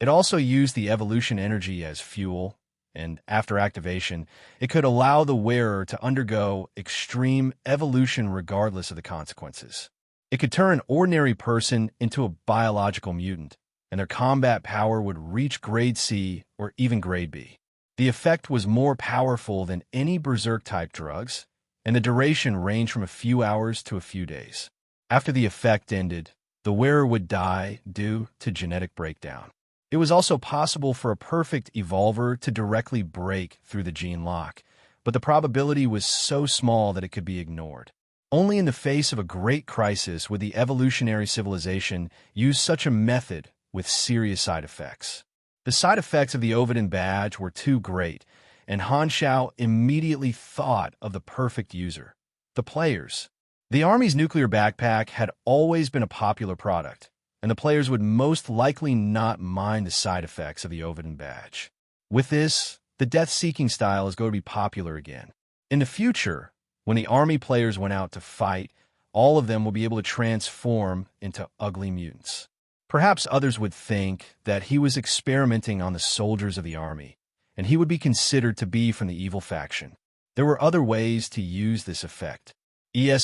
It also used the evolution energy as fuel, and after activation, it could allow the wearer to undergo extreme evolution regardless of the consequences. It could turn an ordinary person into a biological mutant, and their combat power would reach grade C or even grade B. The effect was more powerful than any berserk-type drugs, and the duration ranged from a few hours to a few days. After the effect ended, the wearer would die due to genetic breakdown. It was also possible for a perfect evolver to directly break through the gene lock, but the probability was so small that it could be ignored. Only in the face of a great crisis would the evolutionary civilization use such a method with serious side effects. The side effects of the Ovidin badge were too great, and Han Shao immediately thought of the perfect user: the players. The Army's nuclear backpack had always been a popular product, and the players would most likely not mind the side effects of the Ovidin badge. With this, the death-seeking style is going to be popular again. In the future, when the Army players went out to fight, all of them will be able to transform into ugly mutants. Perhaps others would think that he was experimenting on the soldiers of the Army, and he would be considered to be from the evil faction. There were other ways to use this effect.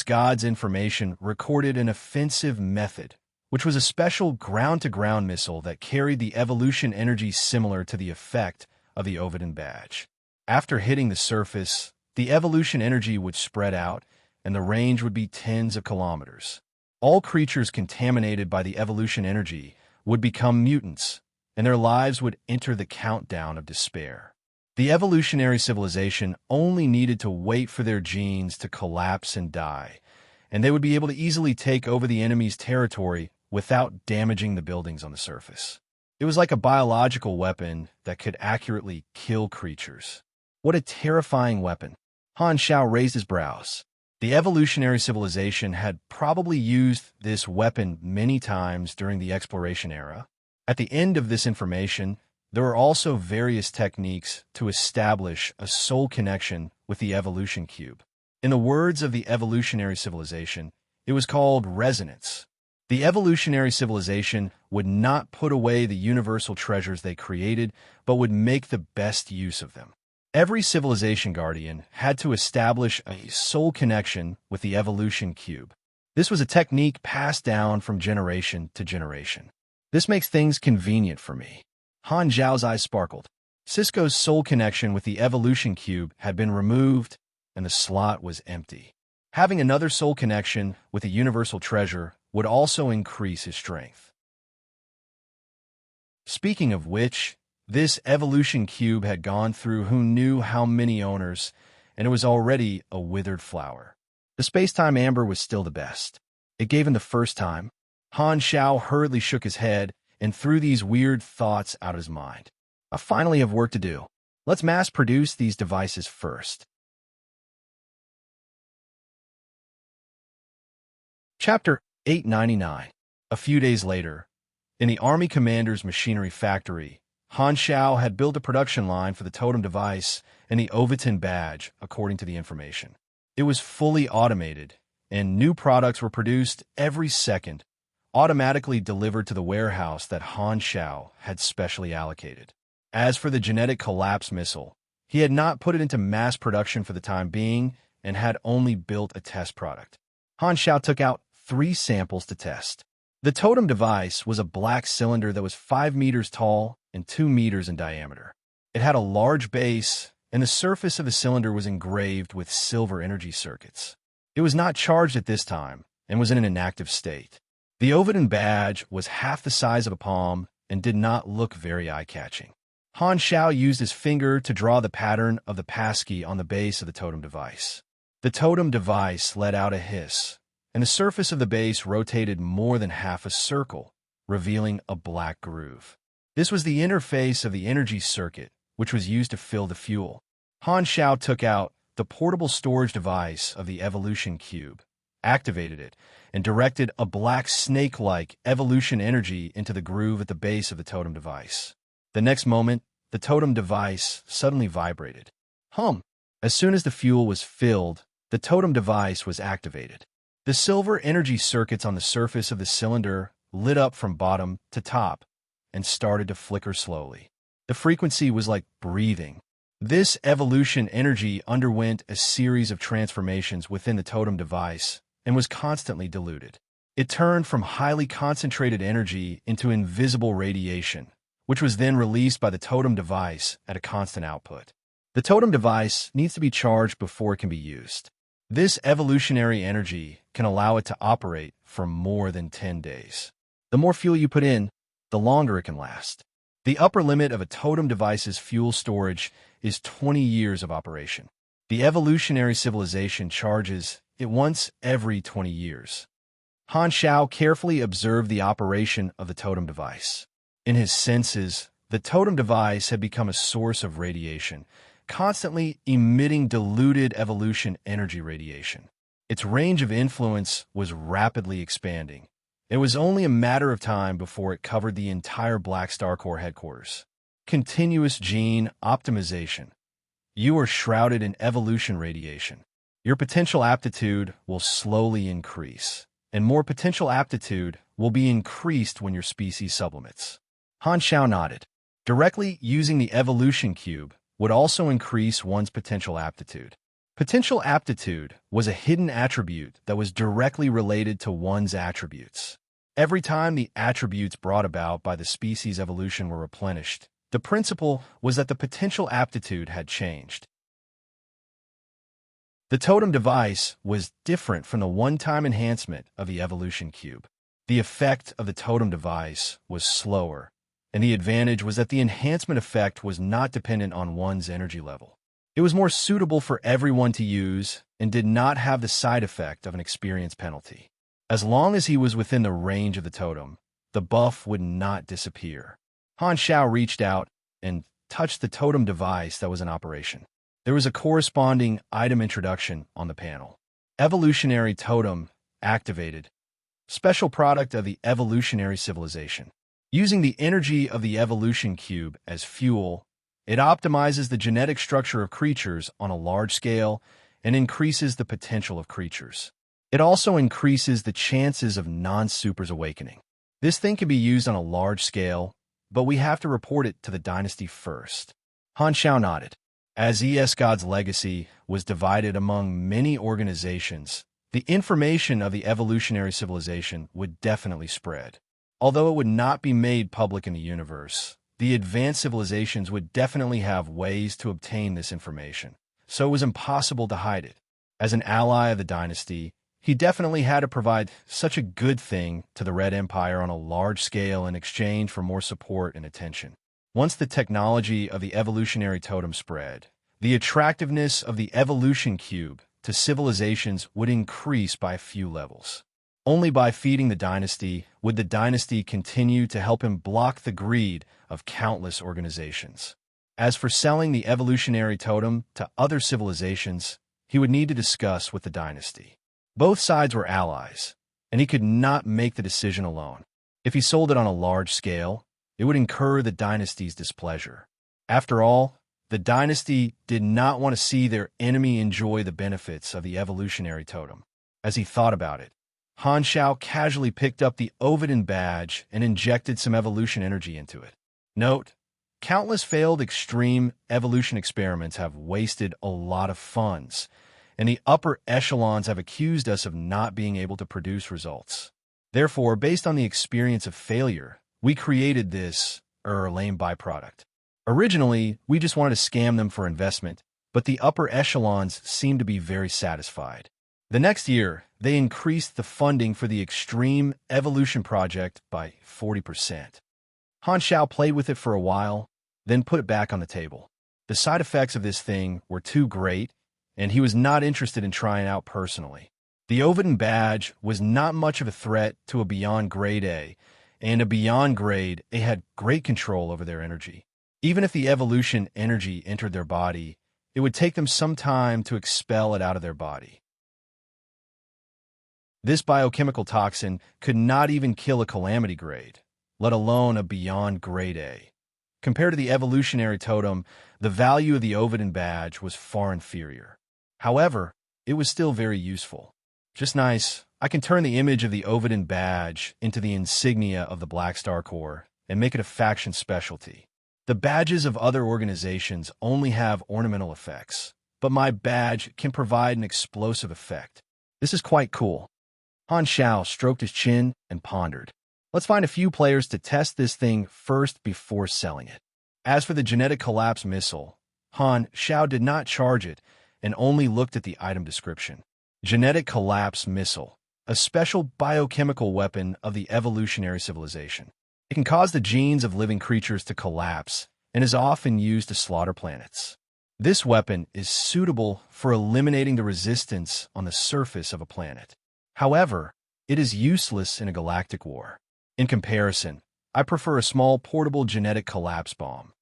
God's information recorded an offensive method, which was a special ground-to-ground missile that carried the evolution energy similar to the effect of the Ovidin badge. After hitting the surface, the evolution energy would spread out, and the range would be tens of kilometers. All creatures contaminated by the evolution energy would become mutants, and their lives would enter the countdown of despair. The evolutionary civilization only needed to wait for their genes to collapse and die, and they would be able to easily take over the enemy's territory without damaging the buildings on the surface. It was like a biological weapon that could accurately kill creatures. What a terrifying weapon. Han Shao raised his brows. The evolutionary civilization had probably used this weapon many times during the exploration era. At the end of this information, there were also various techniques to establish a soul connection with the evolution cube. In the words of the evolutionary civilization, it was called resonance. The evolutionary civilization would not put away the universal treasures they created, but would make the best use of them. Every civilization guardian had to establish a soul connection with the evolution cube. This was a technique passed down from generation to generation. This makes things convenient for me. Han Zhao's eyes sparkled. Cisco's soul connection with the evolution cube had been removed, and the slot was empty. Having another soul connection with a universal treasure would also increase his strength. Speaking of which, this evolution cube had gone through who knew how many owners, and it was already a withered flower. The space-time amber was still the best. It gave him the first time. Han Shao hurriedly shook his head and threw these weird thoughts out of his mind. I finally have work to do. Let's mass-produce these devices first. Chapter 899. A few days later, in the Army Commander's machinery factory, Han Shao had built a production line for the totem device and the Ovidin badge, according to the information. It was fully automated, and new products were produced every second, automatically delivered to the warehouse that Han Shao had specially allocated. As for the genetic collapse missile, he had not put it into mass production for the time being and had only built a test product. Han Shao took out 3 samples to test. The totem device was a black cylinder that was 5 meters tall and 2 meters in diameter. It had a large base, and the surface of the cylinder was engraved with silver energy circuits. It was not charged at this time and was in an inactive state. The Ovidin badge was half the size of a palm and did not look very eye-catching. Han Shao used his finger to draw the pattern of the passkey on the base of the totem device. The totem device let out a hiss, and the surface of the base rotated more than half a circle, revealing a black groove. This was the interface of the energy circuit, which was used to fill the fuel. Han Shao took out the portable storage device of the evolution cube, activated it, and directed a black snake-like evolution energy into the groove at the base of the totem device. The next moment, the totem device suddenly vibrated. As soon as the fuel was filled, the totem device was activated. The silver energy circuits on the surface of the cylinder lit up from bottom to top, and started to flicker slowly. The frequency was like breathing. This evolution energy underwent a series of transformations within the totem device and was constantly diluted. It turned from highly concentrated energy into invisible radiation, which was then released by the totem device at a constant output. The totem device needs to be charged before it can be used. This evolutionary energy can allow it to operate for more than 10 days. The more fuel you put in, the longer it can last. The upper limit of a totem device's fuel storage is 20 years of operation. The evolutionary civilization charges it once every 20 years. Han Xiao carefully observed the operation of the totem device. In his senses, the totem device had become a source of radiation, constantly emitting diluted evolution energy radiation. Its range of influence was rapidly expanding. It was only a matter of time before it covered the entire Black Star Corps headquarters. Continuous gene optimization. You are shrouded in evolution radiation. Your potential aptitude will slowly increase, and more potential aptitude will be increased when your species supplements. Han Xiao nodded. Directly using the evolution cube would also increase one's potential aptitude. Potential aptitude was a hidden attribute that was directly related to one's attributes. Every time the attributes brought about by the species evolution were replenished, the principle was that the potential aptitude had changed. The totem device was different from the one-time enhancement of the evolution cube. The effect of the totem device was slower, and the advantage was that the enhancement effect was not dependent on one's energy level. It was more suitable for everyone to use and did not have the side effect of an experience penalty. As long as he was within the range of the totem, the buff would not disappear. Han Xiao reached out and touched the totem device that was in operation. There was a corresponding item introduction on the panel. Evolutionary Totem activated. Special product of the evolutionary civilization. Using the energy of the evolution cube as fuel, it optimizes the genetic structure of creatures on a large scale and increases the potential of creatures. It also increases the chances of non-supers awakening. This thing can be used on a large scale, but we have to report it to the dynasty first. Han Xiao nodded. As God's legacy was divided among many organizations, the information of the evolutionary civilization would definitely spread. Although it would not be made public in the universe, the advanced civilizations would definitely have ways to obtain this information, so it was impossible to hide it. As an ally of the dynasty, he definitely had to provide such a good thing to the Red Empire on a large scale in exchange for more support and attention. Once the technology of the evolutionary totem spread, the attractiveness of the evolution cube to civilizations would increase by a few levels. Only by feeding the dynasty would the dynasty continue to help him block the greed of countless organizations. As for selling the evolutionary totem to other civilizations, he would need to discuss with the dynasty. Both sides were allies, and he could not make the decision alone. If he sold it on a large scale, it would incur the dynasty's displeasure. After all, the dynasty did not want to see their enemy enjoy the benefits of the evolutionary totem. As he thought about it, Han Xiao casually picked up the Ovidin badge and injected some evolution energy into it. Note: countless failed extreme evolution experiments have wasted a lot of funds, and the upper echelons have accused us of not being able to produce results. Therefore, based on the experience of failure, we created this lame byproduct. Originally, we just wanted to scam them for investment, but the upper echelons seemed to be very satisfied. The next year, they increased the funding for the Extreme Evolution Project by 40%. Han Xiao played with it for a while, then put it back on the table. The side effects of this thing were too great, and he was not interested in trying it out personally. The Ovidin badge was not much of a threat to a Beyond Grade A, and a Beyond Grade A had great control over their energy. Even if the evolution energy entered their body, it would take them some time to expel it out of their body. This biochemical toxin could not even kill a Calamity Grade, let alone a Beyond Grade A. Compared to the evolutionary totem, the value of the Ovidin badge was far inferior. However, it was still very useful. Just nice, I can turn the image of the Ovidin badge into the insignia of the Black Star Corps and make it a faction specialty. The badges of other organizations only have ornamental effects, but my badge can provide an explosive effect. This is quite cool. Han Xiao stroked his chin and pondered. Let's find a few players to test this thing first before selling it. As for the genetic collapse missile, Han Xiao did not charge it and only looked at the item description. Genetic collapse missile, a special biochemical weapon of the evolutionary civilization. It can cause the genes of living creatures to collapse and is often used to slaughter planets. This weapon is suitable for eliminating the resistance on the surface of a planet. However, it is useless in a galactic war. In comparison, I prefer a small portable genetic collapse bomb.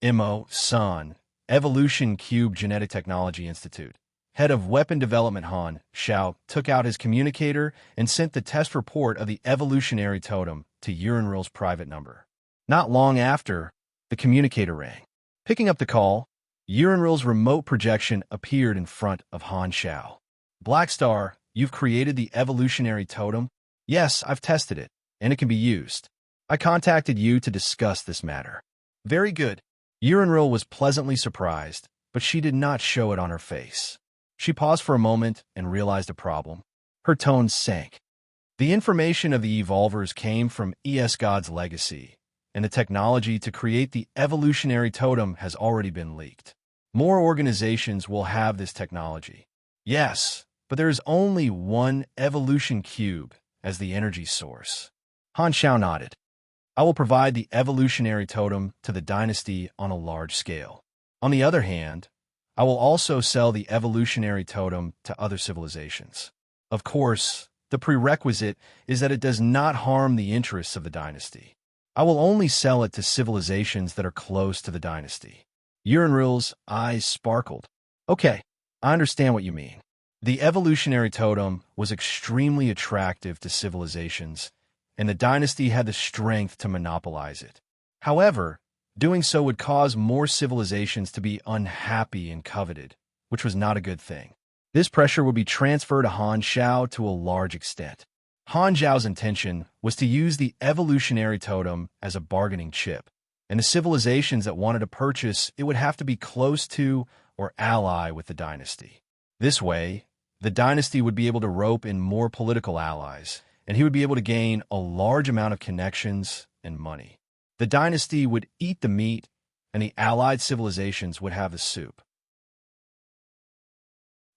Mo Sun, Evolution Cube Genetic Technology Institute, head of weapon development Han Xiao, took out his communicator and sent the test report of the evolutionary totem to Urinril's private number. Not long after, the communicator rang. Picking up the call, Urinril's remote projection appeared in front of Han Xiao. Black Star, you've created the evolutionary totem? Yes, I've tested it, and it can be used. I contacted you to discuss this matter. Very good. Urinril was pleasantly surprised, but she did not show it on her face. She paused for a moment and realized a problem. Her tone sank. The information of the evolvers came from God's legacy, and the technology to create the evolutionary totem has already been leaked. More organizations will have this technology. Yes, but there is only one evolution cube as the energy source. Han Xiao nodded. I will provide the evolutionary totem to the dynasty on a large scale. On the other hand, I will also sell the evolutionary totem to other civilizations. Of course, the prerequisite is that it does not harm the interests of the dynasty. I will only sell it to civilizations that are close to the dynasty. Urinril's eyes sparkled. Okay, I understand what you mean. The evolutionary totem was extremely attractive to civilizations, and the dynasty had the strength to monopolize it. However, doing so would cause more civilizations to be unhappy and coveted, which was not a good thing. This pressure would be transferred to Han Xiao to a large extent. Han Xiao's intention was to use the evolutionary totem as a bargaining chip, and the civilizations that wanted to purchase it would have to be close to or ally with the dynasty. This way, the dynasty would be able to rope in more political allies, and he would be able to gain a large amount of connections and money. The dynasty would eat the meat, and the allied civilizations would have the soup.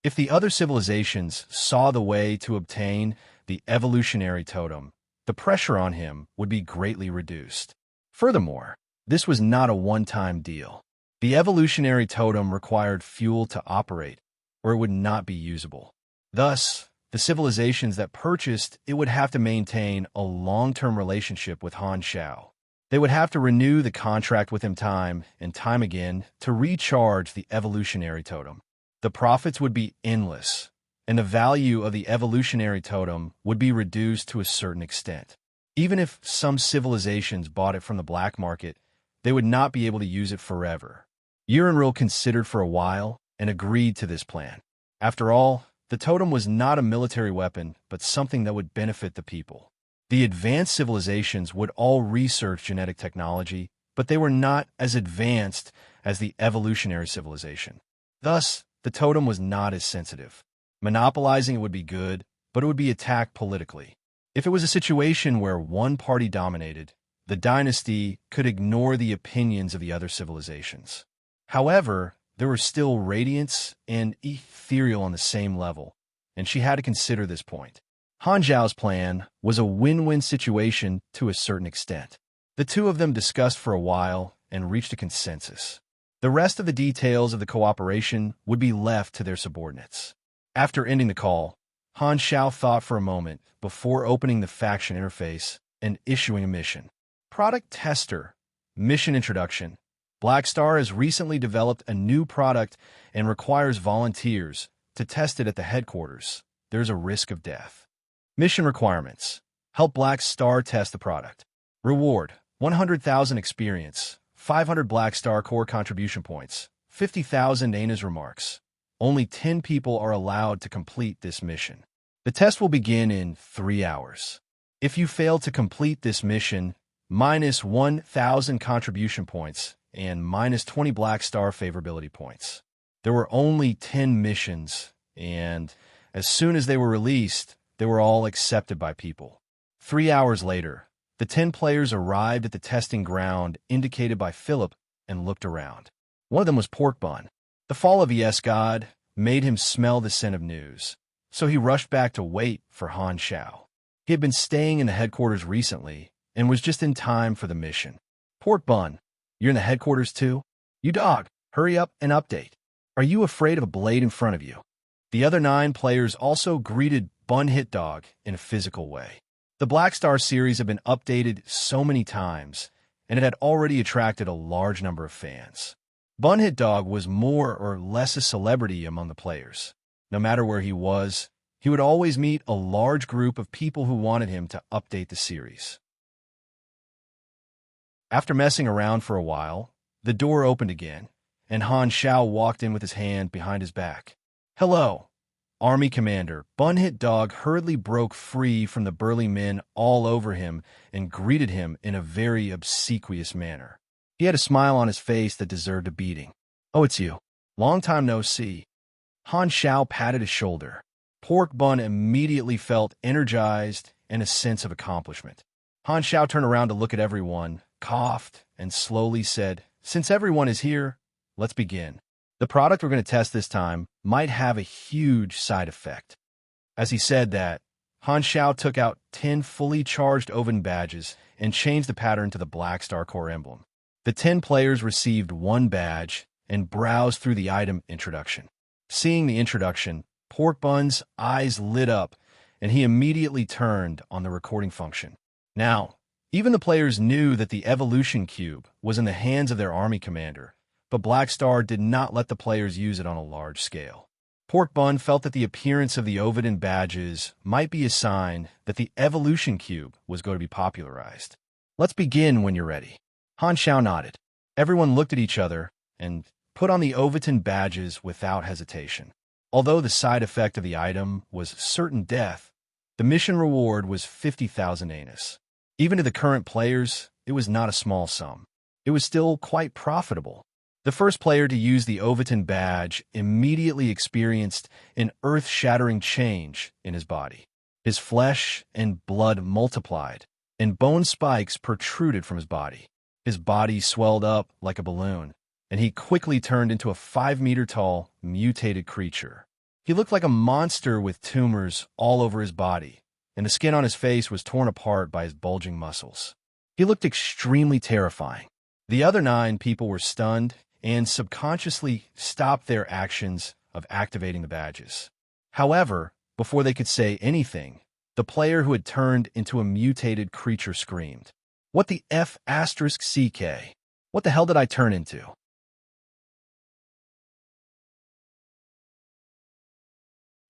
If the other civilizations saw the way to obtain the evolutionary totem, the pressure on him would be greatly reduced. Furthermore, this was not a one-time deal. The evolutionary totem required fuel to operate, or it would not be usable. Thus, the civilizations that purchased it would have to maintain a long-term relationship with Han Xiao. They would have to renew the contract with him time and time again to recharge the evolutionary totem. The profits would be endless, and the value of the evolutionary totem would be reduced to a certain extent. Even if some civilizations bought it from the black market, they would not be able to use it forever. Urinril considered for a while and agreed to this plan. After all, the totem was not a military weapon, but something that would benefit the people. The advanced civilizations would all research genetic technology, but they were not as advanced as the evolutionary civilization. Thus, the totem was not as sensitive. Monopolizing it would be good, but it would be attacked politically. If it was a situation where one party dominated, the dynasty could ignore the opinions of the other civilizations. However, there were still Radiance and Ethereal on the same level, and she had to consider this point. Han Zhao's plan was a win-win situation to a certain extent. The two of them discussed for a while and reached a consensus. The rest of the details of the cooperation would be left to their subordinates. After ending the call, Han Xiao thought for a moment before opening the faction interface and issuing a mission. Product Tester. Mission Introduction. Black Star has recently developed a new product and requires volunteers to test it at the headquarters. There's a risk of death. Mission Requirements. Help Black Star test the product. Reward. 100,000 experience. 500 Black Star core contribution points. 50,000 Aina's remarks. Only 10 people are allowed to complete this mission. The test will begin in 3 hours. If you fail to complete this mission, minus 1,000 contribution points, and minus 20 Black Star favorability points. There were only 10 missions, and as soon as they were released, they were all accepted by people. 3 hours later, the 10 players arrived at the testing ground indicated by Philip and looked around. One of them was Pork Bun. The fall of ES God made him smell the scent of news, so he rushed back to wait for Han Xiao. He had been staying in the headquarters recently and was just in time for the mission. Pork Bun, you're in the headquarters too? You dog, hurry up and update. Are you afraid of a blade in front of you? The other 9 players also greeted Bun Hit Dog in a physical way. The Black Star series had been updated so many times, and it had already attracted a large number of fans. Bun Hit Dog was more or less a celebrity among the players. No matter where he was, he would always meet a large group of people who wanted him to update the series. After messing around for a while, the door opened again, and Han Xiao walked in with his hand behind his back. Hello, Army Commander. Bun Hit Dog hurriedly broke free from the burly men all over him and greeted him in a very obsequious manner. He had a smile on his face that deserved a beating. Oh, it's you. Long time no see. Han Xiao patted his shoulder. Pork Bun immediately felt energized and a sense of accomplishment. Han Xiao turned around to look at everyone, coughed, and slowly said, Since everyone is here, let's begin. The product we're going to test this time might have a huge side effect. As he said that, Han Xiao took out 10 fully charged oven badges and changed the pattern to the Black Star core emblem. The 10 players received 1 badge and browsed through the item introduction. Seeing the introduction, Pork Bun's eyes lit up, and he immediately turned on the recording function. Now, even the players knew that the evolution cube was in the hands of their army commander, but Black Star did not let the players use it on a large scale. Pork Bun felt that the appearance of the Ovidin badges might be a sign that the evolution cube was going to be popularized. Let's begin when you're ready. Han Xiao nodded. Everyone looked at each other and put on the Ovidin badges without hesitation. Although the side effect of the item was certain death, the mission reward was 50,000 anus. Even to the current players, it was not a small sum. It was still quite profitable. The first player to use the Ovidin badge immediately experienced an earth-shattering change in his body. His flesh and blood multiplied, and bone spikes protruded from his body. His body swelled up like a balloon, and he quickly turned into a 5-meter-tall, mutated creature. He looked like a monster with tumors all over his body, and the skin on his face was torn apart by his bulging muscles. He looked extremely terrifying. The other 9 people were stunned and subconsciously stopped their actions of activating the badges. However, before they could say anything, the player who had turned into a mutated creature screamed, "What the F***CK? What the hell did I turn into?"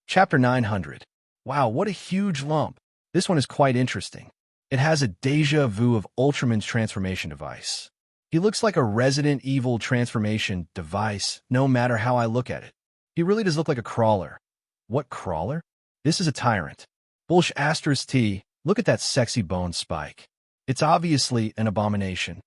Chapter 900. Wow, what a huge lump. This one is quite interesting. It has a deja vu of Ultraman's transformation device. He looks like a Resident Evil transformation device, no matter how I look at it. He really does look like a crawler. What crawler? This is a tyrant. Bullsh asterisk T, look at that sexy bone spike. It's obviously an abomination.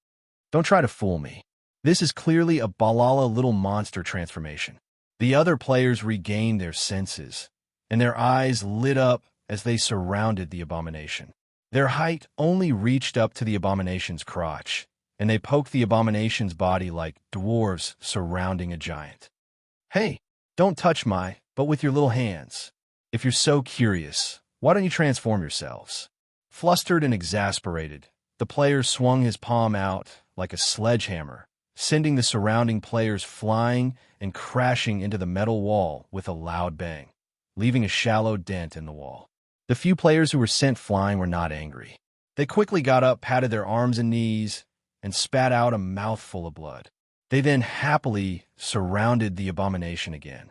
Don't try to fool me. This is clearly a Balala little monster transformation. The other players regained their senses, and their eyes lit up as they surrounded the abomination. Their height only reached up to the abomination's crotch, and they poked the abomination's body like dwarves surrounding a giant. Hey, don't touch but with your little hands. If you're so curious, why don't you transform yourselves? Flustered and exasperated, the player swung his palm out like a sledgehammer, sending the surrounding players flying and crashing into the metal wall with a loud bang, leaving a shallow dent in the wall. The few players who were sent flying were not angry. They quickly got up, patted their arms and knees, and spat out a mouthful of blood. They then happily surrounded the abomination again.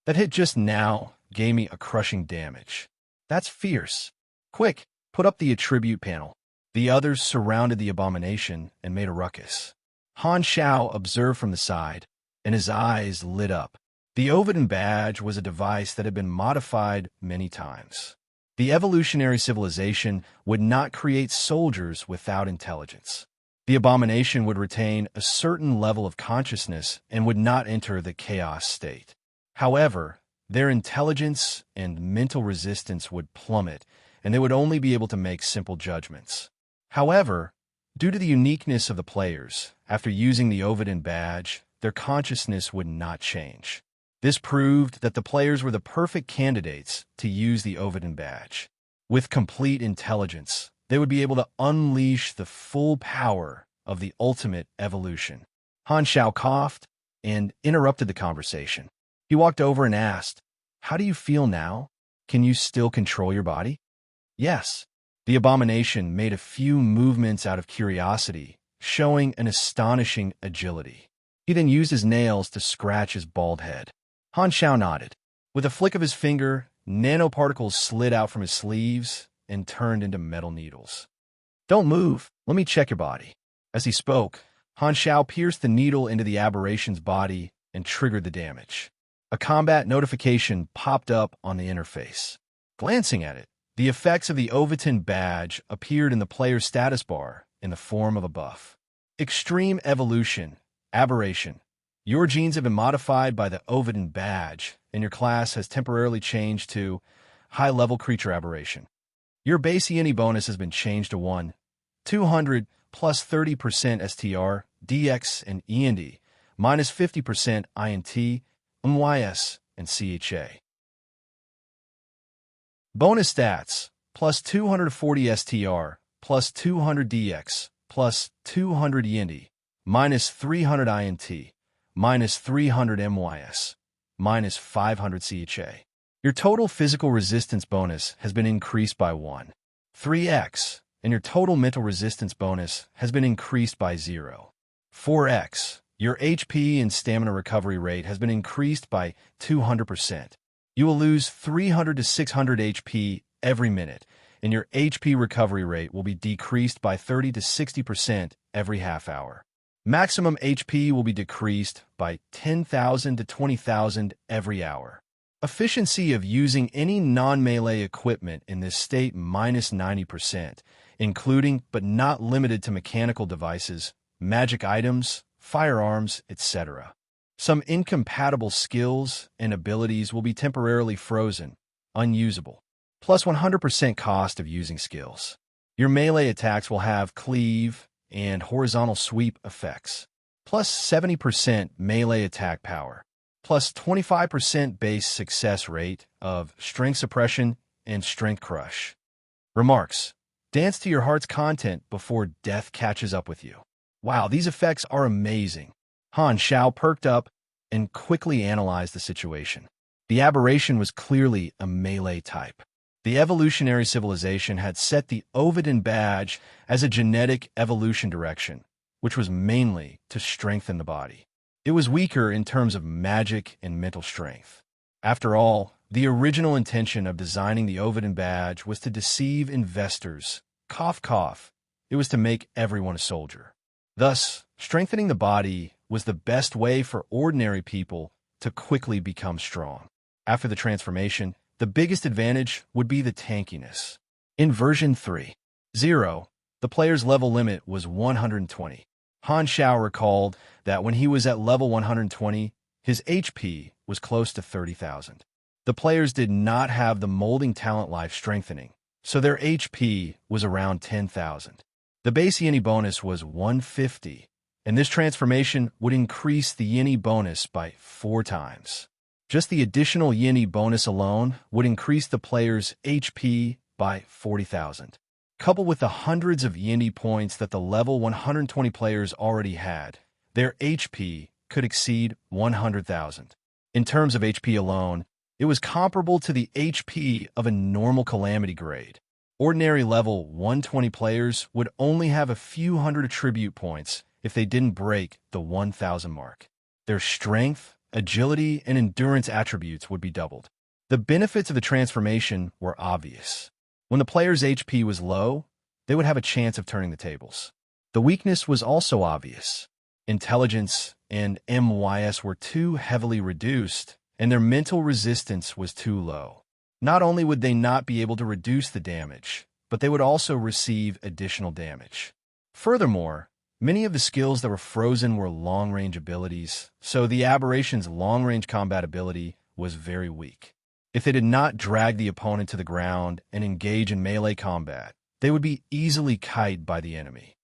That hit just now gave me a crushing damage. That's fierce. Quick, put up the attribute panel. The others surrounded the abomination and made a ruckus. Han Xiao observed from the side, and his eyes lit up. The Ovidin badge was a device that had been modified many times. The evolutionary civilization would not create soldiers without intelligence. The abomination would retain a certain level of consciousness and would not enter the chaos state. However, their intelligence and mental resistance would plummet, and they would only be able to make simple judgments. However, due to the uniqueness of the players, after using the Ovidin badge, their consciousness would not change. This proved that the players were the perfect candidates to use the Ovidin badge. With complete intelligence, they would be able to unleash the full power of the ultimate evolution. Han Xiao coughed and interrupted the conversation. He walked over and asked, "How do you feel now? Can you still control your body?" "Yes." The abomination made a few movements out of curiosity, showing an astonishing agility. He then used his nails to scratch his bald head. Han Xiao nodded. With a flick of his finger, nanoparticles slid out from his sleeves and turned into metal needles. "Don't move. Let me check your body." As he spoke, Han Xiao pierced the needle into the aberration's body and triggered the damage. A combat notification popped up on the interface. Glancing at it, the effects of the Ovidin badge appeared in the player's status bar in the form of a buff. Extreme Evolution, Aberration. Your genes have been modified by the Ovidin badge, and your class has temporarily changed to High-Level Creature Aberration. Your base ENE bonus has been changed to 1, 200 plus 30% STR, DX, and END, minus 50% INT, MYS, and CHA. Bonus stats, plus 240 STR, plus 200 DX, plus 200 END, minus 300 INT, minus 300 MYS, minus 500 CHA. Your total physical resistance bonus has been increased by 1, 3x, and your total mental resistance bonus has been increased by 0, 4x. Your HP and stamina recovery rate has been increased by 200%. You will lose 300 to 600 HP every minute, and your HP recovery rate will be decreased by 30 to 60% every half hour. Maximum HP will be decreased by 10,000 to 20,000 every hour. Efficiency of using any non-melee equipment in this state minus 90%, including but not limited to mechanical devices, magic items, firearms, etc. Some incompatible skills and abilities will be temporarily frozen, unusable. Plus 100% cost of using skills. Your melee attacks will have cleave and horizontal sweep effects. Plus 70% melee attack power. Plus 25% base success rate of strength suppression and strength crush. Remarks. Dance to your heart's content before death catches up with you. Wow, these effects are amazing. Han Xiao perked up and quickly analyzed the situation. The aberration was clearly a melee type. The evolutionary civilization had set the Ovidin badge as a genetic evolution direction, which was mainly to strengthen the body. It was weaker in terms of magic and mental strength. After all, the original intention of designing the Ovidin badge was to deceive investors. Cough, cough. It was to make everyone a soldier. Thus, strengthening the body was the best way for ordinary people to quickly become strong. After the transformation, the biggest advantage would be the tankiness. In version 3.0, the player's level limit was 120. Han Xiao recalled that when he was at level 120, his HP was close to 30,000. The players did not have the molding talent life strengthening, so their HP was around 10,000. The base ENE bonus was 150, and this transformation would increase the ENE bonus by 4 times. Just the additional ENE bonus alone would increase the player's HP by 40,000. Coupled with the hundreds of ENE points that the level 120 players already had, their HP could exceed 100,000. In terms of HP alone, it was comparable to the HP of a normal Calamity grade. Ordinary level 120 players would only have a few hundred attribute points if they didn't break the 1,000 mark. Their strength, agility, and endurance attributes would be doubled. The benefits of the transformation were obvious. When the player's HP was low, they would have a chance of turning the tables. The weakness was also obvious. Intelligence and MYS were too heavily reduced, and their mental resistance was too low. Not only would they not be able to reduce the damage, but they would also receive additional damage. Furthermore, many of the skills that were frozen were long-range abilities, so the aberration's long-range combat ability was very weak. If they did not drag the opponent to the ground and engage in melee combat, they would be easily kited by the enemy.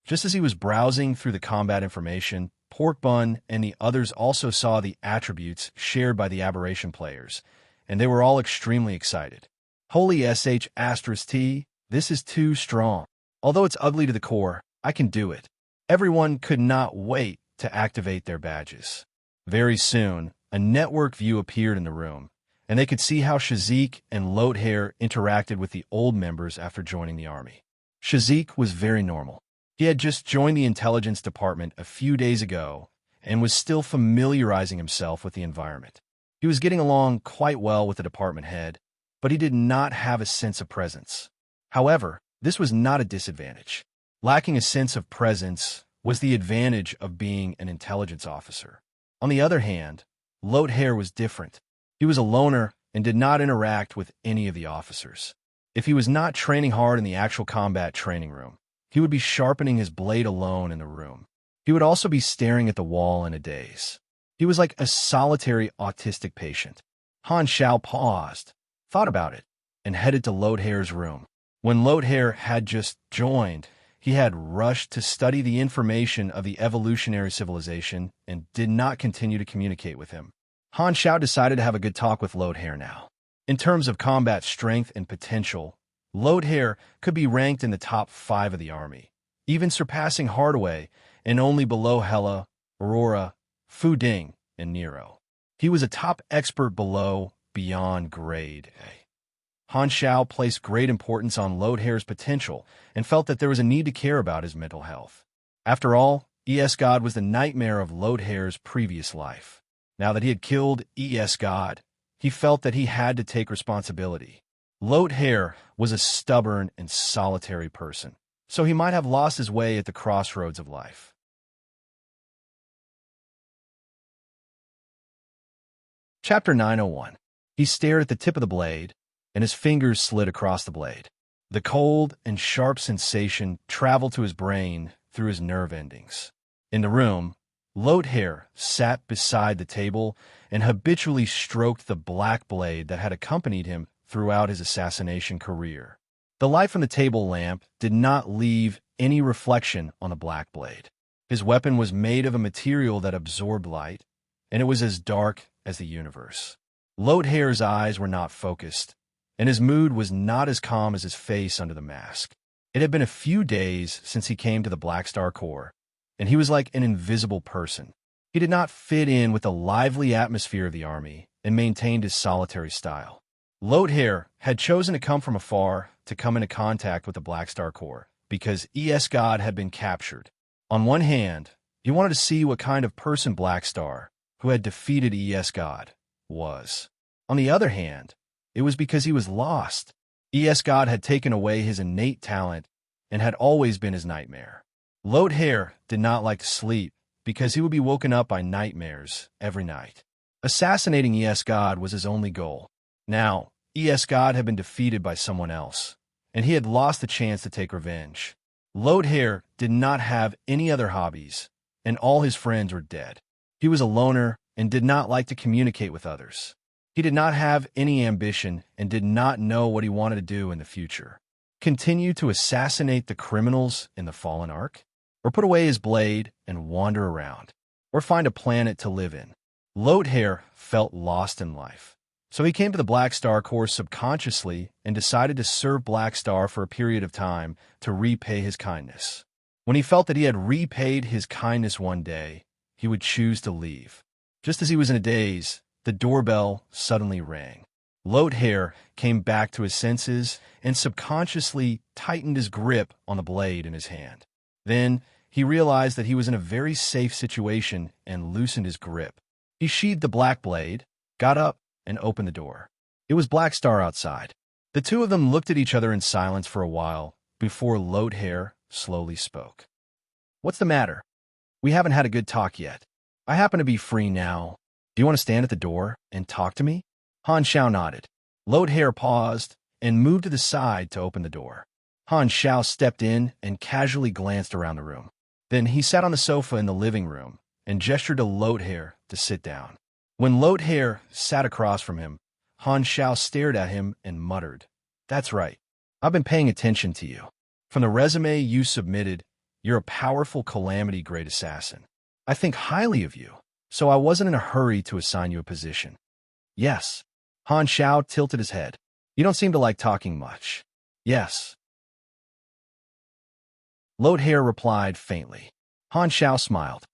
Just as he was browsing through the combat information, Pork Bun and the others also saw the attributes shared by the aberration players, and they were all extremely excited. Holy sh*T, this is too strong. Although it's ugly to the core, I can do it. Everyone could not wait to activate their badges. Very soon, a network view appeared in the room, and they could see how Shazik and Loathair interacted with the old members after joining the army. Shazik was very normal. He had just joined the intelligence department a few days ago and was still familiarizing himself with the environment. He was getting along quite well with the department head, but he did not have a sense of presence. However, this was not a disadvantage. Lacking a sense of presence was the advantage of being an intelligence officer. On the other hand, Loathair was different. He was a loner and did not interact with any of the officers. If he was not training hard in the actual combat training room, he would be sharpening his blade alone in the room. He would also be staring at the wall in a daze. He was like a solitary autistic patient. Han Shao paused, thought about it, and headed to Loathair's room. When Loathair had just joined, he had rushed to study the information of the evolutionary civilization and did not continue to communicate with him. Han Shao decided to have a good talk with Loathair now. In terms of combat strength and potential, Loathair could be ranked in the top 5 of the army, even surpassing Hardaway and only below Hela, Aurora, Fu Ding, and Nero. He was a top expert below beyond grade A. Han Shao placed great importance on Loathair's potential and felt that there was a need to care about his mental health. After all, God was the nightmare of Loathair's previous life. Now that he had killed God, he felt that he had to take responsibility. Loathair was a stubborn and solitary person, so he might have lost his way at the crossroads of life. Chapter 901. He stared at the tip of the blade, and his fingers slid across the blade. The cold and sharp sensation traveled to his brain through his nerve endings. In the room, Loathair sat beside the table and habitually stroked the black blade that had accompanied him throughout his assassination career. The light from the table lamp did not leave any reflection on the black blade. His weapon was made of a material that absorbed light, and it was as dark as the universe. Loathair's eyes were not focused, and his mood was not as calm as his face under the mask. It had been a few days since he came to the Black Star Corps, and he was like an invisible person. He did not fit in with the lively atmosphere of the army and maintained his solitary style. Loathair had chosen to come from afar to come into contact with the Black Star Corps because God had been captured. On one hand, he wanted to see what kind of person Black Star, who had defeated God, was. On the other hand, it was because he was lost. God had taken away his innate talent and had always been his nightmare. Loathair did not like to sleep because he would be woken up by nightmares every night. Assassinating God was his only goal. Now, God had been defeated by someone else, and he had lost the chance to take revenge. Loathair did not have any other hobbies, and all his friends were dead. He was a loner and did not like to communicate with others. He did not have any ambition and did not know what he wanted to do in the future. Continue to assassinate the criminals in the Fallen Ark? Or put away his blade and wander around? Or find a planet to live in? Loathair felt lost in life. So he came to the Black Star Corps subconsciously and decided to serve Black Star for a period of time to repay his kindness. When he felt that he had repaid his kindness one day, he would choose to leave. Just as he was in a daze, the doorbell suddenly rang. Loathair came back to his senses and subconsciously tightened his grip on the blade in his hand. Then he realized that he was in a very safe situation and loosened his grip. He sheathed the black blade, got up, and opened the door. It was Black Star outside. The two of them looked at each other in silence for a while before Loathair slowly spoke. "What's the matter? We haven't had a good talk yet. I happen to be free now, Do you want to stand at the door and talk to me? Han Xiao nodded. Lodehair paused and moved to the side to open the door. Han Xiao stepped in and casually glanced around the room. Then he sat on the sofa in the living room and gestured to Lodehair to sit down. When Lodehair sat across from him, Han Xiao stared at him and muttered, "That's right. I've been paying attention to you. From the resume you submitted, you're a powerful calamity grade assassin. I think highly of you, so I wasn't in a hurry to assign you a position." "Yes." Han Xiao tilted his head. "You don't seem to like talking much." "Yes." Lodehair replied faintly. Han Xiao smiled.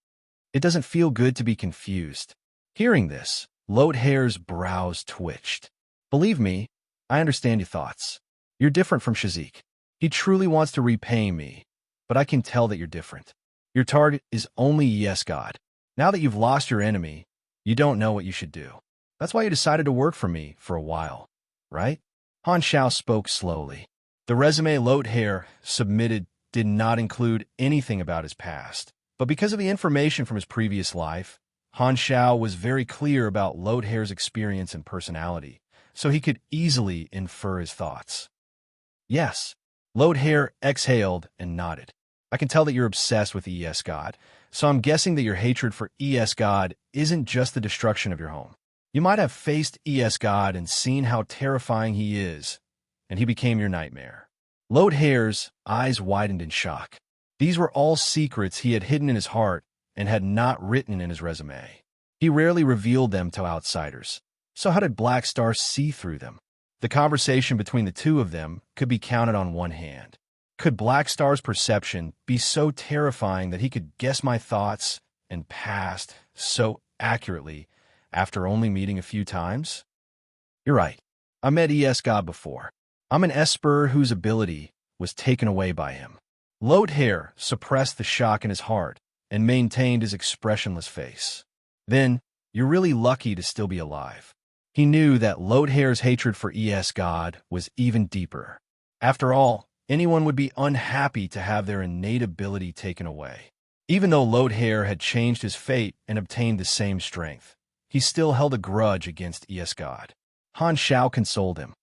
"It doesn't feel good to be confused." Hearing this, Lodehair's brows twitched. "Believe me, I understand your thoughts. You're different from Shazik. He truly wants to repay me, but I can tell that you're different. Your target is only Yes God. Now that you've lost your enemy, you don't know what you should do. That's why you decided to work for me for a while, right?" Han Xiao spoke slowly. The resume Lodehair submitted did not include anything about his past, but because of the information from his previous life, Han Xiao was very clear about Lodehair's experience and personality, so he could easily infer his thoughts. "Yes." Lodehair exhaled and nodded. "I can tell that you're obsessed with ES God, so I'm guessing that your hatred for ES God isn't just the destruction of your home. You might have faced ES God and seen how terrifying he is, and he became your nightmare." Lodehair's eyes widened in shock. These were all secrets he had hidden in his heart and had not written in his resume. He rarely revealed them to outsiders, so how did Black Star see through them? The conversation between the two of them could be counted on one hand. Could Black Star's perception be so terrifying that he could guess my thoughts and past so accurately after only meeting a few times? "You're right. I met ES God before. I'm an Esper whose ability was taken away by him." Lodehair suppressed the shock in his heart and maintained his expressionless face. "Then, you're really lucky to still be alive." He knew that Lodehair's hatred for ES God was even deeper. After all, anyone would be unhappy to have their innate ability taken away. Even though Lodehair had changed his fate and obtained the same strength, he still held a grudge against ES God. Han Xiao consoled him.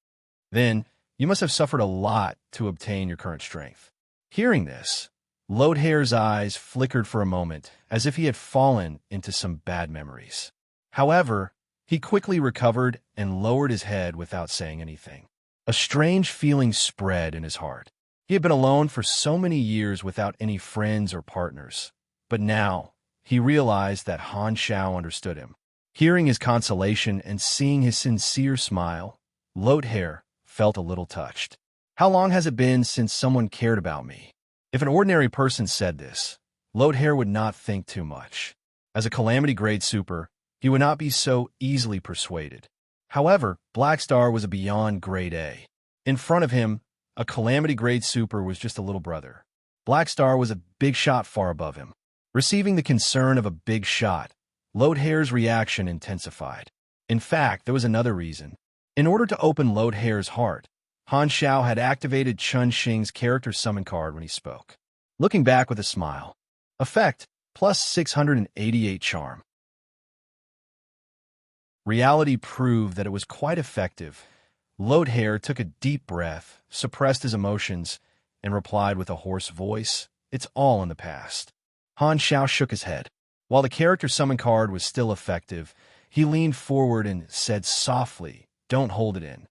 "Then, you must have suffered a lot to obtain your current strength." Hearing this, Lodehair's eyes flickered for a moment, as if he had fallen into some bad memories. However, he quickly recovered and lowered his head without saying anything. A strange feeling spread in his heart. He had been alone for so many years without any friends or partners, but now he realized that Han Xiao understood him. Hearing his consolation and seeing his sincere smile, Lodehair felt a little touched. "How long has it been since someone cared about me?" If an ordinary person said this, Lodehair would not think too much. As a Calamity Grade Super, he would not be so easily persuaded. However, Black Star was a beyond Grade A. In front of him, a Calamity Grade Super was just a little brother. Black Star was a big shot far above him. Receiving the concern of a big shot, Lodehair's reaction intensified. In fact, there was another reason. In order to open Lodehair's heart, Han Xiao had activated Chun Xing's character summon card when he spoke. Looking back with a smile. Effect, plus 688 charm. Reality proved that it was quite effective. Lodehair took a deep breath, suppressed his emotions, and replied with a hoarse voice, "It's all in the past." Han Xiao shook his head. While the character summon card was still effective, he leaned forward and said softly, "Don't hold it in.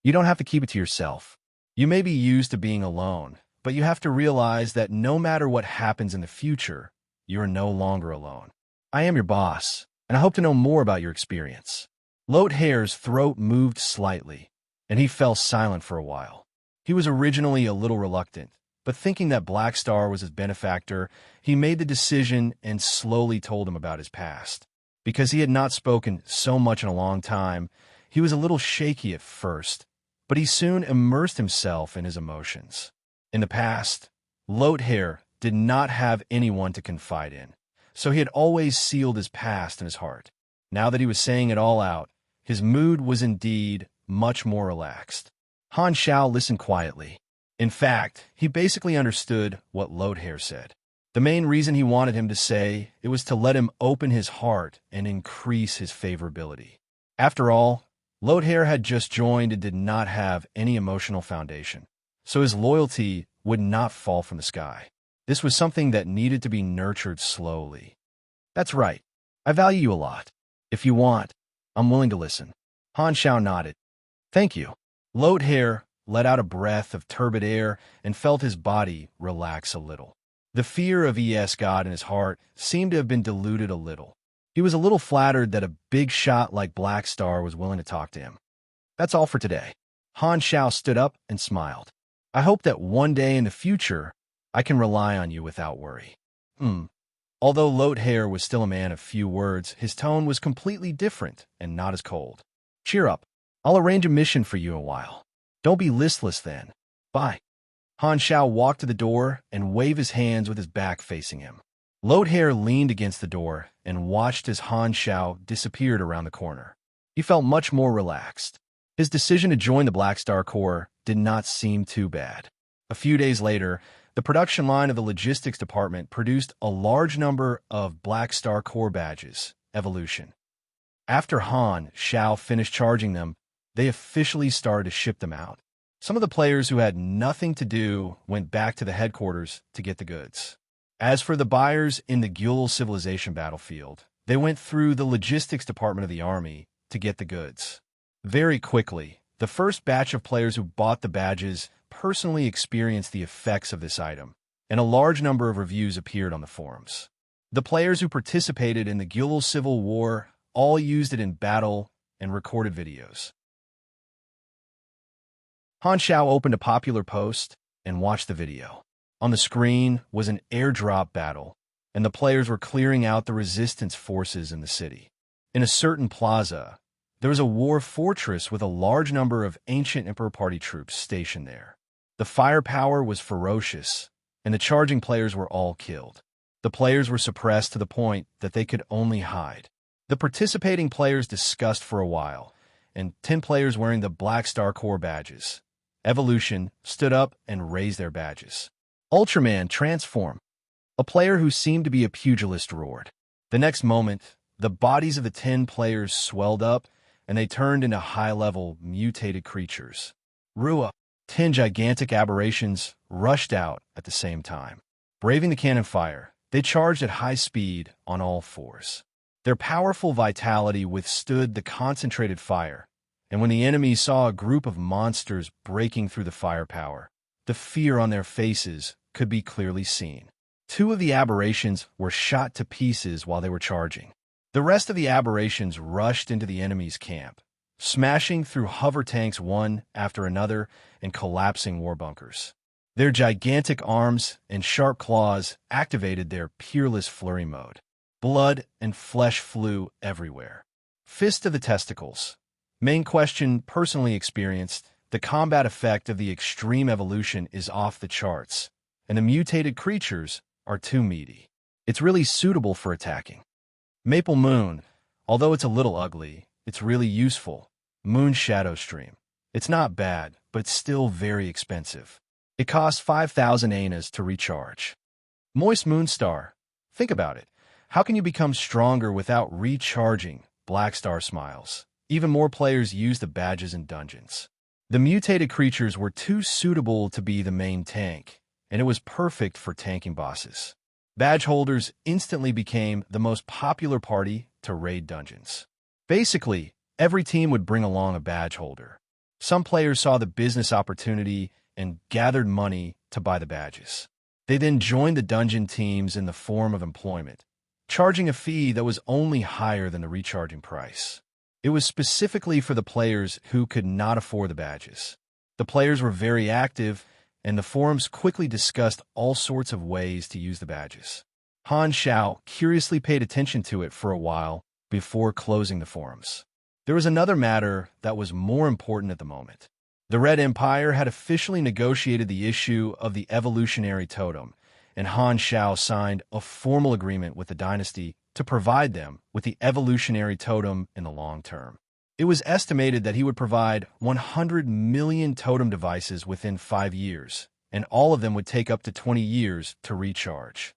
You don't have to keep it to yourself. You may be used to being alone, but you have to realize that no matter what happens in the future, you are no longer alone. I am your boss, and I hope to know more about your experience." Lodehair's throat moved slightly, and he fell silent for a while. He was originally a little reluctant, but thinking that Black Star was his benefactor, he made the decision and slowly told him about his past. Because he had not spoken so much in a long time, he was a little shaky at first, but he soon immersed himself in his emotions. In the past, Lodehair did not have anyone to confide in, so he had always sealed his past in his heart. Now that he was saying it all out, his mood was indeed much more relaxed. Han Xiao listened quietly. In fact, he basically understood what Lodehair said. The main reason he wanted him to say it was to let him open his heart and increase his favorability. After all, Lothair had just joined and did not have any emotional foundation, so his loyalty would not fall from the sky. This was something that needed to be nurtured slowly. That's right. I value you a lot. If you want, I'm willing to listen. Han Shao nodded. Thank you. Lothair let out a breath of turbid air and felt his body relax a little. The fear of God in his heart seemed to have been diluted a little. He was a little flattered that a big shot like Black Star was willing to talk to him. That's all for today. Han Shao stood up and smiled. I hope that one day in the future, I can rely on you without worry. Although Lothair was still a man of few words, his tone was completely different and not as cold. Cheer up. I'll arrange a mission for you in a while. Don't be listless then. Bye. Han Shao walked to the door and waved his hands with his back facing him. Lothair leaned against the door and watched as Han Shao disappeared around the corner. He felt much more relaxed. His decision to join the Black Star Corps did not seem too bad. A few days later, the production line of the logistics department produced a large number of Black Star Corps badges, Evolution. After Han Shao finished charging them, they officially started to ship them out. Some of the players who had nothing to do went back to the headquarters to get the goods. As for the buyers in the Gyul civilization battlefield, they went through the logistics department of the army to get the goods. Very quickly, the first batch of players who bought the badges personally experienced the effects of this item, and a large number of reviews appeared on the forums. The players who participated in the Gyul Civil War all used it in battle and recorded videos. Han Shao opened a popular post and watched the video. On the screen was an airdrop battle, and the players were clearing out the resistance forces in the city. In a certain plaza, there was a war fortress with a large number of ancient Emperor Party troops stationed there. The firepower was ferocious, and the charging players were all killed. The players were suppressed to the point that they could only hide. The participating players discussed for a while, and 10 players wearing the Black Star Corps badges, Evolution, stood up and raised their badges. Ultraman, transform. A player who seemed to be a pugilist roared. The next moment, the bodies of the 10 players swelled up, and they turned into high-level, mutated creatures. Rua, 10 gigantic aberrations rushed out at the same time. Braving the cannon fire, they charged at high speed on all fours. Their powerful vitality withstood the concentrated fire, and when the enemy saw a group of monsters breaking through the firepower, the fear on their faces could be clearly seen. 2 of the aberrations were shot to pieces while they were charging. The rest of the aberrations rushed into the enemy's camp, smashing through hover tanks one after another and collapsing war bunkers. Their gigantic arms and sharp claws activated their peerless flurry mode. Blood and flesh flew everywhere. Fist of the testicles. Main question personally experienced, the combat effect of the extreme evolution is off the charts, and the mutated creatures are too meaty. It's really suitable for attacking. Maple Moon, although it's a little ugly, it's really useful. Moon Shadow Stream. It's not bad, but it's still very expensive. It costs 5,000 anas to recharge. Moist Moonstar. Think about it. How can you become stronger without recharging? Black Star smiles. Even more players use the badges in dungeons. The mutated creatures were too suitable to be the main tank, and it was perfect for tanking bosses. Badge holders instantly became the most popular party to raid dungeons. Basically, every team would bring along a badge holder. Some players saw the business opportunity and gathered money to buy the badges. They then joined the dungeon teams in the form of employment, charging a fee that was only higher than the recharging price. It was specifically for the players who could not afford the badges. The players were very active, and the forums quickly discussed all sorts of ways to use the badges. Han Shao curiously paid attention to it for a while before closing the forums. There was another matter that was more important at the moment. The Red Empire had officially negotiated the issue of the evolutionary totem, and Han Shao signed a formal agreement with the dynasty to provide them with the evolutionary totem in the long term. It was estimated that he would provide 100 million totem devices within 5 years, and all of them would take up to 20 years to recharge.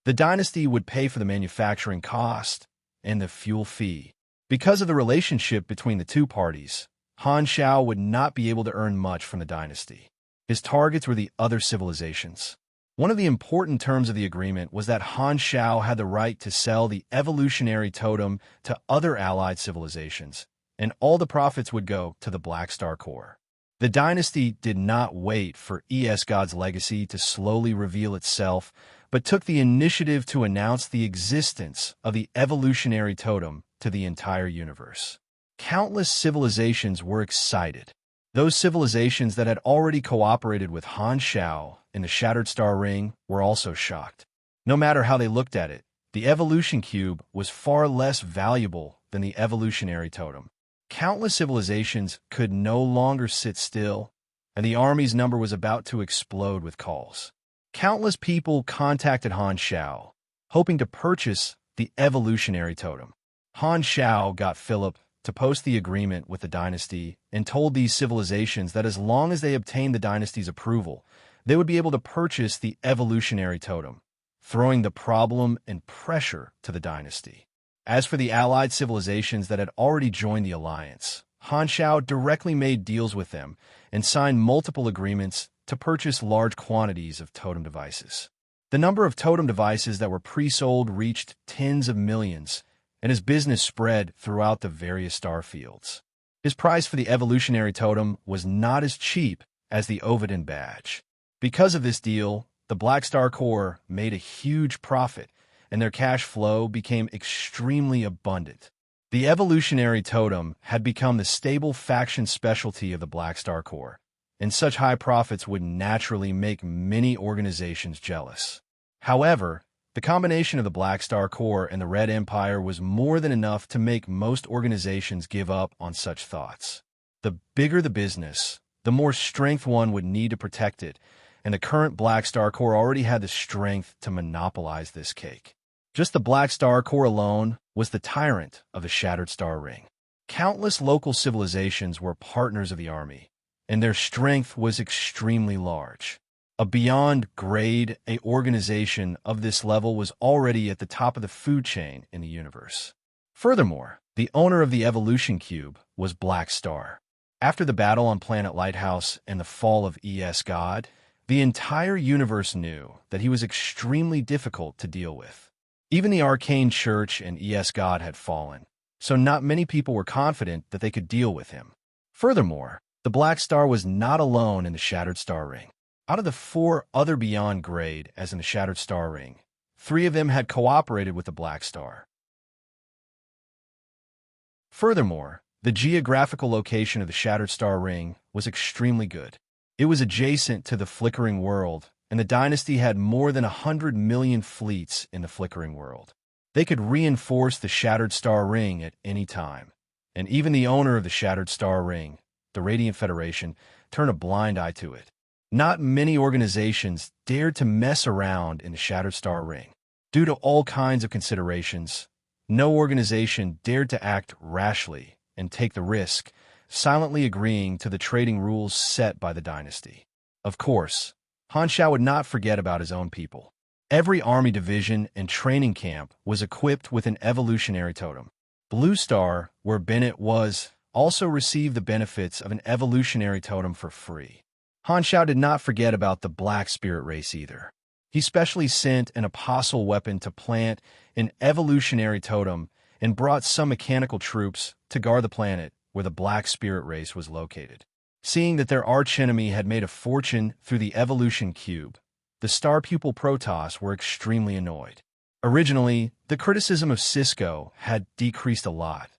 The dynasty would pay for the manufacturing cost and the fuel fee. Because of the relationship between the two parties, Han Shao would not be able to earn much from the dynasty. His targets were the other civilizations. One of the important terms of the agreement was that Han Shao had the right to sell the evolutionary totem to other allied civilizations, and all the profits would go to the Black Star Core. The dynasty did not wait for God's legacy to slowly reveal itself, but took the initiative to announce the existence of the evolutionary totem to the entire universe. Countless civilizations were excited. Those civilizations that had already cooperated with Han Shao in the Shattered Star Ring were also shocked. No matter how they looked at it, the evolution cube was far less valuable than the evolutionary totem. Countless civilizations could no longer sit still, and the army's number was about to explode with calls. Countless people contacted Han Shao, hoping to purchase the evolutionary totem. Han Shao got Philip to post the agreement with the dynasty and told these civilizations that as long as they obtained the dynasty's approval, they would be able to purchase the evolutionary totem, throwing the problem and pressure to the dynasty. As for the allied civilizations that had already joined the alliance, Han Shao directly made deals with them and signed multiple agreements to purchase large quantities of totem devices. The number of totem devices that were pre-sold reached tens of millions, and his business spread throughout the various star fields. His price for the evolutionary totem was not as cheap as the Ovidin badge. Because of this deal, the Black Star Core made a huge profit, and their cash flow became extremely abundant. The evolutionary totem had become the stable faction specialty of the Black Star Core, and such high profits would naturally make many organizations jealous. However, the combination of the Black Star Core and the Red Empire was more than enough to make most organizations give up on such thoughts. The bigger the business, the more strength one would need to protect it, and the current Black Star Core already had the strength to monopolize this cake. Just the Black Star Core alone was the tyrant of the Shattered Star Ring. Countless local civilizations were partners of the army, and their strength was extremely large. A beyond grade A organization of this level was already at the top of the food chain in the universe. Furthermore, the owner of the Evolution Cube was Black Star. After the battle on Planet Lighthouse and the fall of God, the entire universe knew that he was extremely difficult to deal with. Even the Arcane Church and God had fallen, so not many people were confident that they could deal with him. Furthermore, the Black Star was not alone in the Shattered Star Ring. Out of the 4 other beyond grade as in the Shattered Star Ring, 3 of them had cooperated with the Black Star. Furthermore, the geographical location of the Shattered Star Ring was extremely good. It was adjacent to the Flickering World, and the dynasty had more than 100 million fleets in the Flickering World. They could reinforce the Shattered Star Ring at any time, and even the owner of the Shattered Star Ring, the Radiant Federation, turned a blind eye to it. Not many organizations dared to mess around in the Shattered Star Ring. Due to all kinds of considerations, no organization dared to act rashly and take the risk, silently agreeing to the trading rules set by the dynasty. Of course, Han Shao would not forget about his own people. Every army division and training camp was equipped with an evolutionary totem. Blue Star, where Bennett was, also received the benefits of an evolutionary totem for free. Han Shao did not forget about the Black Spirit race either. He specially sent an apostle weapon to plant an evolutionary totem and brought some mechanical troops to guard the planet where the Black Spirit race was located. Seeing that their archenemy had made a fortune through the evolution cube, the Star Pupil Protoss were extremely annoyed. Originally, the criticism of Cisco had decreased a lot,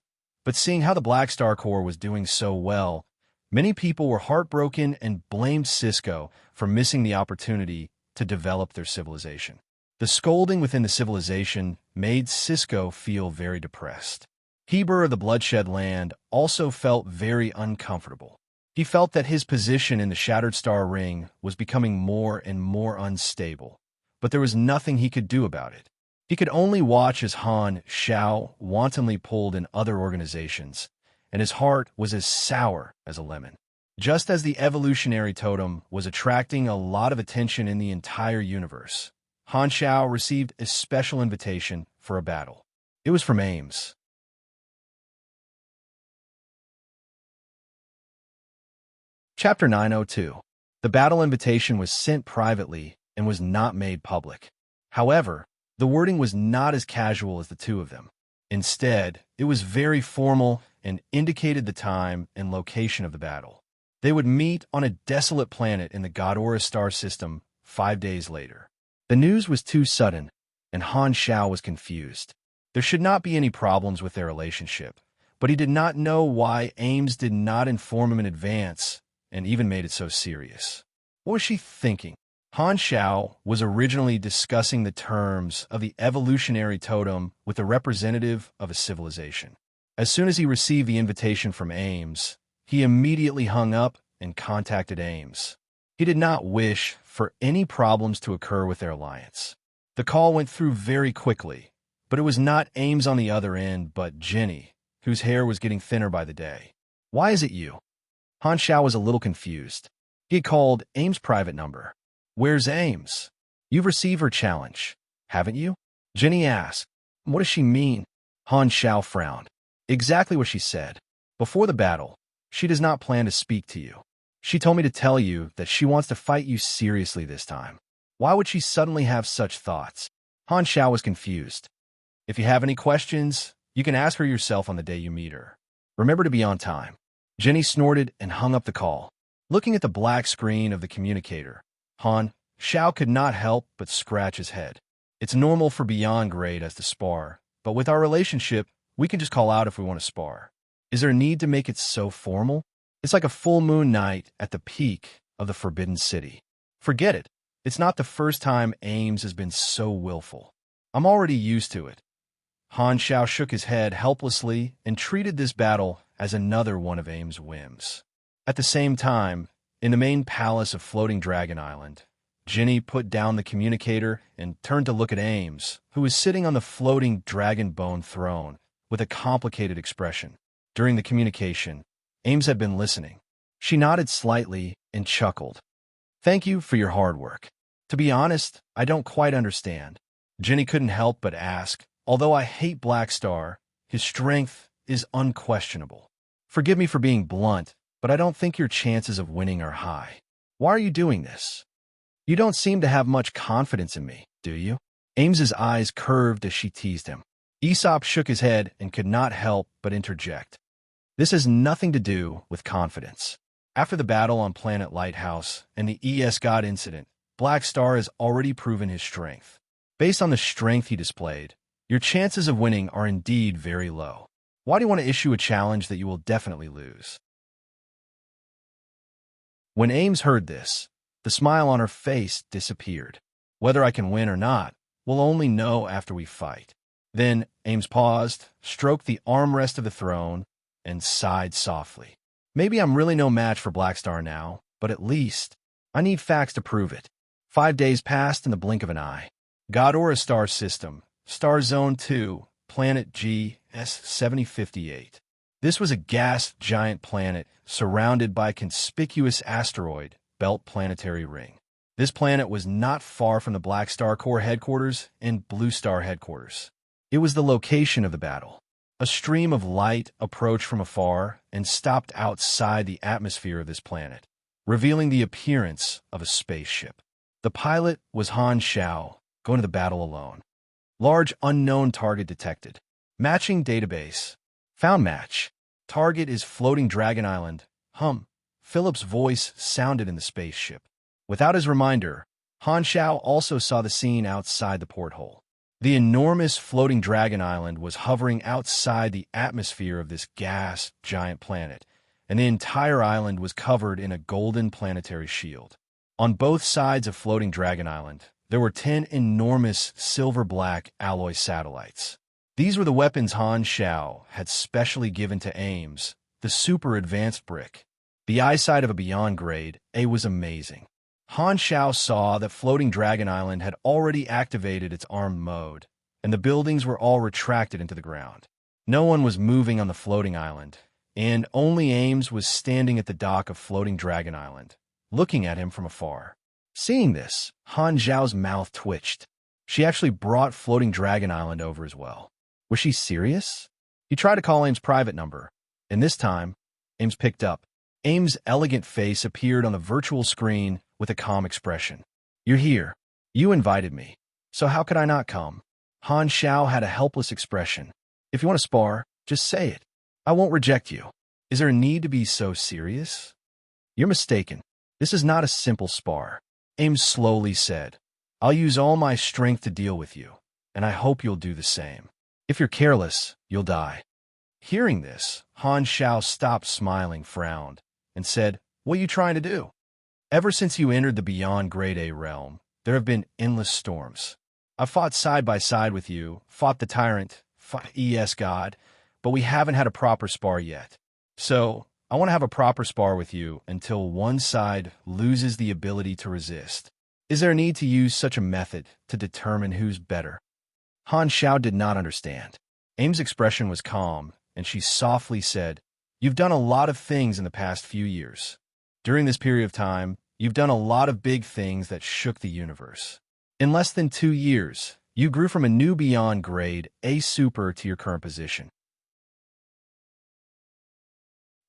but seeing how the Black Star Core was doing so well, many people were heartbroken and blamed Cisco for missing the opportunity to develop their civilization. The scolding within the civilization made Cisco feel very depressed. Heber of the Bloodshed Land also felt very uncomfortable. He felt that his position in the Shattered Star Ring was becoming more and more unstable, but there was nothing he could do about it. He could only watch as Han Shao wantonly pulled in other organizations, and his heart was as sour as a lemon. Just as the evolutionary totem was attracting a lot of attention in the entire universe, Han Xiao received a special invitation for a battle. It was from Ames. Chapter 902. The battle invitation was sent privately and was not made public. However, the wording was not as casual as the two of them. Instead, it was very formal and indicated the time and location of the battle. They would meet on a desolate planet in the Godora star system 5 days later. The news was too sudden, and Han Xiao was confused. There should not be any problems with their relationship, but he did not know why Ames did not inform him in advance and even made it so serious. What was she thinking? Han Xiao was originally discussing the terms of the evolutionary totem with a representative of a civilization. As soon as he received the invitation from Ames, he immediately hung up and contacted Ames. He did not wish for any problems to occur with their alliance. The call went through very quickly, but it was not Ames on the other end, but Jenny, whose hair was getting thinner by the day. "Why is it you?" Han Xiao was a little confused. He had called Ames' private number. "Where's Ames?" "You've received her challenge, haven't you?" Jenny asked. "What does she mean?" Han Xiao frowned. "Exactly what she said. Before the battle, she does not plan to speak to you. She told me to tell you that she wants to fight you seriously this time. Why would she suddenly have such thoughts?" Han Xiao was confused. "If you have any questions, you can ask her yourself on the day you meet her. Remember to be on time." Jenny snorted and hung up the call. Looking at the black screen of the communicator, Han Xiao could not help but scratch his head. "It's normal for beyond grade us to spar, but with our relationship, we can just call out if we want to spar. Is there a need to make it so formal? It's like a full moon night at the peak of the Forbidden City. Forget it. It's not the first time Ames has been so willful. I'm already used to it." Han Xiao shook his head helplessly and treated this battle as another one of Ames' whims. At the same time, in the main palace of Floating Dragon Island, Jenny put down the communicator and turned to look at Ames, who was sitting on the floating dragon bone throne with a complicated expression. During the communication, Ames had been listening. She nodded slightly and chuckled. "Thank you for your hard work. To be honest, I don't quite understand." Jenny couldn't help but ask, "Although I hate Black Star, his strength is unquestionable. Forgive me for being blunt, but I don't think your chances of winning are high. Why are you doing this? You don't seem to have much confidence in me, do you?" Ames's eyes curved as she teased him. Aesop shook his head and could not help but interject. "This has nothing to do with confidence. After the battle on Planet Lighthouse and the ES God incident, Black Star has already proven his strength. Based on the strength he displayed, your chances of winning are indeed very low. Why do you want to issue a challenge that you will definitely lose?" When Ames heard this, the smile on her face disappeared. "Whether I can win or not, we'll only know after we fight." Then Ames paused, stroked the armrest of the throne, and sighed softly. "Maybe I'm really no match for Black Star now, but at least I need facts to prove it." 5 days passed in the blink of an eye. Godora star system, Star Zone 2, Planet GS7058. This was a gas giant planet surrounded by a conspicuous asteroid belt planetary ring. This planet was not far from the Black Star Corps headquarters and Blue Star headquarters. It was the location of the battle. A stream of light approached from afar and stopped outside the atmosphere of this planet, revealing the appearance of a spaceship. The pilot was Han Xiao, going to the battle alone. Large unknown target detected. Matching database. Found match. Target is Floating Dragon Island. Philip's voice sounded in the spaceship. Without his reminder, Han Xiao also saw the scene outside the porthole. The enormous Floating Dragon Island was hovering outside the atmosphere of this gas giant planet, and the entire island was covered in a golden planetary shield. On both sides of Floating Dragon Island, there were 10 enormous silver-black alloy satellites. These were the weapons Han Xiao had specially given to Ames, the super advanced brick. The eyesight of a beyond grade A was amazing. Han Xiao saw that Floating Dragon Island had already activated its armed mode, and the buildings were all retracted into the ground. No one was moving on the floating island, and only Ames was standing at the dock of Floating Dragon Island, looking at him from afar. Seeing this, Han Xiao's mouth twitched. She actually brought Floating Dragon Island over as well. Was she serious? He tried to call Ames' private number, and this time, Ames picked up. Ames' elegant face appeared on the virtual screen with a calm expression. You're here. You invited me. So how could I not come? Han Xiao had a helpless expression. If you want to spar, just say it. I won't reject you. Is there a need to be so serious? You're mistaken. This is not a simple spar. Ames slowly said. I'll use all my strength to deal with you, and I hope you'll do the same. If you're careless, you'll die. Hearing this, Han Xiao stopped smiling, frowned, and said, What are you trying to do? Ever since you entered the Beyond Grade A realm, there have been endless storms. I've fought side by side with you, fought the tyrant, fought ES God, but we haven't had a proper spar yet. So, I want to have a proper spar with you until one side loses the ability to resist. Is there a need to use such a method to determine who's better? Han Xiao did not understand. Ames' expression was calm, and she softly said, You've done a lot of things in the past few years. During this period of time, you've done a lot of big things that shook the universe. In less than 2 years, you grew from a new Beyond Grade A Super to your current position.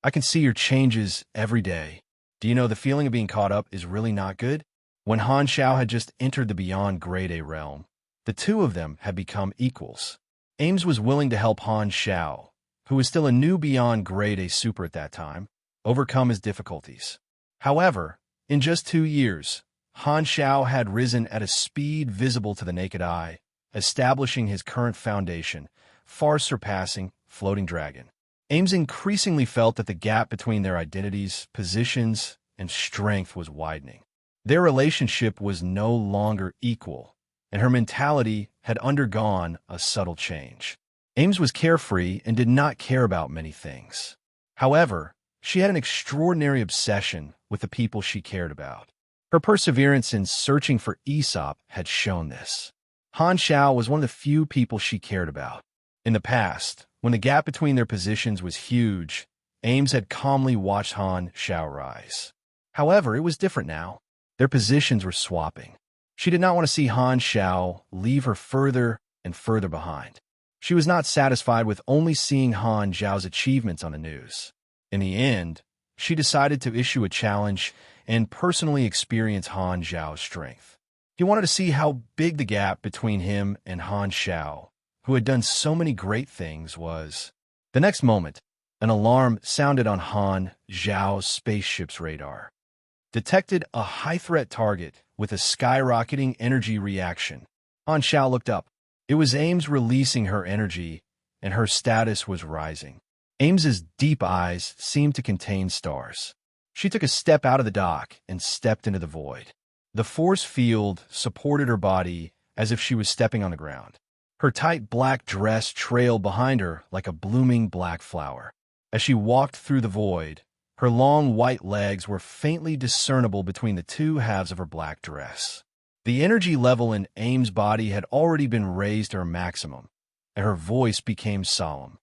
I can see your changes every day. Do you know the feeling of being caught up is really not good? When Han Xiao had just entered the Beyond Grade A realm, the two of them had become equals. Ames was willing to help Han Xiao, who was still a new Beyond Grade A Super at that time, overcome his difficulties. However, in just 2 years, Han Xiao had risen at a speed visible to the naked eye, establishing his current foundation, far surpassing Floating Dragon. Ames increasingly felt that the gap between their identities, positions, and strength was widening. Their relationship was no longer equal, and her mentality had undergone a subtle change. Ames was carefree and did not care about many things. However, she had an extraordinary obsession with the people she cared about. Her perseverance in searching for Aesop had shown this. Han Xiao was one of the few people she cared about. In the past, when the gap between their positions was huge, Ames had calmly watched Han Xiao rise. However, it was different now. Their positions were swapping. She did not want to see Han Xiao leave her further and further behind. She was not satisfied with only seeing Han Xiao's achievements on the news. In the end, she decided to issue a challenge and personally experience Han Xiao's strength. He wanted to see how big the gap between him and Han Xiao, who had done so many great things, was. The next moment, an alarm sounded on Han Xiao's spaceship's radar. Detected a high-threat target with a skyrocketing energy reaction. Han Xiao looked up. It was Ames releasing her energy, and her status was rising. Ames's deep eyes seemed to contain stars. She took a step out of the dock and stepped into the void. The force field supported her body as if she was stepping on the ground. Her tight black dress trailed behind her like a blooming black flower. As she walked through the void, her long white legs were faintly discernible between the two halves of her black dress. The energy level in Ames' body had already been raised to her maximum, and her voice became solemn.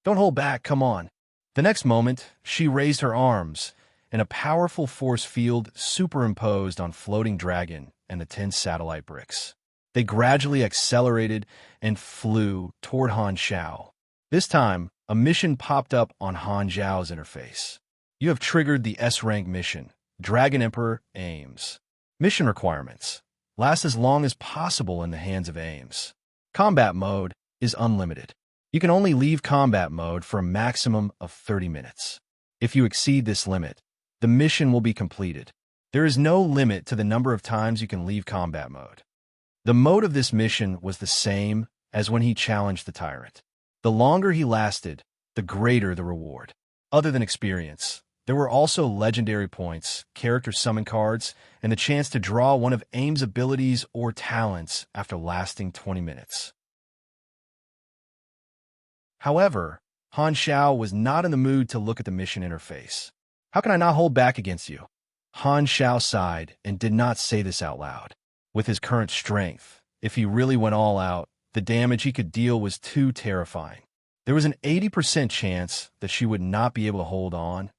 Don't hold back, come on. The next moment, she raised her arms, and a powerful force field superimposed on Floating Dragon and the 10 satellite bricks. They gradually accelerated and flew toward Han Xiao. This time, a mission popped up on Han Xiao's interface. You have triggered the S-rank mission, Dragon Emperor Ames. Mission requirements. Last as long as possible in the hands of Ames. Combat mode is unlimited. You can only leave combat mode for a maximum of 30 minutes. If you exceed this limit, the mission will be completed. There is no limit to the number of times you can leave combat mode. The mode of this mission was the same as when he challenged the tyrant. The longer he lasted, the greater the reward. Other than experience, there were also legendary points, character summon cards, and the chance to draw one of Ames' abilities or talents after lasting 20 minutes. However, Han Xiao was not in the mood to look at the mission interface. How can I not hold back against you? Han Xiao sighed and did not say this out loud. With his current strength, if he really went all out, the damage he could deal was too terrifying. There was an 80% chance that she would not be able to hold on.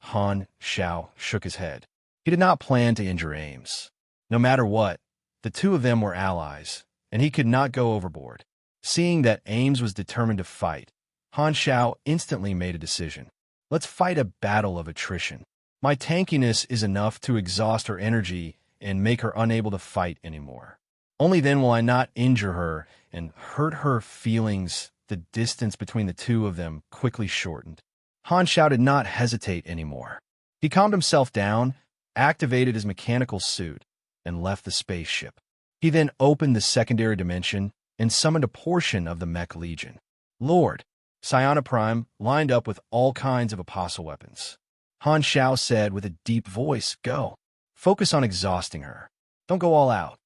Han Xiao shook his head. He did not plan to injure Ames. No matter what, the two of them were allies, and he could not go overboard. Seeing that Ames was determined to fight, Han Xiao instantly made a decision. Let's fight a battle of attrition. My tankiness is enough to exhaust her energy and make her unable to fight anymore. Only then will I not injure her and hurt her feelings. The distance between the two of them quickly shortened. Han Xiao did not hesitate anymore. He calmed himself down, activated his mechanical suit, and left the spaceship. He then opened the secondary dimension and summoned a portion of the Mech Legion. Lord, Psionic Prime lined up with all kinds of apostle weapons. Han Xiao said with a deep voice, "Go. Focus on exhausting her. Don't go all out."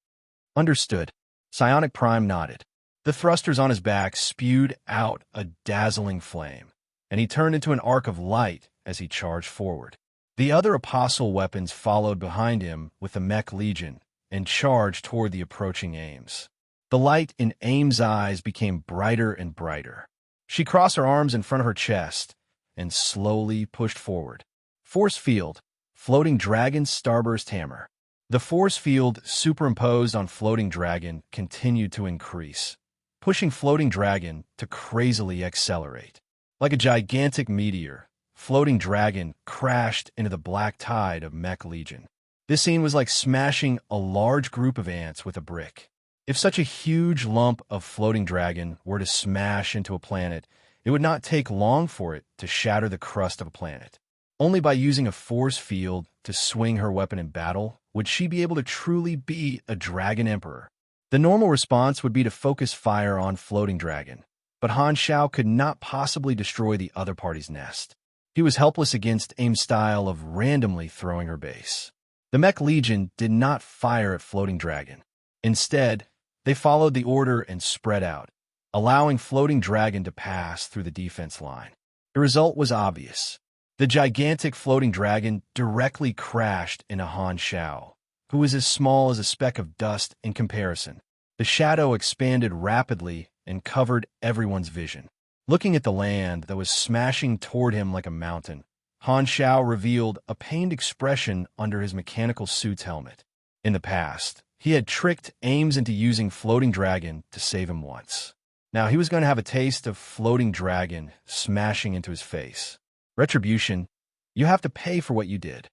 Understood. Psionic Prime nodded. The thrusters on his back spewed out a dazzling flame, and he turned into an arc of light as he charged forward. The other apostle weapons followed behind him with the Mech Legion and charged toward the approaching Ames. The light in Ames' eyes became brighter and brighter. She crossed her arms in front of her chest and slowly pushed forward. Force field, floating dragon's starburst hammer. The force field superimposed on floating dragon continued to increase, pushing floating dragon to crazily accelerate. Like a gigantic meteor, floating dragon crashed into the black tide of Mech Legion. This scene was like smashing a large group of ants with a brick. If such a huge lump of floating dragon were to smash into a planet, it would not take long for it to shatter the crust of a planet. Only by using a force field to swing her weapon in battle would she be able to truly be a dragon emperor. The normal response would be to focus fire on floating dragon, but Han Xiao could not possibly destroy the other party's nest. He was helpless against Ames' style of randomly throwing her base. The Mech Legion did not fire at floating dragon. Instead, they followed the order and spread out, allowing floating dragon to pass through the defense line. The result was obvious. The gigantic floating dragon directly crashed into Han Xiao, who was as small as a speck of dust in comparison. The shadow expanded rapidly and covered everyone's vision. Looking at the land that was smashing toward him like a mountain, Han Xiao revealed a pained expression under his mechanical suit's helmet. In the past, he had tricked Ames into using floating dragon to save him once. Now he was going to have a taste of floating dragon smashing into his face. Retribution, you have to pay for what you did.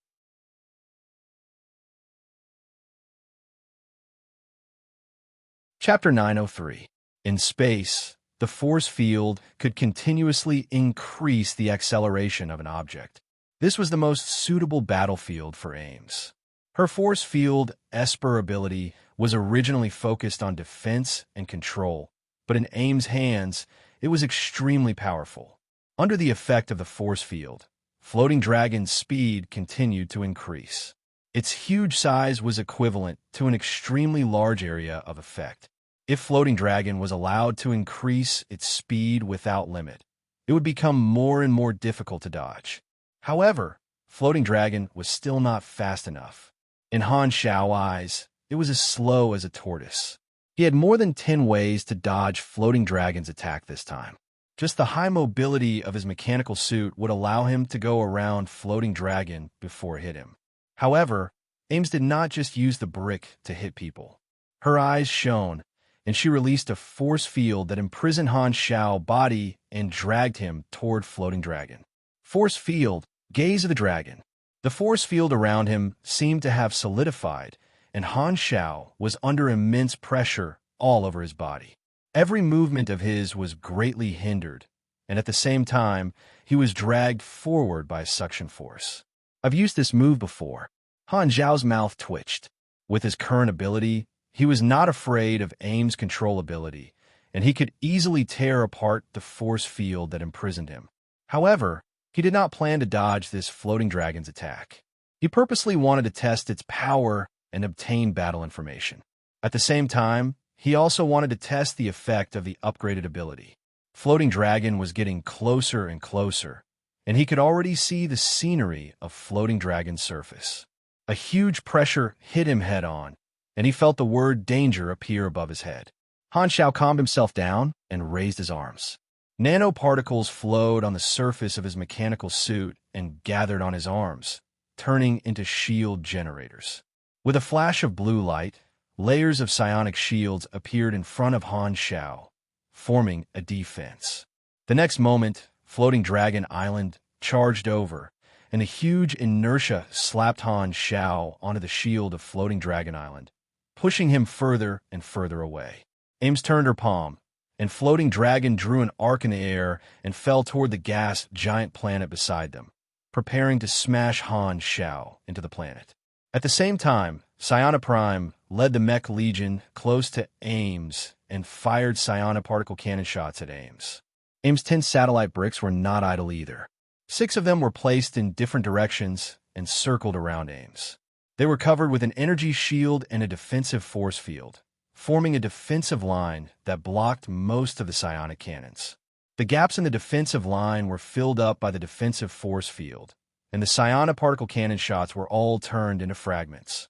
Chapter 903. In space, the force field could continuously increase the acceleration of an object. This was the most suitable battlefield for Ames. Her force field Esper ability was originally focused on defense and control, but in Ames' hands, it was extremely powerful. Under the effect of the force field, floating dragon's speed continued to increase. Its huge size was equivalent to an extremely large area of effect. If floating dragon was allowed to increase its speed without limit, it would become more and more difficult to dodge. However, floating dragon was still not fast enough. In Han Xiao's eyes, it was as slow as a tortoise. He had more than 10 ways to dodge floating dragon's attack this time. Just the high mobility of his mechanical suit would allow him to go around floating dragon before it hit him. However, Ames did not just use the brick to hit people. Her eyes shone, and she released a force field that imprisoned Han Xiao's body and dragged him toward floating dragon. Force field, gaze of the dragon. The force field around him seemed to have solidified, and Han Xiao was under immense pressure all over his body. Every movement of his was greatly hindered, and at the same time, he was dragged forward by a suction force. I've used this move before. Han Xiao's mouth twitched. With his current ability, he was not afraid of Ames' control ability, and he could easily tear apart the force field that imprisoned him. However, he did not plan to dodge this floating dragon's attack. He purposely wanted to test its power and obtain battle information. At the same time, he also wanted to test the effect of the upgraded ability. Floating dragon was getting closer and closer, and he could already see the scenery of floating dragon's surface. A huge pressure hit him head-on, and he felt the word danger appear above his head. Han Xiao calmed himself down and raised his arms. Nanoparticles flowed on the surface of his mechanical suit and gathered on his arms, turning into shield generators. With a flash of blue light, layers of psionic shields appeared in front of Han Shao, forming a defense. The next moment, Floating Dragon Island charged over, and a huge inertia slapped Han Shao onto the shield of Floating Dragon Island, pushing him further and further away. Ames turned her palm, and Floating Dragon drew an arc in the air and fell toward the gas giant planet beside them, preparing to smash Han Shao into the planet. At the same time, Psiona Prime led the Mech Legion close to Ames and fired Psiona particle cannon shots at Ames. Ames' 10 satellite bricks were not idle either. 6 of them were placed in different directions and circled around Ames. They were covered with an energy shield and a defensive force field, forming a defensive line that blocked most of the psionic cannons. The gaps in the defensive line were filled up by the defensive force field, and the Psiona particle cannon shots were all turned into fragments.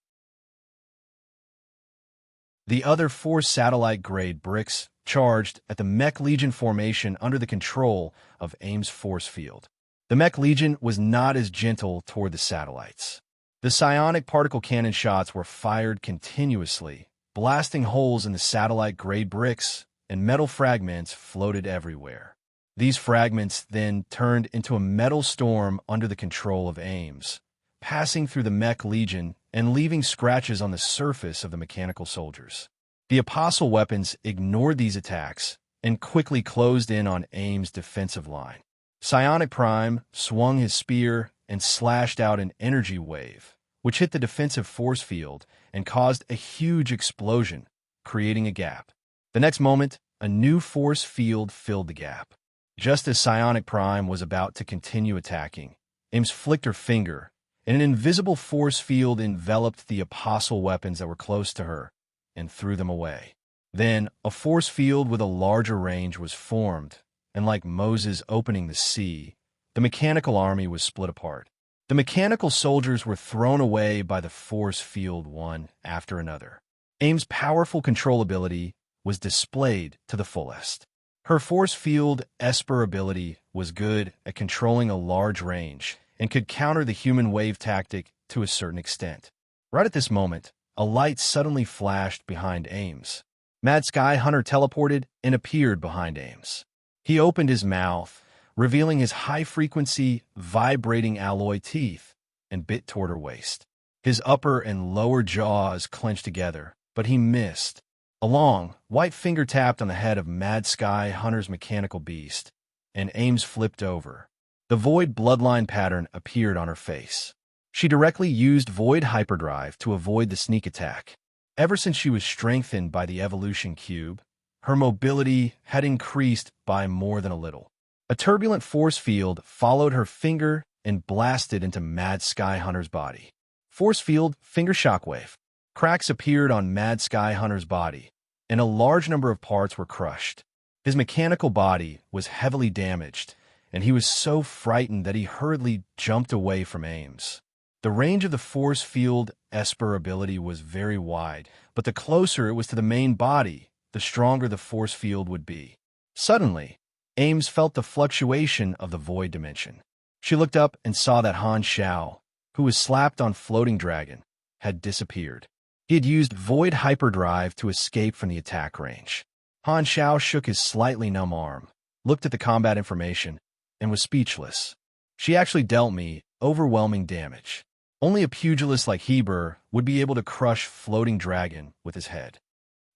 The other 4 satellite-grade bricks charged at the Mech Legion formation under the control of Ames' force field. The Mech Legion was not as gentle toward the satellites. The psionic particle cannon shots were fired continuously, blasting holes in the satellite-grade bricks, and metal fragments floated everywhere. These fragments then turned into a metal storm under the control of Ames, passing through the Mech Legion and leaving scratches on the surface of the mechanical soldiers. The Apostle weapons ignored these attacks and quickly closed in on Ames' defensive line. Psionic Prime swung his spear and slashed out an energy wave, which hit the defensive force field and caused a huge explosion, creating a gap. The next moment, a new force field filled the gap. Just as Psionic Prime was about to continue attacking, Ames flicked her finger, and an invisible force field enveloped the Apostle weapons that were close to her and threw them away. Then, a force field with a larger range was formed, and like Moses opening the sea, the mechanical army was split apart. The mechanical soldiers were thrown away by the force field one after another. Ames' powerful control ability was displayed to the fullest. Her force field Esper ability was good at controlling a large range and could counter the human wave tactic to a certain extent. Right at this moment, a light suddenly flashed behind Ames. Mad Sky Hunter teleported and appeared behind Ames. He opened his mouth, revealing his high-frequency, vibrating alloy teeth, and bit toward her waist. His upper and lower jaws clenched together, but he missed. A long, white finger tapped on the head of Mad Sky Hunter's mechanical beast, and Ames flipped over. The Void bloodline pattern appeared on her face. She directly used Void Hyperdrive to avoid the sneak attack. Ever since she was strengthened by the Evolution Cube, her mobility had increased by more than a little. A turbulent force field followed her finger and blasted into Mad Sky Hunter's body. Force field finger shockwave. Cracks appeared on Mad Sky Hunter's body, and a large number of parts were crushed. His mechanical body was heavily damaged, and he was so frightened that he hurriedly jumped away from Ames. The range of the force field Esper ability was very wide, but the closer it was to the main body, the stronger the force field would be. Suddenly, Ames felt the fluctuation of the void dimension. She looked up and saw that Han Shao, who was slapped on Floating Dragon, had disappeared. He had used Void Hyperdrive to escape from the attack range. Han Shao shook his slightly numb arm, looked at the combat information, and was speechless. She actually dealt me overwhelming damage. Only a pugilist like Heber would be able to crush Floating Dragon with his head.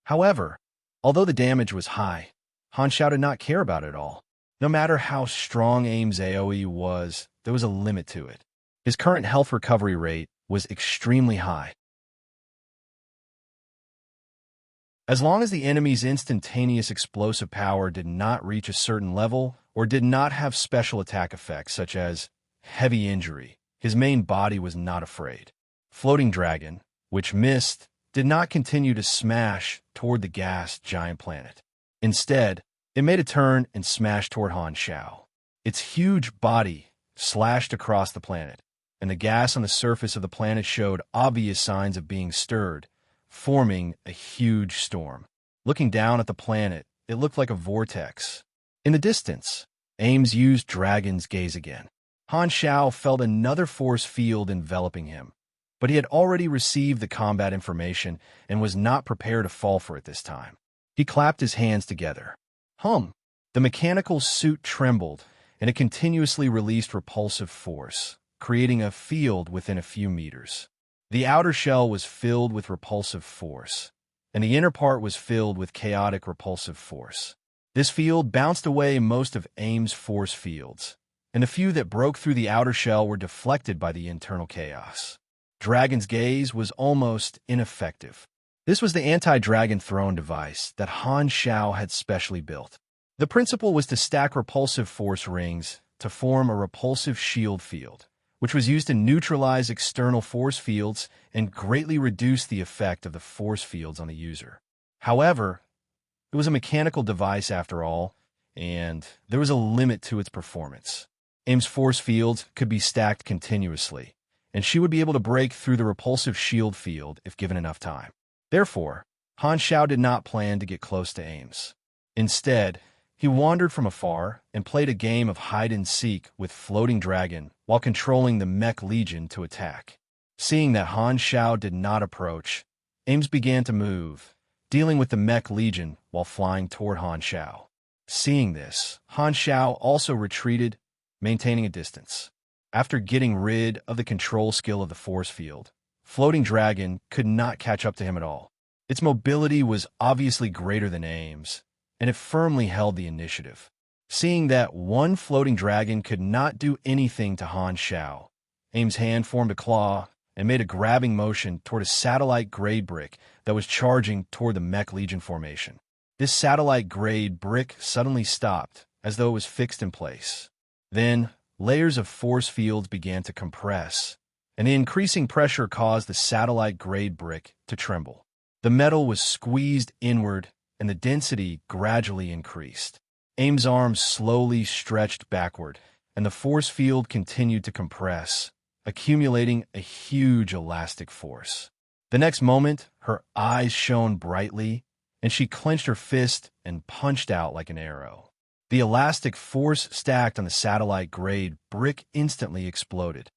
However, although the damage was high, Han Shao did not care about it all. No matter how strong Ames' AoE was, there was a limit to it. His current health recovery rate was extremely high. As long as the enemy's instantaneous explosive power did not reach a certain level or did not have special attack effects such as heavy injury, his main body was not afraid. Floating Dragon, which missed, did not continue to smash toward the gas giant planet. Instead, it made a turn and smashed toward Han Shao. Its huge body slashed across the planet, and the gas on the surface of the planet showed obvious signs of being stirred, forming a huge storm. Looking down at the planet, it looked like a vortex. In the distance, Ames used Dragon's Gaze again. Han Shao felt another force field enveloping him, but he had already received the combat information and was not prepared to fall for it this time. He clapped his hands together. Hum! The mechanical suit trembled, and it continuously released repulsive force, creating a field within a few meters. The outer shell was filled with repulsive force, and the inner part was filled with chaotic repulsive force. This field bounced away most of AIM's force fields, and the few that broke through the outer shell were deflected by the internal chaos. Dragon's Gaze was almost ineffective. This was the anti-dragon throne device that Han Shao had specially built. The principle was to stack repulsive force rings to form a repulsive shield field, which was used to neutralize external force fields and greatly reduce the effect of the force fields on the user. However, it was a mechanical device after all, and there was a limit to its performance. AIM's force fields could be stacked continuously, and she would be able to break through the repulsive shield field if given enough time. Therefore, Han Shao did not plan to get close to AIM's. Instead, he wandered from afar and played a game of hide-and-seek with Floating Dragon while controlling the Mech Legion to attack. Seeing that Han Shao did not approach, AIM's began to move, dealing with the Mech Legion while flying toward Han Shao. Seeing this, Han Shao also retreated, maintaining a distance. After getting rid of the control skill of the force field, Floating Dragon could not catch up to him at all. Its mobility was obviously greater than AIM's, and it firmly held the initiative. Seeing that one Floating Dragon could not do anything to Han Shao, AIM's hand formed a claw and made a grabbing motion toward a satellite-grade brick that was charging toward the Mech Legion formation. This satellite-grade brick suddenly stopped, as though it was fixed in place. Then, layers of force fields began to compress, and the increasing pressure caused the satellite-grade brick to tremble. The metal was squeezed inward, and the density gradually increased. AIM's arms slowly stretched backward, and the force field continued to compress, accumulating a huge elastic force. The next moment, her eyes shone brightly, and she clenched her fist and punched out like an arrow. The elastic force stacked on the satellite-grade brick instantly exploded.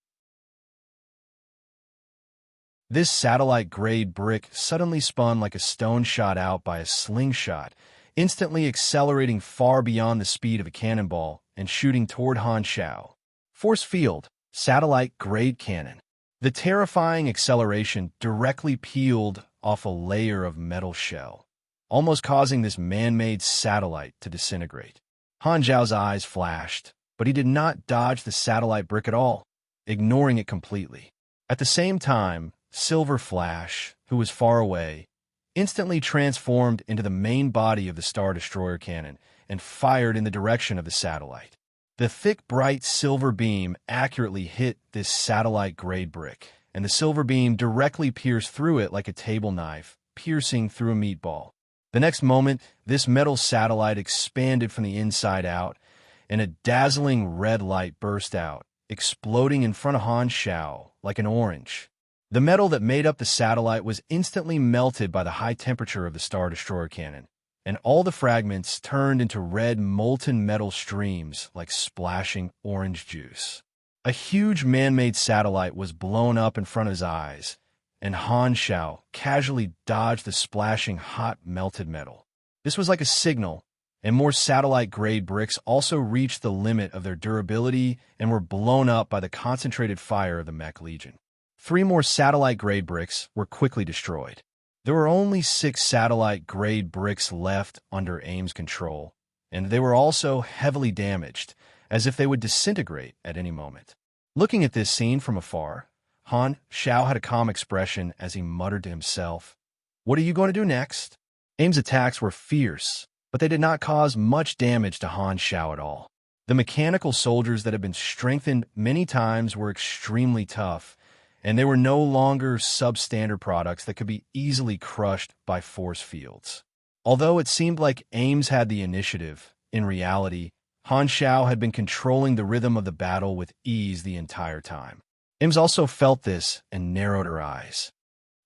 This satellite-grade brick suddenly spun like a stone shot out by a slingshot, instantly accelerating far beyond the speed of a cannonball and shooting toward Han Shao. Force field, satellite-grade cannon. The terrifying acceleration directly peeled off a layer of metal shell, almost causing this man-made satellite to disintegrate. Han Zhao's eyes flashed, but he did not dodge the satellite brick at all, ignoring it completely. At the same time, Silver Flash, who was far away, instantly transformed into the main body of the Star Destroyer cannon and fired in the direction of the satellite. The thick, bright silver beam accurately hit this satellite-grade brick, and the silver beam directly pierced through it like a table knife, piercing through a meatball. The next moment, this metal satellite expanded from the inside out, and a dazzling red light burst out, exploding in front of Han Shao like an orange. The metal that made up the satellite was instantly melted by the high temperature of the Star Destroyer cannon, and all the fragments turned into red molten metal streams like splashing orange juice. A huge man-made satellite was blown up in front of his eyes, and Han Shao casually dodged the splashing hot melted metal. This was like a signal, and more satellite-grade bricks also reached the limit of their durability and were blown up by the concentrated fire of the Mech Legion. 3 more satellite-grade bricks were quickly destroyed. There were only 6 satellite-grade bricks left under AIM's control, and they were also heavily damaged, as if they would disintegrate at any moment. Looking at this scene from afar, Han Shao had a calm expression as he muttered to himself, "What are you going to do next?" AIM's attacks were fierce, but they did not cause much damage to Han Shao at all. The mechanical soldiers that had been strengthened many times were extremely tough, and they were no longer substandard products that could be easily crushed by force fields. Although it seemed like AIM's had the initiative, in reality, Han Shao had been controlling the rhythm of the battle with ease the entire time. AIM's also felt this and narrowed her eyes.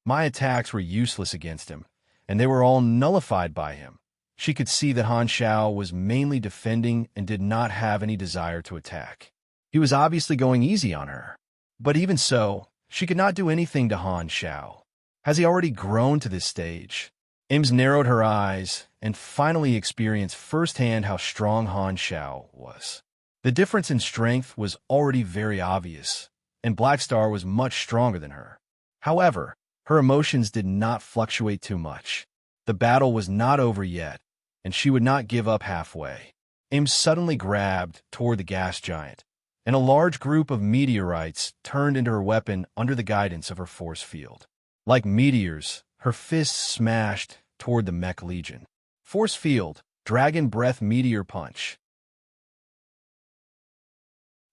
My attacks were useless against him, and they were all nullified by him. She could see that Han Shao was mainly defending and did not have any desire to attack. He was obviously going easy on her. But even so, She could not do anything to Han Xiao. Has he already grown to this stage? Ames narrowed her eyes and finally experienced firsthand how strong Han Xiao was. The difference in strength was already very obvious, and Black Star was much stronger than her. However, her emotions did not fluctuate too much. The battle was not over yet, and she would not give up halfway. Ames suddenly grabbed toward the gas giant, and a large group of meteorites turned into her weapon under the guidance of her force field. Like meteors, her fists smashed toward the Mech Legion. Force field, dragon breath meteor punch.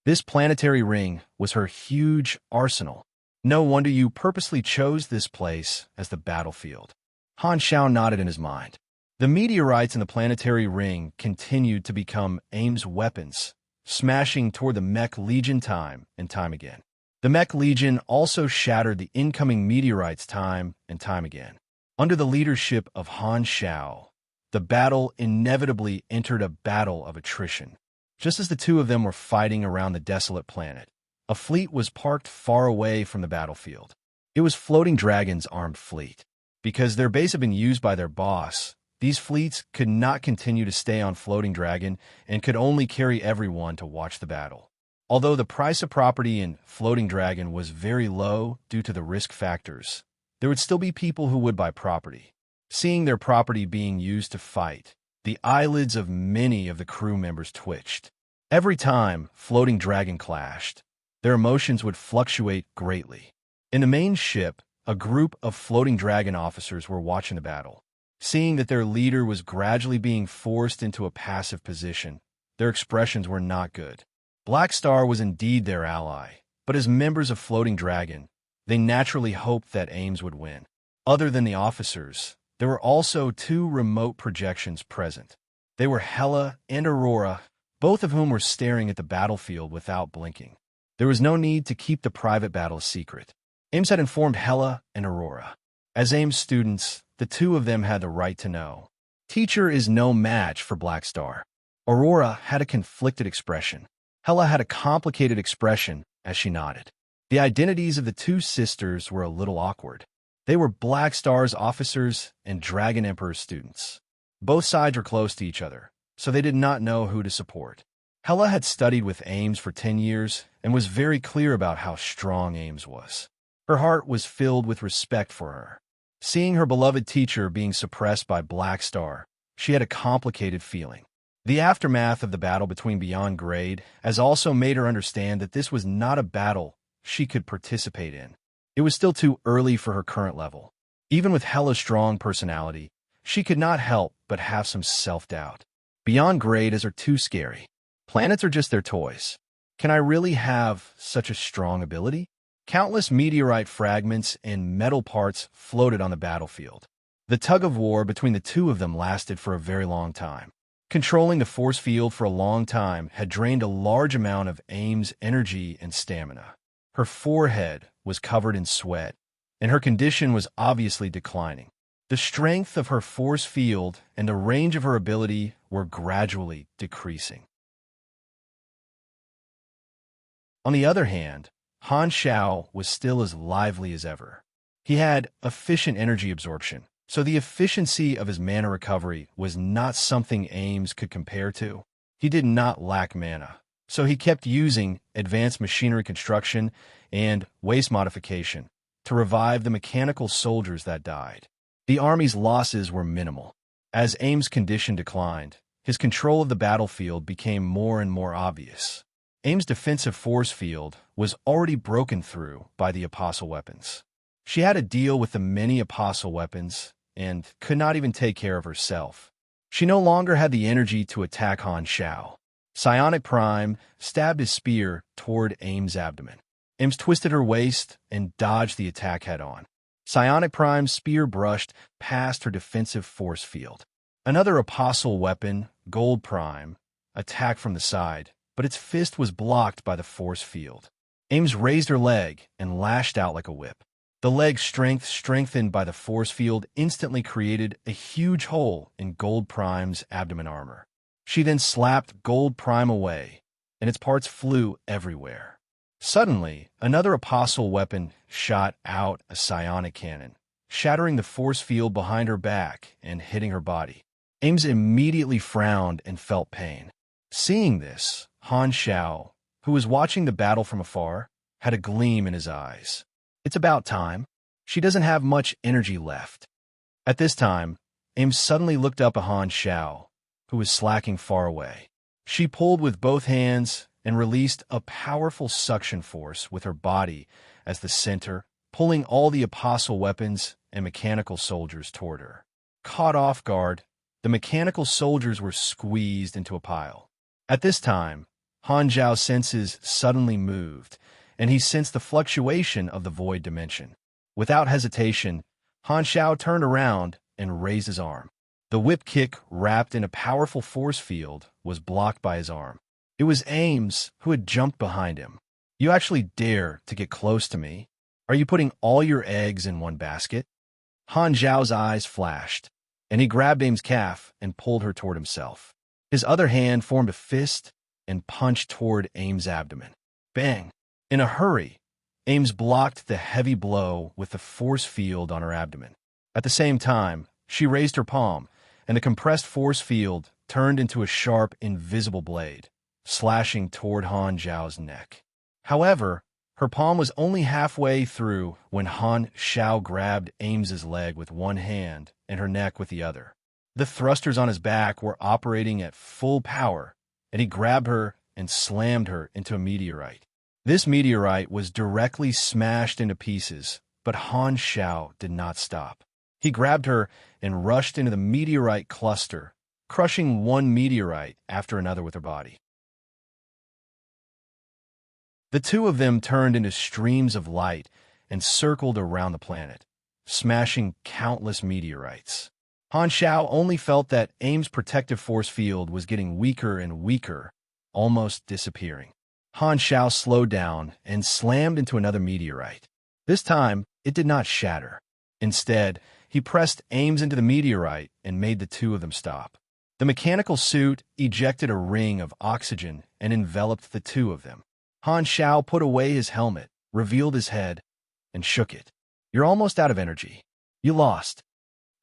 This planetary ring was her huge arsenal. No wonder you purposely chose this place as the battlefield. Han Xiao nodded in his mind. The meteorites in the planetary ring continued to become Ames' weapons, smashing toward the Mech Legion time and time again. The Mech Legion also shattered the incoming meteorites time and time again. Under the leadership of Han Xiao, the battle inevitably entered a battle of attrition. Just as the two of them were fighting around the desolate planet, a fleet was parked far away from the battlefield. It was Floating Dragon's armed fleet. Because their base had been used by their boss, these fleets could not continue to stay on Floating Dragon and could only carry everyone to watch the battle. Although the price of property in Floating Dragon was very low due to the risk factors, there would still be people who would buy property. Seeing their property being used to fight, the eyelids of many of the crew members twitched. Every time Floating Dragon clashed, their emotions would fluctuate greatly. In the main ship, a group of Floating Dragon officers were watching the battle. Seeing that their leader was gradually being forced into a passive position, their expressions were not good. Black Star was indeed their ally, but as members of Floating Dragon, they naturally hoped that Ames would win. Other than the officers, there were also two remote projections present. They were Hela and Aurora, both of whom were staring at the battlefield without blinking. There was no need to keep the private battle a secret. Ames had informed Hela and Aurora. As Ames students, the two of them had the right to know. Teacher is no match for Black Star. Aurora had a conflicted expression. Hela had a complicated expression as she nodded. The identities of the two sisters were a little awkward. They were Black Star's officers and Dragon Emperor's students. Both sides were close to each other, so they did not know who to support. Hela had studied with Ames for 10 years and was very clear about how strong Ames was. Her heart was filled with respect for her. Seeing her beloved teacher being suppressed by Black Star, she had a complicated feeling. The aftermath of the battle between Beyond Grade has also made her understand that this was not a battle she could participate in. It was still too early for her current level. Even with Hela's strong personality, she could not help but have some self-doubt. Beyond Grade are too scary. Planets are just their toys. Can I really have such a strong ability? Countless meteorite fragments and metal parts floated on the battlefield. The tug-of-war between the two of them lasted for a very long time. Controlling the force field for a long time had drained a large amount of Ames' energy and stamina. Her forehead was covered in sweat, and her condition was obviously declining. The strength of her force field and the range of her ability were gradually decreasing. On the other hand, Han Xiao was still as lively as ever. He had efficient energy absorption, so the efficiency of his mana recovery was not something Ames could compare to. He did not lack mana, so he kept using advanced machinery construction and waste modification to revive the mechanical soldiers that died. The army's losses were minimal. As Ames' condition declined, his control of the battlefield became more and more obvious. Ames' defensive force field was already broken through by the Apostle weapons. She had to deal with the many Apostle weapons and could not even take care of herself. She no longer had the energy to attack Han Xiao. Psionic Prime stabbed his spear toward Ames' abdomen. Ames twisted her waist and dodged the attack head-on. Psionic Prime's spear brushed past her defensive force field. Another Apostle weapon, Gold Prime, attacked from the side, but its fist was blocked by the force field. Ames raised her leg and lashed out like a whip. The leg's strength, strengthened by the force field, instantly created a huge hole in Gold Prime's abdomen armor. She then slapped Gold Prime away, and its parts flew everywhere. Suddenly, another apostle weapon shot out a psionic cannon, shattering the force field behind her back and hitting her body. Ames immediately frowned and felt pain. Seeing this, Han Xiao, who was watching the battle from afar, had a gleam in his eyes. It's about time. She doesn't have much energy left. At this time, Ames suddenly looked up at Han Xiao, who was slacking far away. She pulled with both hands and released a powerful suction force with her body as the center, pulling all the apostle weapons and mechanical soldiers toward her. Caught off guard, the mechanical soldiers were squeezed into a pile. At this time, Han Zhao's senses suddenly moved, and he sensed the fluctuation of the void dimension. Without hesitation, Han Xiao turned around and raised his arm. The whip kick, wrapped in a powerful force field, was blocked by his arm. It was Ames who had jumped behind him. "You actually dare to get close to me? Are you putting all your eggs in one basket?" Han Zhao's eyes flashed, and he grabbed Ames' calf and pulled her toward himself. His other hand formed a fist and punched toward Ames' abdomen. Bang! In a hurry, Ames blocked the heavy blow with the force field on her abdomen. At the same time, she raised her palm, and the compressed force field turned into a sharp, invisible blade, slashing toward Han Zhao's neck. However, her palm was only halfway through when Han Xiao grabbed Ames's leg with one hand and her neck with the other. The thrusters on his back were operating at full power, and he grabbed her and slammed her into a meteorite. This meteorite was directly smashed into pieces, but Han Xiao did not stop. He grabbed her and rushed into the meteorite cluster, crushing one meteorite after another with her body. The two of them turned into streams of light and circled around the planet, smashing countless meteorites. Han Xiao only felt that Ames' protective force field was getting weaker and weaker, almost disappearing. Han Xiao slowed down and slammed into another meteorite. This time, it did not shatter. Instead, he pressed Ames into the meteorite and made the two of them stop. The mechanical suit ejected a ring of oxygen and enveloped the two of them. Han Xiao put away his helmet, revealed his head, and shook it. "You're almost out of energy. You lost."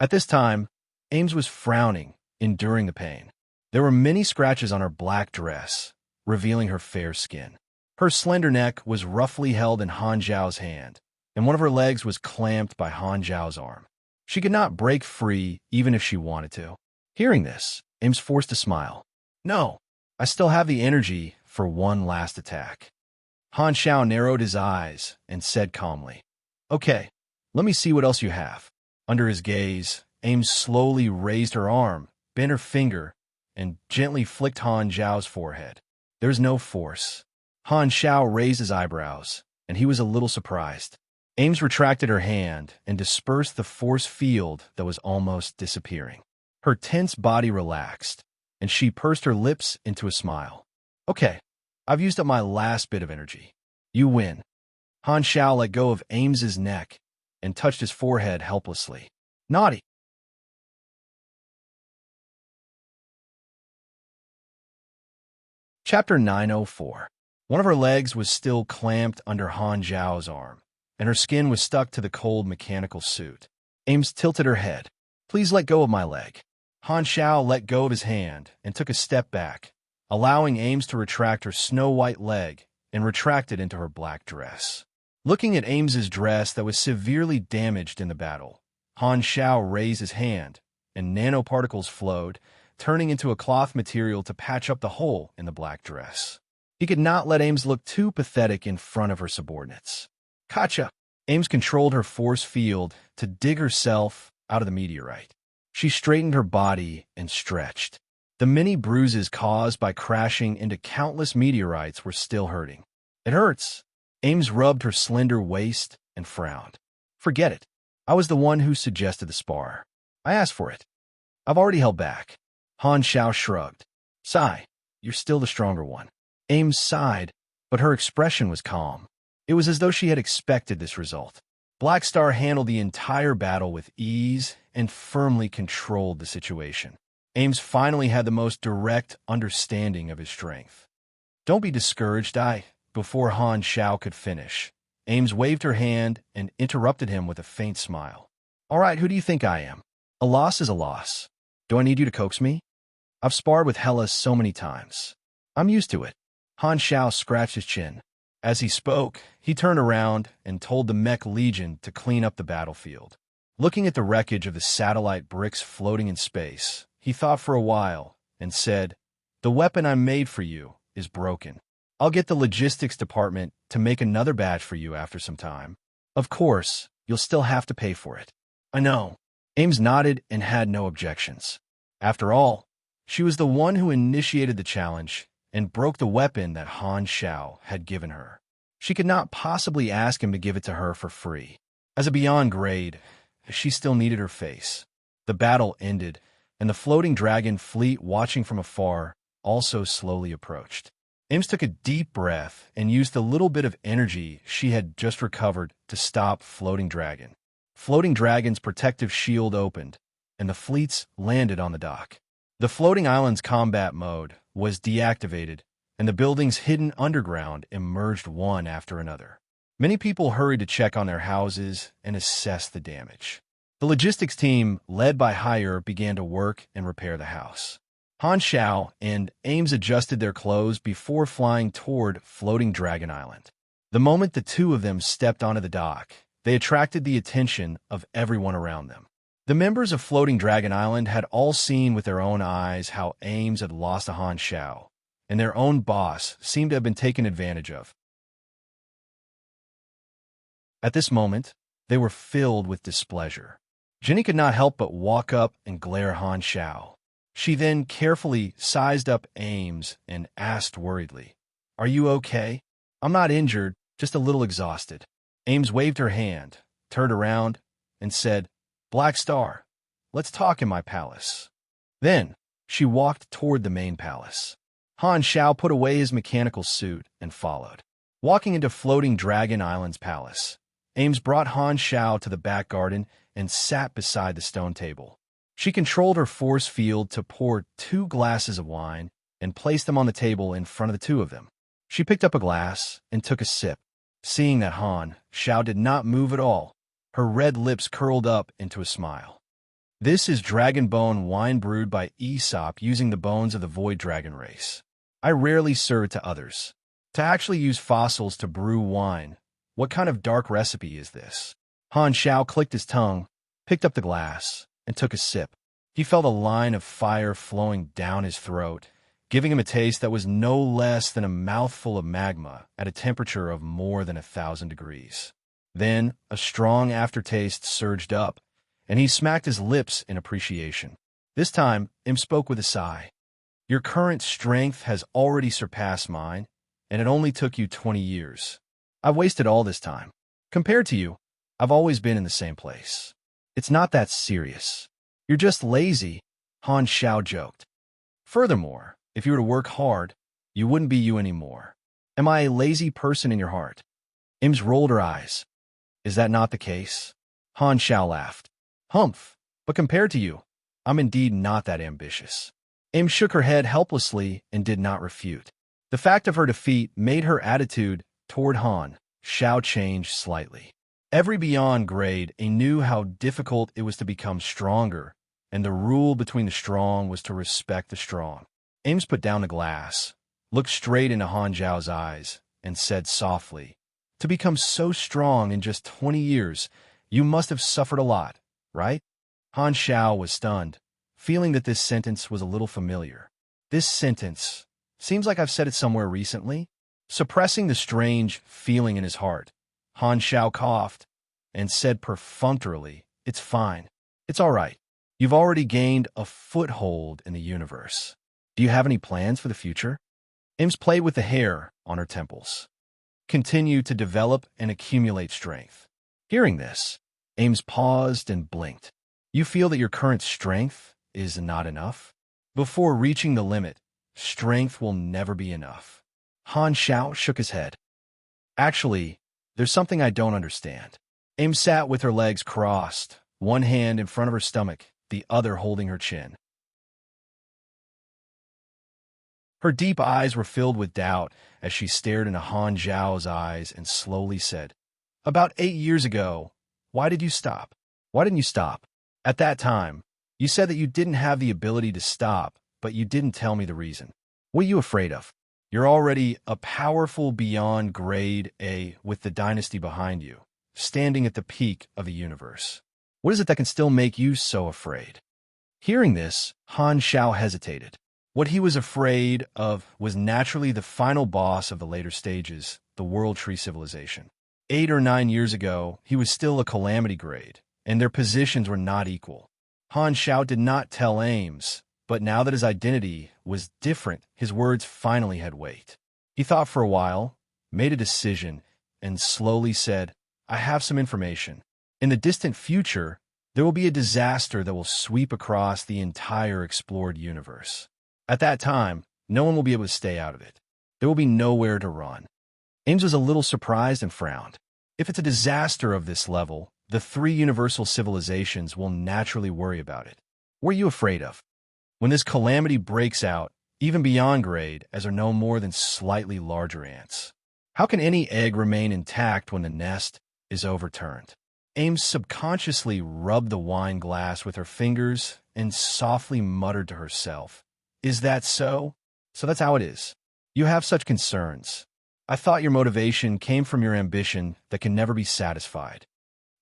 At this time, Ames was frowning, enduring the pain. There were many scratches on her black dress, revealing her fair skin. Her slender neck was roughly held in Han Zhao's hand, and one of her legs was clamped by Han Zhao's arm. She could not break free even if she wanted to. Hearing this, Ames forced a smile. "No, I still have the energy for one last attack." Han Xiao narrowed his eyes and said calmly, "Okay, let me see what else you have." Under his gaze, Ames slowly raised her arm, bent her finger, and gently flicked Han Zhao's forehead. There's no force. Han Xiao raised his eyebrows, and he was a little surprised. Ames retracted her hand and dispersed the force field that was almost disappearing. Her tense body relaxed, and she pursed her lips into a smile. "Okay, I've used up my last bit of energy. You win." Han Xiao let go of Ames's neck and touched his forehead helplessly. "Naughty." Chapter 904. One of her legs was still clamped under Han Zhao's arm, and her skin was stuck to the cold mechanical suit. Ames tilted her head. "Please let go of my leg." Han Xiao let go of his hand and took a step back, allowing Ames to retract her snow-white leg and retract it into her black dress. Looking at Ames's dress that was severely damaged in the battle, Han Xiao raised his hand, and nanoparticles flowed, turning into a cloth material to patch up the hole in the black dress. He could not let Ames look too pathetic in front of her subordinates. "Gotcha!" Ames controlled her force field to dig herself out of the meteorite. She straightened her body and stretched. The many bruises caused by crashing into countless meteorites were still hurting. "It hurts." Ames rubbed her slender waist and frowned. "Forget it. I was the one who suggested the spar. I asked for it. I've already held back." Han Xiao shrugged. "Sigh, you're still the stronger one." Ames sighed, but her expression was calm. It was as though she had expected this result. Black Star handled the entire battle with ease and firmly controlled the situation. Ames finally had the most direct understanding of his strength. "Don't be discouraged. I before Han Xiao could finish. Ames waved her hand and interrupted him with a faint smile. All right, who do you think I am? A loss is a loss. Do I need you to coax me? I've sparred with Hela so many times. I'm used to it. Han Xiao scratched his chin. As he spoke, he turned around and told the Mech Legion to clean up the battlefield. Looking at the wreckage of the satellite bricks floating in space, he thought for a while and said, "The weapon I made for you is broken. I'll get the logistics department to make another batch for you after some time. Of course, you'll still have to pay for it." I know. Ames nodded and had no objections. After all, she was the one who initiated the challenge and broke the weapon that Han Xiao had given her. She could not possibly ask him to give it to her for free. As a beyond grade, she still needed her face. The battle ended, and the floating dragon fleet watching from afar also slowly approached. Ames took a deep breath and used the little bit of energy she had just recovered to stop Floating Dragon. Floating Dragon's protective shield opened, and the fleets landed on the dock. The floating island's combat mode was deactivated, and the buildings hidden underground emerged one after another. Many people hurried to check on their houses and assess the damage. The logistics team, led by Hire, began to work and repair the house. Han Xiao and Ames adjusted their clothes before flying toward Floating Dragon Island. The moment the two of them stepped onto the dock, they attracted the attention of everyone around them. The members of Floating Dragon Island had all seen with their own eyes how Ames had lost to Han Xiao, and their own boss seemed to have been taken advantage of. At this moment, they were filled with displeasure. Jenny could not help but walk up and glare at Han Xiao. She then carefully sized up Ames and asked worriedly, "Are you okay?" "I'm not injured, just a little exhausted." Ames waved her hand, turned around, and said, "Black Star, let's talk in my palace." Then, she walked toward the main palace. Han Xiao put away his mechanical suit and followed. Walking into Floating Dragon Island's palace, Ames brought Han Xiao to the back garden and sat beside the stone table. She controlled her force field to pour 2 glasses of wine and placed them on the table in front of the two of them. She picked up a glass and took a sip. Seeing that Han Xiao did not move at all, her red lips curled up into a smile. "This is dragon bone wine brewed by Aesop using the bones of the void dragon race. I rarely serve it to others. To actually use fossils to brew wine, what kind of dark recipe is this?" Han Xiao clicked his tongue, picked up the glass, and took a sip. He felt a line of fire flowing down his throat, giving him a taste that was no less than a mouthful of magma at a temperature of more than 1,000 degrees. Then a strong aftertaste surged up, and he smacked his lips in appreciation. This time, Im spoke with a sigh. "Your current strength has already surpassed mine, and it only took you 20 years. I've wasted all this time. Compared to you, I've always been in the same place. It's not that serious. You're just lazy," Han Xiao joked. "Furthermore, if you were to work hard, you wouldn't be you anymore. Am I a lazy person in your heart?" Ims rolled her eyes. "Is that not the case?" Han Xiao laughed. "Humph, but compared to you, I'm indeed not that ambitious." Ims shook her head helplessly and did not refute. The fact of her defeat made her attitude toward Han Xiao change slightly. Every beyond grade, he knew how difficult it was to become stronger, and the rule between the strong was to respect the strong. Ames put down the glass, looked straight into Han Xiao's eyes, and said softly, "To become so strong in just 20 years, you must have suffered a lot, right?" Han Xiao was stunned, feeling that this sentence was a little familiar. "This sentence, seems like I've said it somewhere recently." Suppressing the strange feeling in his heart, Han Xiao coughed and said perfunctorily, "It's fine. It's all right. You've already gained a foothold in the universe. Do you have any plans for the future?" Ims played with the hair on her temples. "Continue to develop and accumulate strength." Hearing this, Ames paused and blinked. "You feel that your current strength is not enough? Before reaching the limit, strength will never be enough." Han Xiao shook his head. "Actually, there's something I don't understand." Ames sat with her legs crossed, one hand in front of her stomach, the other holding her chin. Her deep eyes were filled with doubt as she stared into Han Zhao's eyes and slowly said, "About 8 years ago, why did you stop? Why didn't you stop? At that time, you said that you didn't have the ability to stop, but you didn't tell me the reason. What are you afraid of? You're already a powerful beyond grade A with the dynasty behind you, standing at the peak of the universe. What is it that can still make you so afraid?" Hearing this, Han Xiao hesitated. What he was afraid of was naturally the final boss of the later stages, the World Tree Civilization. 8 or 9 years ago, he was still a calamity grade, and their positions were not equal. Han Xiao did not tell Ames, but now that his identity was different, his words finally had weight. He thought for a while, made a decision, and slowly said, "I have some information. In the distant future, there will be a disaster that will sweep across the entire explored universe. At that time, no one will be able to stay out of it. There will be nowhere to run." Ames was a little surprised and frowned. If it's a disaster of this level, the three universal civilizations will naturally worry about it. What are you afraid of? When this calamity breaks out, even beyond grade, as are no more than slightly larger ants. How can any egg remain intact when the nest is overturned? Ames subconsciously rubbed the wine glass with her fingers and softly muttered to herself, "Is that so? So that's how it is. You have such concerns. I thought your motivation came from your ambition that can never be satisfied."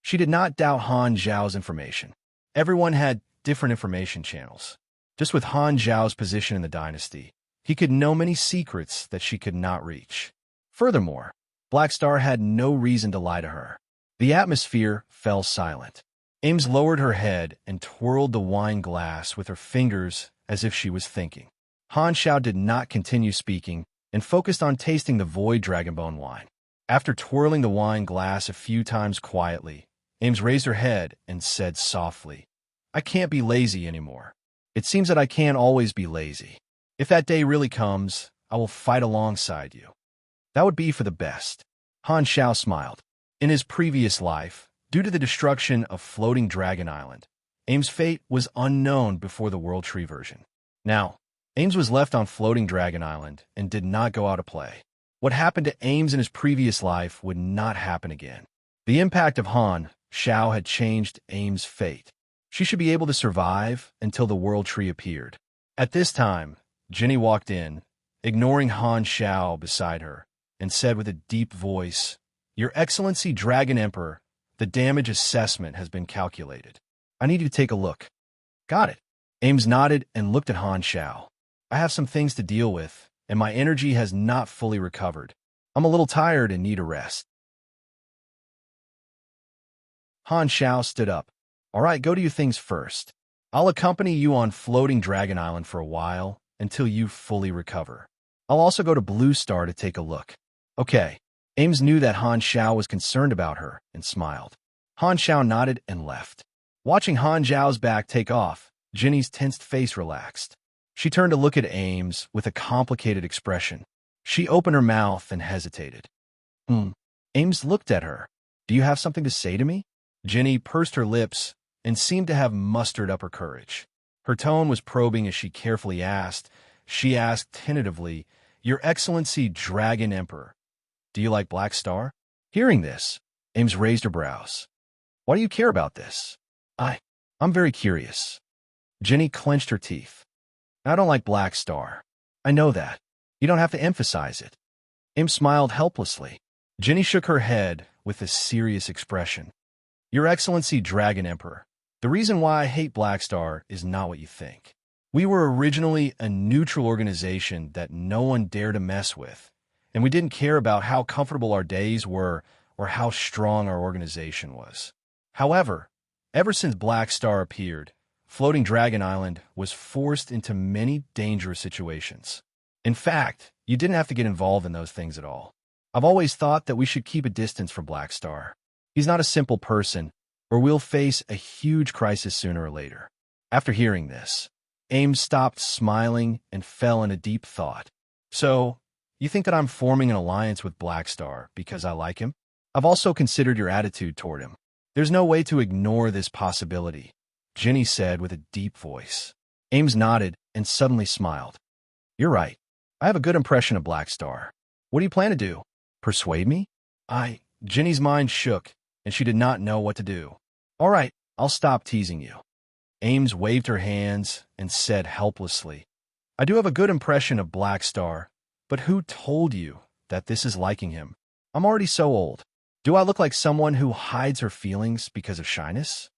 She did not doubt Han Zhao's information. Everyone had different information channels. Just with Han Zhao's position in the dynasty, he could know many secrets that she could not reach. Furthermore, Black Star had no reason to lie to her. The atmosphere fell silent. Ames lowered her head and twirled the wine glass with her fingers as if she was thinking. Han Xiao did not continue speaking and focused on tasting the Void Dragonbone wine. After twirling the wine glass a few times quietly, Ames raised her head and said softly, "I can't be lazy anymore. It seems that I can't always be lazy. If that day really comes, I will fight alongside you. That would be for the best." Han Xiao smiled. In his previous life, due to the destruction of Floating Dragon Island, Ames' fate was unknown before the World Tree version. Now, Ames was left on Floating Dragon Island and did not go out to play. What happened to Ames in his previous life would not happen again. The impact of Han Xiao had changed Ames' fate. She should be able to survive until the World Tree appeared. At this time, Jenny walked in, ignoring Han Xiao beside her, and said with a deep voice, "Your Excellency Dragon Emperor, the damage assessment has been calculated. I need you to take a look." "Got it." Ames nodded and looked at Han Xiao. "I have some things to deal with, and my energy has not fully recovered. I'm a little tired and need a rest." Han Xiao stood up. "All right, go to your things first. I'll accompany you on Floating Dragon Island for a while until you fully recover. I'll also go to Blue Star to take a look." "Okay." Ames knew that Han Xiao was concerned about her and smiled. Han Xiao nodded and left. Watching Han Zhao's back take off, Jenny's tensed face relaxed. She turned to look at Ames with a complicated expression. She opened her mouth and hesitated. Ames looked at her. "Do you have something to say to me?" Jenny pursed her lips and seemed to have mustered up her courage. Her tone was probing as she carefully asked. She asked tentatively, "Your Excellency Dragon Emperor, do you like Black Star?" Hearing this, Ames raised her brows. "Why do you care about this?" I'm very curious." Jenny clenched her teeth. "I don't like Black Star. I know that. You don't have to emphasize it." Ames smiled helplessly. Jenny shook her head with a serious expression. "Your Excellency Dragon Emperor, the reason why I hate Black Star is not what you think. We were originally a neutral organization that no one dared to mess with, and we didn't care about how comfortable our days were or how strong our organization was. However, ever since Black Star appeared, Floating Dragon Island was forced into many dangerous situations. In fact, you didn't have to get involved in those things at all. I've always thought that we should keep a distance from Black Star. He's not a simple person, or we'll face a huge crisis sooner or later." After hearing this, Ames stopped smiling and fell in a deep thought. "So, you think that I'm forming an alliance with Black Star because I like him? I've also considered your attitude toward him. There's no way to ignore this possibility," Jenny said with a deep voice. Ames nodded and suddenly smiled. "You're right. I have a good impression of Black Star. What do you plan to do? Persuade me? Ginny's mind shook, and she did not know what to do. All right, I'll stop teasing you. Ames waved her hands and said helplessly, I do have a good impression of Black Star, but who told you that this is liking him? I'm already so old. Do I look like someone who hides her feelings because of shyness?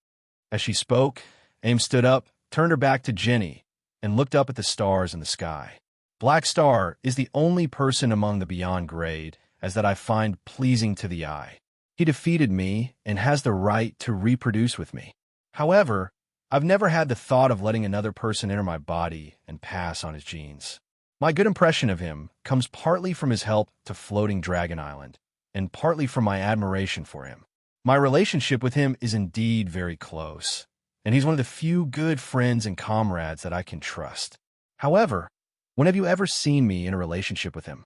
As she spoke, Ames stood up, turned her back to Ginny, and looked up at the stars in the sky. Black Star is the only person among the beyond grade as that I find pleasing to the eye. He defeated me and has the right to reproduce with me. However, I've never had the thought of letting another person enter my body and pass on his genes. My good impression of him comes partly from his help to Floating Dragon Island, and partly from my admiration for him. My relationship with him is indeed very close, and he's one of the few good friends and comrades that I can trust. However, when have you ever seen me in a relationship with him?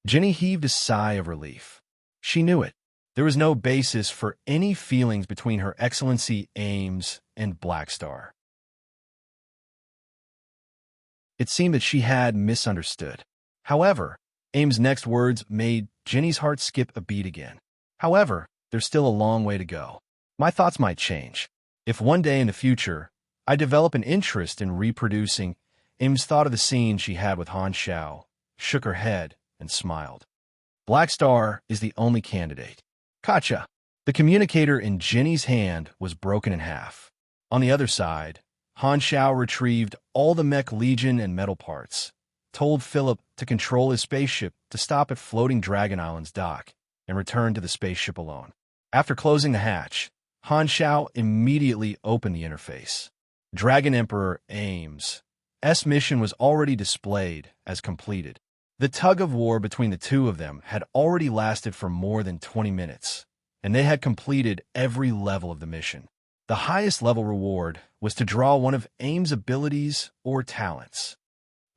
Ginny heaved a sigh of relief. She knew it. There was no basis for any feelings between Her Excellency Ames and Black Star. It seemed that she had misunderstood. However, Ames' next words made Ginny's heart skip a beat again. However, there's still a long way to go. My thoughts might change. If one day in the future I develop an interest in reproducing, Ames thought of the scene she had with Han Xiao, shook her head, and smiled. Black Star is the only candidate. Gotcha. The communicator in Ginny's hand was broken in half. On the other side, Han Xiao retrieved all the mech legion and metal parts, told Philip to control his spaceship to stop at Floating Dragon Island's dock, and return to the spaceship alone. After closing the hatch, Han Xiao immediately opened the interface. Dragon Emperor Ames' mission was already displayed as completed. The tug-of-war between the two of them had already lasted for more than 20 minutes, and they had completed every level of the mission. The highest level reward was to draw one of Ames' abilities or talents.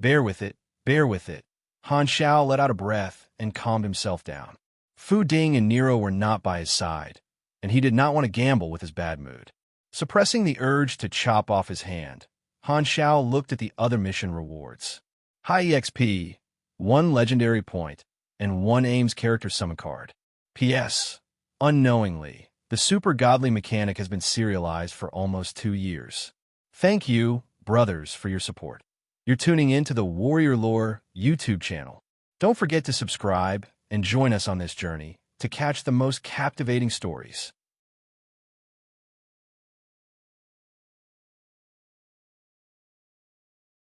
Bear with it, bear with it. Han Xiao let out a breath and calmed himself down. Fu Ding and Nero were not by his side, and he did not want to gamble with his bad mood. Suppressing the urge to chop off his hand, Han Xiao looked at the other mission rewards. High EXP, 1 legendary point, and 1 Ames character summon card. P.S. Unknowingly, the super godly mechanic has been serialized for almost 2 years. Thank you, brothers, for your support. You're tuning in to the Warrior Lore YouTube channel. Don't forget to subscribe and join us on this journey to catch the most captivating stories.